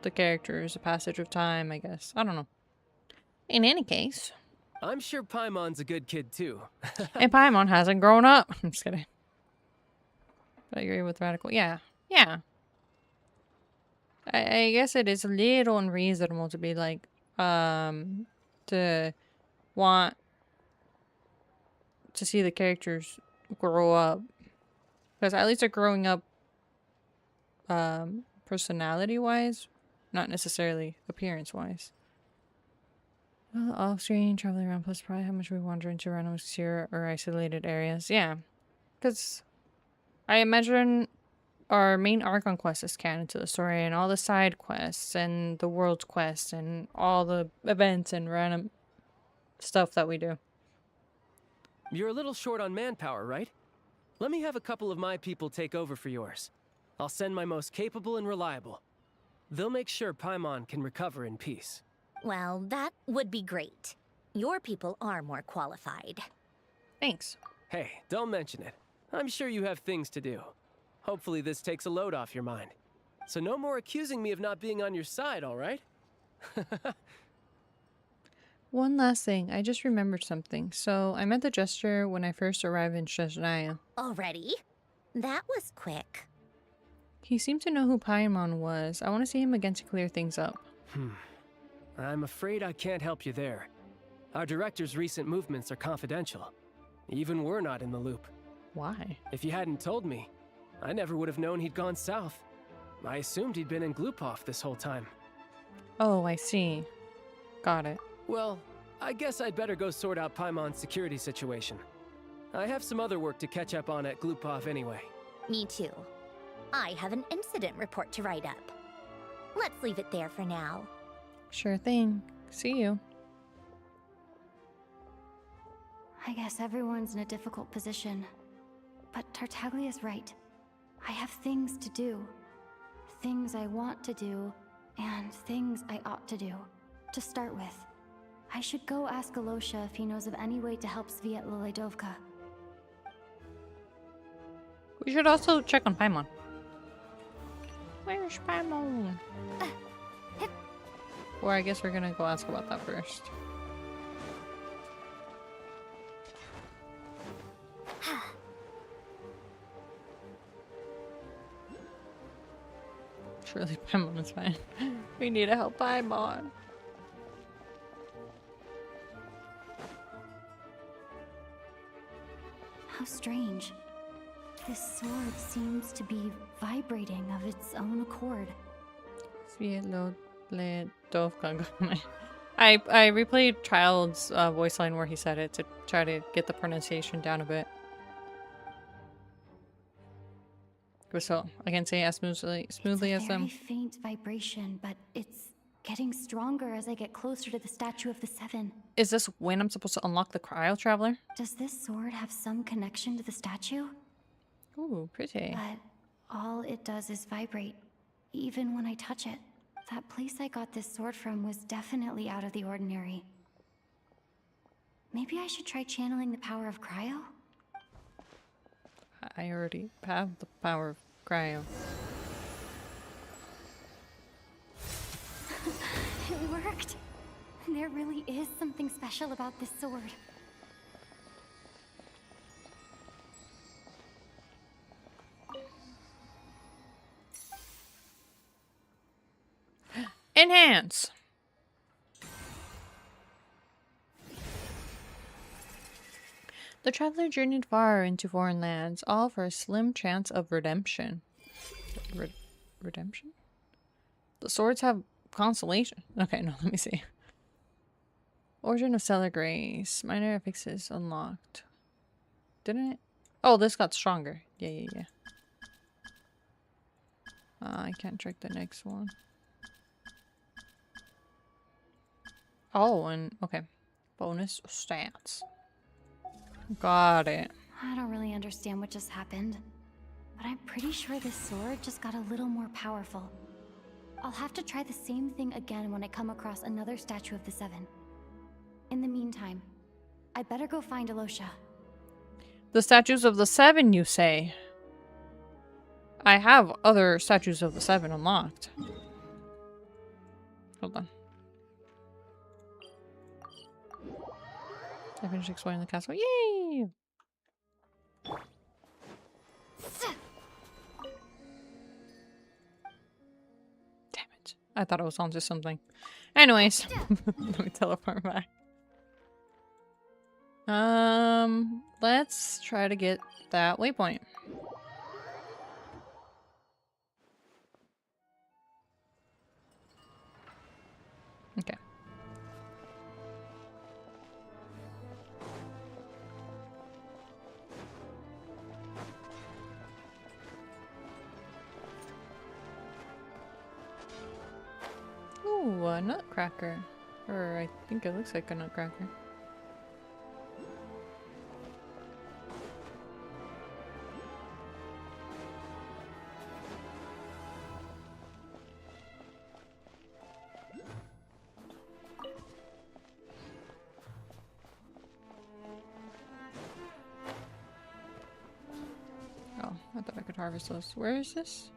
the characters, the passage of time, I guess. I don't know. In any case. I'm sure Paimon's a good kid too. And Paimon hasn't grown up. I'm just kidding. But I agree with Radical. Yeah. Yeah. I guess it is a little unreasonable to be like, to want to see the characters grow up. Because at least they're growing up, personality-wise, not necessarily appearance-wise. Well, off-screen, traveling around, plus probably how much we wander into random obscure or isolated areas. Yeah. Because I imagine our main Archon quest is canon to the story, and all the side quests, and the world's quest, and all the events and random stuff that we do. You're a little short on manpower, right? Let me have a couple of my people take over for yours. I'll send my most capable and reliable. They'll make sure Paimon can recover in peace. Well, that would be great. Your people are more qualified. Thanks. Hey, don't mention it. I'm sure you have things to do. Hopefully this takes a load off your mind. So no more accusing me of not being on your side, all right? One last thing. I just remembered something. So, I met the Jester when I first arrived in Shesnaya. Already? That was quick. He seemed to know who Paimon was. I want to see him again to clear things up. I'm afraid I can't help you there. Our director's recent movements are confidential. Even we're not in the loop. Why? If you hadn't told me, I never would have known he'd gone south. I assumed he'd been in Glupov this whole time. Oh, I see. Got it. Well, I guess I'd better go sort out Paimon's security situation. I have some other work to catch up on at Glupov anyway. Me too. I have an incident report to write up. Let's leave it there for now. Sure thing. See you. I guess everyone's in a difficult position. But Tartaglia's right. I have things to do. Things I want to do, and things I ought to do. To start with, I should go ask Alosha if he knows of any way to help Sviet Liledovka. We should also check on Paimon. Where's Paimon? Or I guess we're gonna go ask about that first. Surely Paimon is fine. We need to help Paimon. How strange. This sword seems to be vibrating of its own accord. I replayed Child's voice line where he said it to try to get the pronunciation down a bit. So I can say as smoothly It's as a them. very faint vibration, but it's getting stronger as I get closer to the Statue of the Seven. Is this when I'm supposed to unlock the Cryo Traveler? Does this sword have some connection to the statue? Ooh, pretty. But all it does is vibrate, even when I touch it. That place I got this sword from was definitely out of the ordinary. Maybe I should try channeling the power of cryo? I already have the power of Cryo. It worked! There really is something special about this sword. Enhance! The traveler journeyed far into foreign lands, all for a slim chance of redemption. Redemption? The swords have consolation. Okay, no, let me see. Origin of Stellar Grace. Minor affixes unlocked. Didn't it? Oh, this got stronger. Yeah. I can't check the next one. Oh, and okay. Bonus stats. Got it. I don't really understand what just happened, but I'm pretty sure this sword just got a little more powerful. I'll have to try the same thing again when I come across another Statue of the Seven. In the meantime, I better go find Alosha. The Statues of the Seven, you say? I have other Statues of the Seven unlocked. Hold on. I finished exploring the castle. Yay! Damn it. I thought I was onto something. Anyways, let me teleport back. Let's try to get that waypoint. Okay. Ooh, a nutcracker. Or I think it looks like a nutcracker. Oh, I thought I could harvest those. Where is this?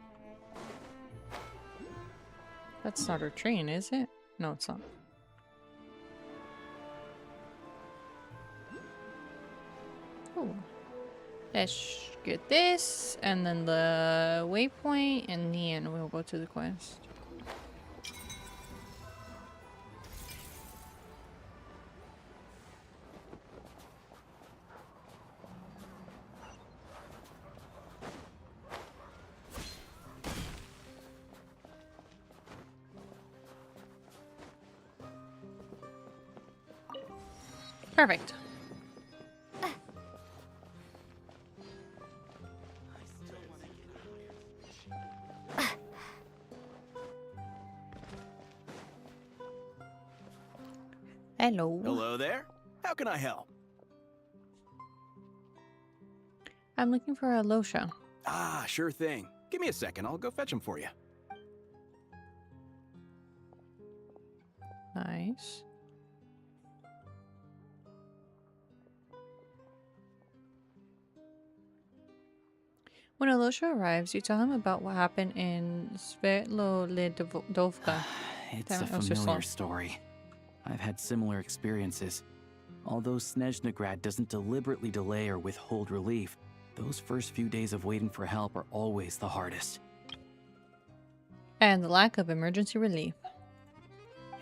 That's not our train, is it? No, it's not. Oh. Let's get this, and then the waypoint, and then we'll go to the quest. Perfect. Hello. Hello there. How can I help? I'm looking for a Losha. Ah, sure thing. Give me a second. I'll go fetch him for you. Nice. When Alosha arrives, you tell him about what happened in Svetlodovka. It's Damn a it, I was just familiar slow. story. I've had similar experiences. Although Snezhnegrad doesn't deliberately delay or withhold relief, those first few days of waiting for help are always the hardest. And the lack of emergency relief.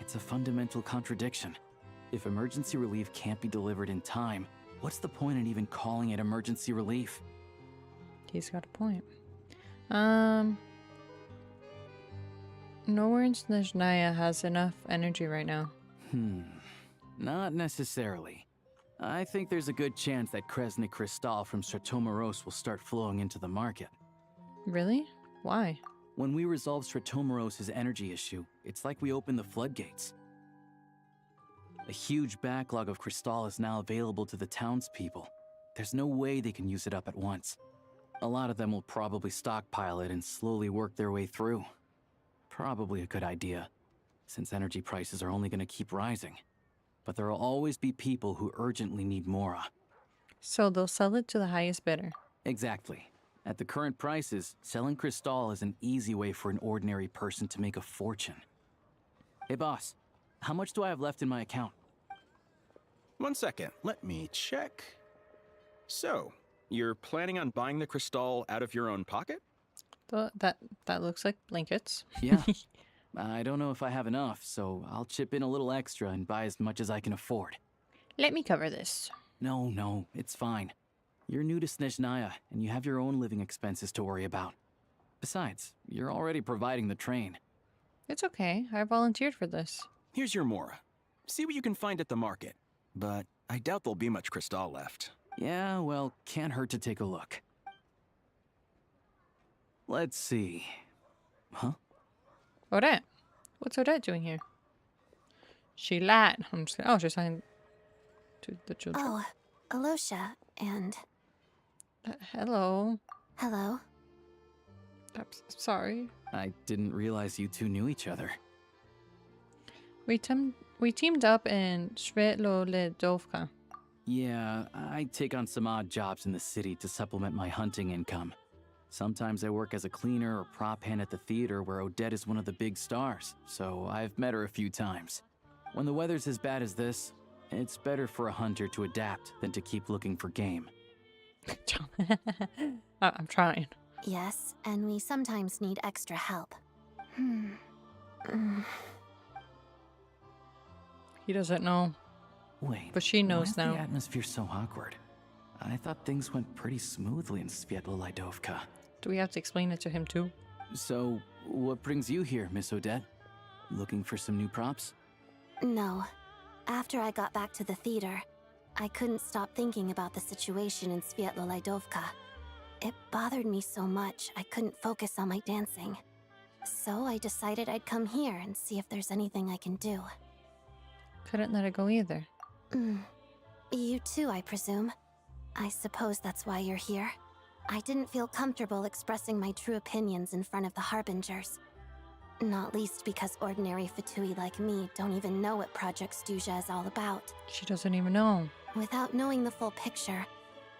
It's a fundamental contradiction. If emergency relief can't be delivered in time, what's the point in even calling it emergency relief? He's got a point. Nowhere in Snezhnaya has enough energy right now. Not necessarily. I think there's a good chance that Kresny Crystal from Stratomoros will start flowing into the market. Really? Why? When we resolve Stratomoros' energy issue, it's like we open the floodgates. A huge backlog of crystal is now available to the townspeople. There's no way they can use it up at once. A lot of them will probably stockpile it and slowly work their way through. Probably a good idea, since energy prices are only going to keep rising. But there will always be people who urgently need Mora. So they'll sell it to the highest bidder. Exactly. At the current prices, selling crystal is an easy way for an ordinary person to make a fortune. Hey boss, how much do I have left in my account? 1 second, let me check. So, you're planning on buying the crystal out of your own pocket? That looks like blankets. Yeah. I don't know if I have enough, so I'll chip in a little extra and buy as much as I can afford. Let me cover this. No, it's fine. You're new to Snezhnaya, and you have your own living expenses to worry about. Besides, you're already providing the train. It's okay. I volunteered for this. Here's your Mora. See what you can find at the market. But I doubt there'll be much crystal left. Yeah, well, can't hurt to take a look. Let's see. Huh? Odette. What's Odette doing here? She lied. I'm just oh, she's talking to the children. Oh, Alosha, and... Hello. Hello. I'm sorry. I didn't realize you two knew each other. We teamed up in Svetlodovka. Yeah, I take on some odd jobs in the city to supplement my hunting income. Sometimes I work as a cleaner or prop hand at the theater where Odette is one of the big stars, so I've met her a few times. When the weather's as bad as this, It's better for a hunter to adapt than to keep looking for game. I'm trying. Yes, and we sometimes need extra help. He doesn't know. Wait, but she knows why is now. the atmosphere so awkward? I thought things went pretty smoothly in Svietlolaidovka. Do we have to explain it to him too? So, what brings you here, Miss Odette? Looking for some new props? No. After I got back to the theater, I couldn't stop thinking about the situation in Svietlolaidovka. It bothered me so much, I couldn't focus on my dancing. So I decided I'd come here and see if there's anything I can do. Couldn't let it go either. You too, I presume. I suppose that's why you're here. I didn't feel comfortable expressing my true opinions in front of the Harbingers. Not least because ordinary Fatui like me don't even know what Project Stuja is all about. She doesn't even know. Without knowing the full picture,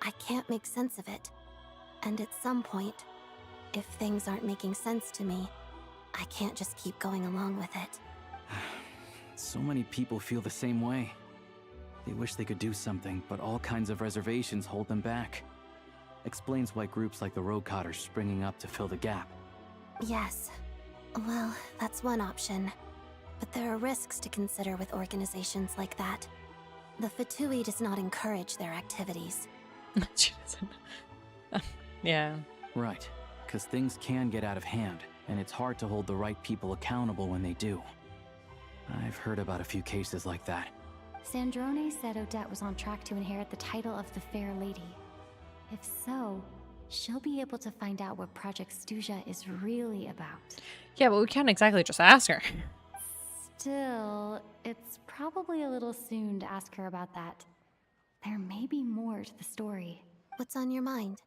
I can't make sense of it. And at some point, if things aren't making sense to me, I can't just keep going along with it. So many people feel the same way. They wish they could do something, but all kinds of reservations hold them back. Explains why groups like the Rokot are springing up to fill the gap. Yes. Well, that's one option. But there are risks to consider with organizations like that. The Fatui does not encourage their activities. She doesn't. Yeah. Right, because things can get out of hand, and it's hard to hold the right people accountable when they do. I've heard about a few cases like that. Sandrone said Odette was on track to inherit the title of the Fair Lady. If so, she'll be able to find out what Project Stuja is really about. Yeah, but we can't exactly just ask her. Still, it's probably a little soon to ask her about that. There may be more to the story. What's on your mind?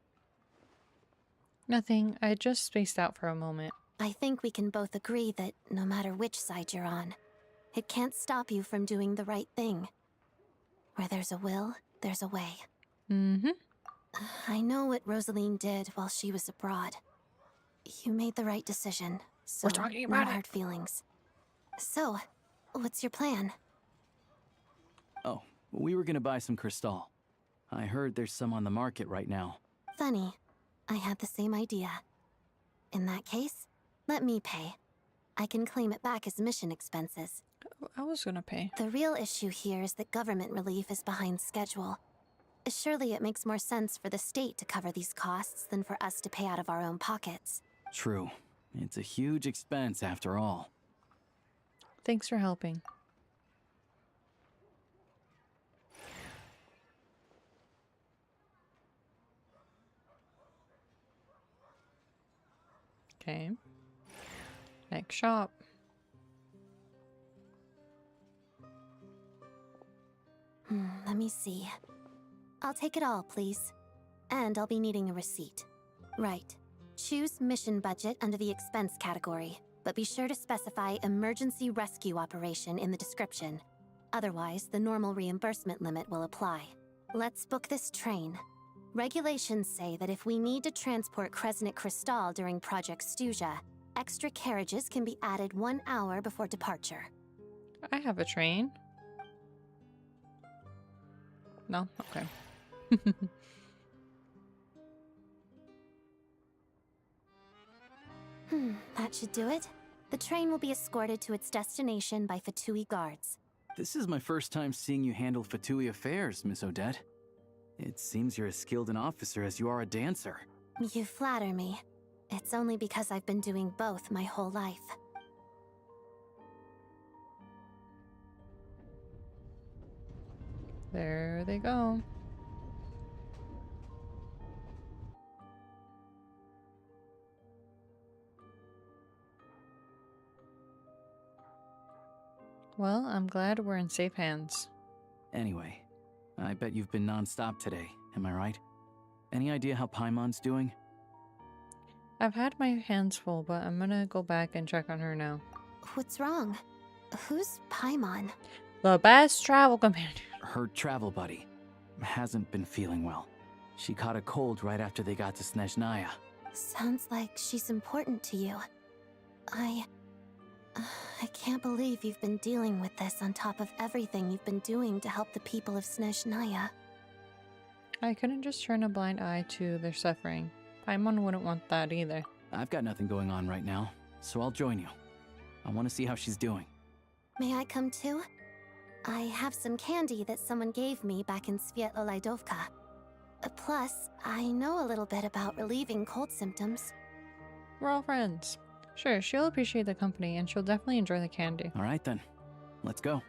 Nothing. I just spaced out for a moment. I think we can both agree that no matter which side you're on, it can't stop you from doing the right thing. Where there's a will, there's a way. I know what Rosaline did while she was abroad. You made the right decision, so We're talking about no it. hard feelings. So, what's your plan? Oh, we were gonna buy some Crystal. I heard there's some on the market right now. Funny. I had the same idea. In that case, let me pay. I can claim it back as mission expenses. I was gonna pay. The real issue here is that government relief is behind schedule. Surely it makes more sense for the state to cover these costs than for us to pay out of our own pockets. True. It's a huge expense after all. Thanks for helping. Okay. Next shop. Let me see. I'll take it all, please. And I'll be needing a receipt. Right. Choose mission budget under the expense category, but be sure to specify emergency rescue operation in the description. Otherwise, the normal reimbursement limit will apply. Let's book this train. Regulations say that if we need to transport Kresnik Crystal during Project Stuja, extra carriages can be added 1 hour before departure. I have a train. No? Okay. That should do it. The train will be escorted to its destination by Fatui guards. This is my first time seeing you handle Fatui affairs, Miss Odette. It seems you're as skilled an officer as you are a dancer. You flatter me. It's only because I've been doing both my whole life. There they go. Well, I'm glad we're in safe hands. Anyway, I bet you've been non-stop today, am I right? Any idea how Paimon's doing? I've had my hands full, but I'm gonna go back and check on her now. What's wrong? Who's Paimon? The best travel companion. Her travel buddy hasn't been feeling well. She caught a cold right after they got to Snezhnaya. Sounds like she's important to you. I can't believe you've been dealing with this on top of everything you've been doing to help the people of Snezhnaya. I couldn't just turn a blind eye to their suffering. Paimon wouldn't want that either. I've got nothing going on right now, so I'll join you. I want to see how she's doing. May I come too? I have some candy that someone gave me back in Svietlolaidovka. Plus, I know a little bit about relieving cold symptoms. We're all friends. Sure, she'll appreciate the company and she'll definitely enjoy the candy. All right then, let's go.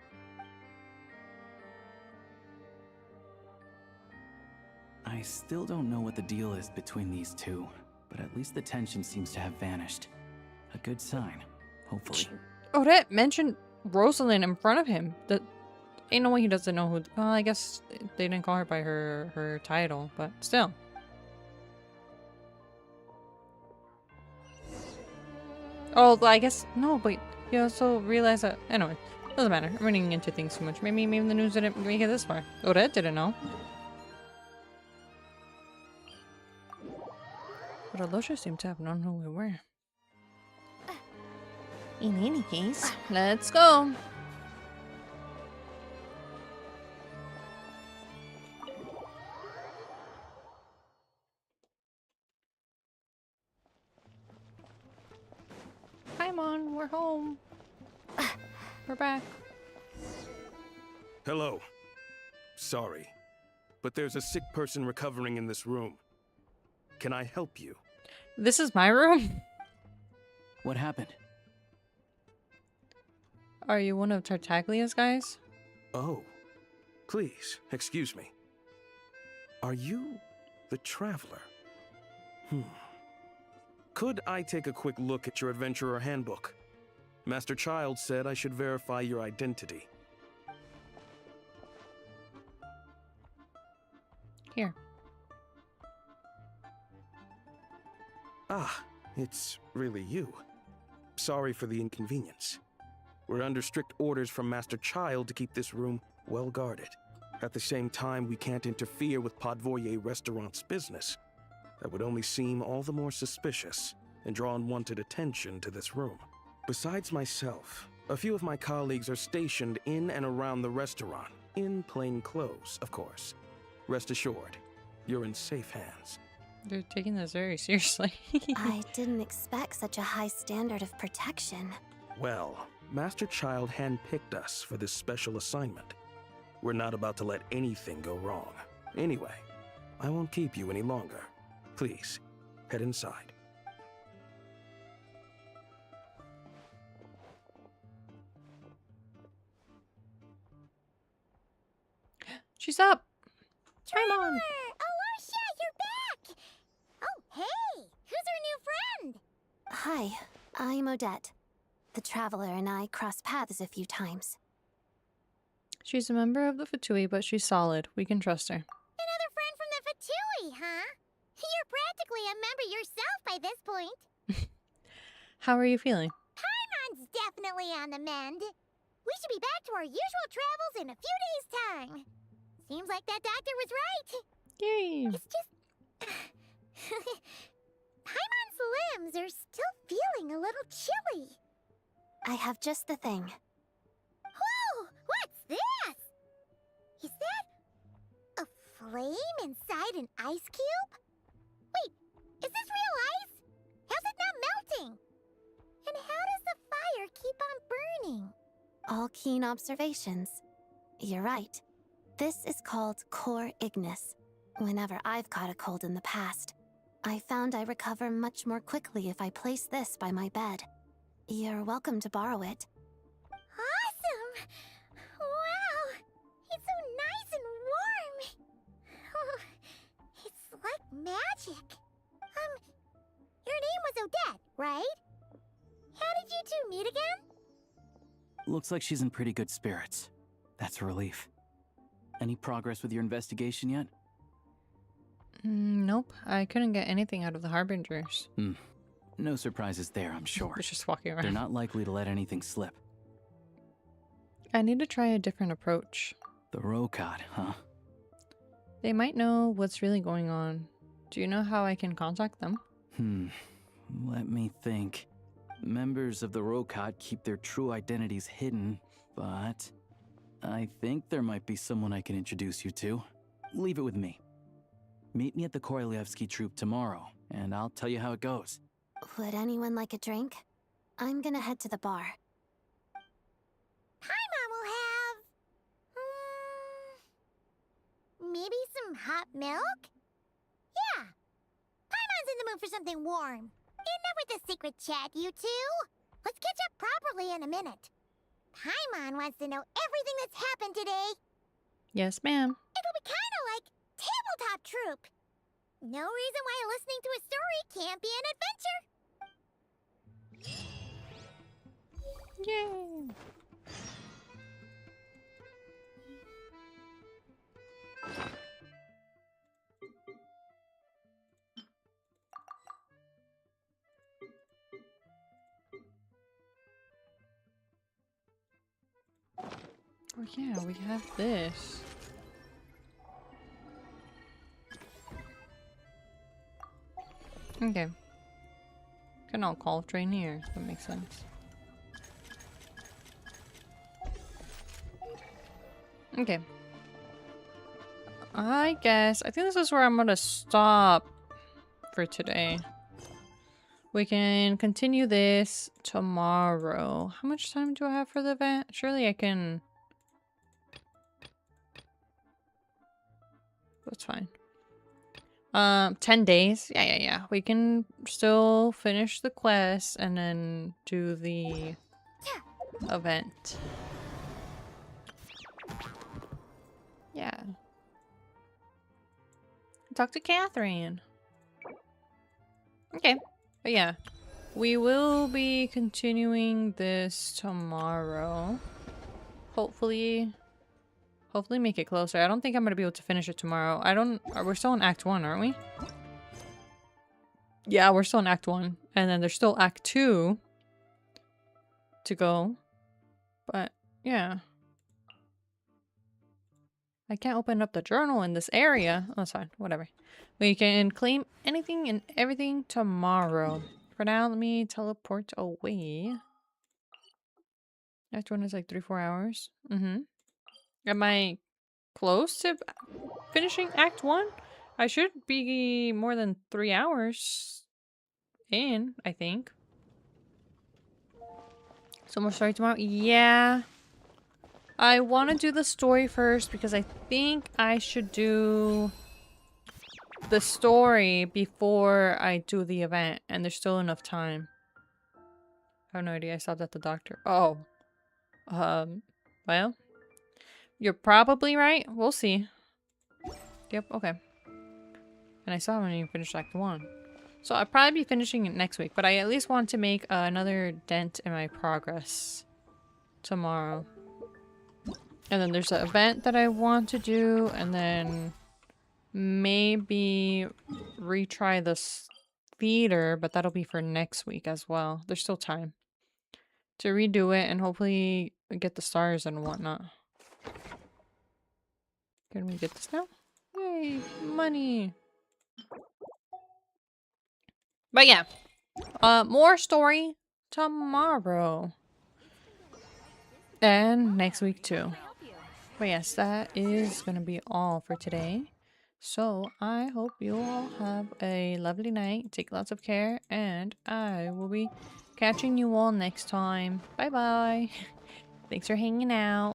I still don't know what the deal is between these two, but at least the tension seems to have vanished. A good sign, hopefully. Odette mentioned Rosalind in front of him. Ain't no way he doesn't know who. Well, I guess they didn't call her by her title, but still. Oh, I guess no. But you also realize that anyway. Doesn't matter. I'm running into things too much. Maybe the news didn't make it this far. Odette didn't know. But Alosha seemed to have known who we were. In any case, let's go. Hi, Mon. We're home. We're back. Hello. Sorry, but there's a sick person recovering in this room. Can I help you? This is my room? What happened? Are you one of Tartaglia's guys? Oh, please, excuse me. Are you the Traveler? Could I take a quick look at your Adventurer Handbook? Master Child said I should verify your identity. Here. Ah, it's really you. Sorry for the inconvenience. We're under strict orders from Master Child to keep this room well guarded. At the same time, we can't interfere with Podvoye Restaurant's business. That would only seem all the more suspicious and draw unwanted attention to this room. Besides myself, a few of my colleagues are stationed in and around the restaurant, in plain clothes, of course. Rest assured, you're in safe hands. They're taking this very seriously. I didn't expect such a high standard of protection. Well, Master Child handpicked us for this special assignment. We're not about to let anything go wrong. Anyway, I won't keep you any longer. Please, head inside. She's up. Trevor! Alosha, you're back! Oh, hey! Who's our new friend? Hi, I'm Odette. The Traveler and I crossed paths a few times. She's a member of the Fatui, but she's solid. We can trust her. Another friend from the Fatui, huh? You're practically a member yourself by this point. How are you feeling? Paimon's definitely on the mend. We should be back to our usual travels in a few days' time. Seems like that doctor was right. Yay! It's just... Paimon's limbs are still feeling a little chilly. I have just the thing. Whoa! What's this? Is that... a flame inside an ice cube? Wait, is this real ice? How's it not melting? And how does the fire keep on burning? All keen observations. You're right. This is called Core Ignis. Whenever I've caught a cold in the past, I found I recover much more quickly if I place this by my bed. You're welcome to borrow it. Awesome! Wow! It's so nice and warm! Oh, it's like magic. Your name was Odette, right? How did you two meet again? Looks like she's in pretty good spirits. That's a relief. Any progress with your investigation yet? Nope. I couldn't get anything out of the Harbingers. No surprises there, I'm sure. They're just walking around. They're not likely to let anything slip. I need to try a different approach. The Rokad, huh? They might know what's really going on. Do you know how I can contact them? Let me think. Members of the Rokot keep their true identities hidden, but I think there might be someone I can introduce you to. Leave it with me. Meet me at the Korolyevsky Troop tomorrow, and I'll tell you how it goes. Would anyone like a drink? I'm gonna head to the bar. Paimon will have... maybe some hot milk? Yeah. Paimon's in the mood for something warm. Enough with the secret chat, you two. Let's catch up properly in a minute. Paimon wants to know everything that's happened today. Yes, ma'am. It'll be kind of like Tabletop Troop. No reason why listening to a story can't be an adventure. Yay! Oh yeah, we have this. Okay. Can all call train here. That makes sense. Okay. I think this is where I'm gonna stop for today. We can continue this tomorrow. How much time do I have for the event? Surely I can... That's fine. 10 days. Yeah. We can still finish the quest and then do the event. Yeah. Talk to Catherine. Okay. But yeah. We will be continuing this tomorrow. Hopefully make it closer. I don't think I'm gonna be able to finish it tomorrow. We're still in Act 1, aren't we? Yeah, we're still in Act 1. And then there's still Act 2 to go. But, yeah. I can't open up the journal in this area. Oh, that's fine. Whatever. We can claim anything and everything tomorrow. For now, let me teleport away. Act 1 is like 3-4 hours. Am I close to finishing Act 1? I should be more than 3 hours in, I think. So more story tomorrow? Yeah. I want to do the story first because I think I should do the story before I do the event. And there's still enough time. I have no idea. I stopped at the doctor. Oh. Well. You're probably right. We'll see. Yep, okay. And I still haven't even finished Act 1. So I'll probably be finishing it next week. But I at least want to make another dent in my progress tomorrow. And then there's an event that I want to do. And then maybe retry this theater. But that'll be for next week as well. There's still time to redo it and hopefully get the stars and whatnot. Can we get this now? Yay, money. But yeah, more story tomorrow. And next week too. But yes, that is gonna be all for today. So I hope you all have a lovely night. Take lots of care. And I will be catching you all next time. Bye bye. Thanks for hanging out.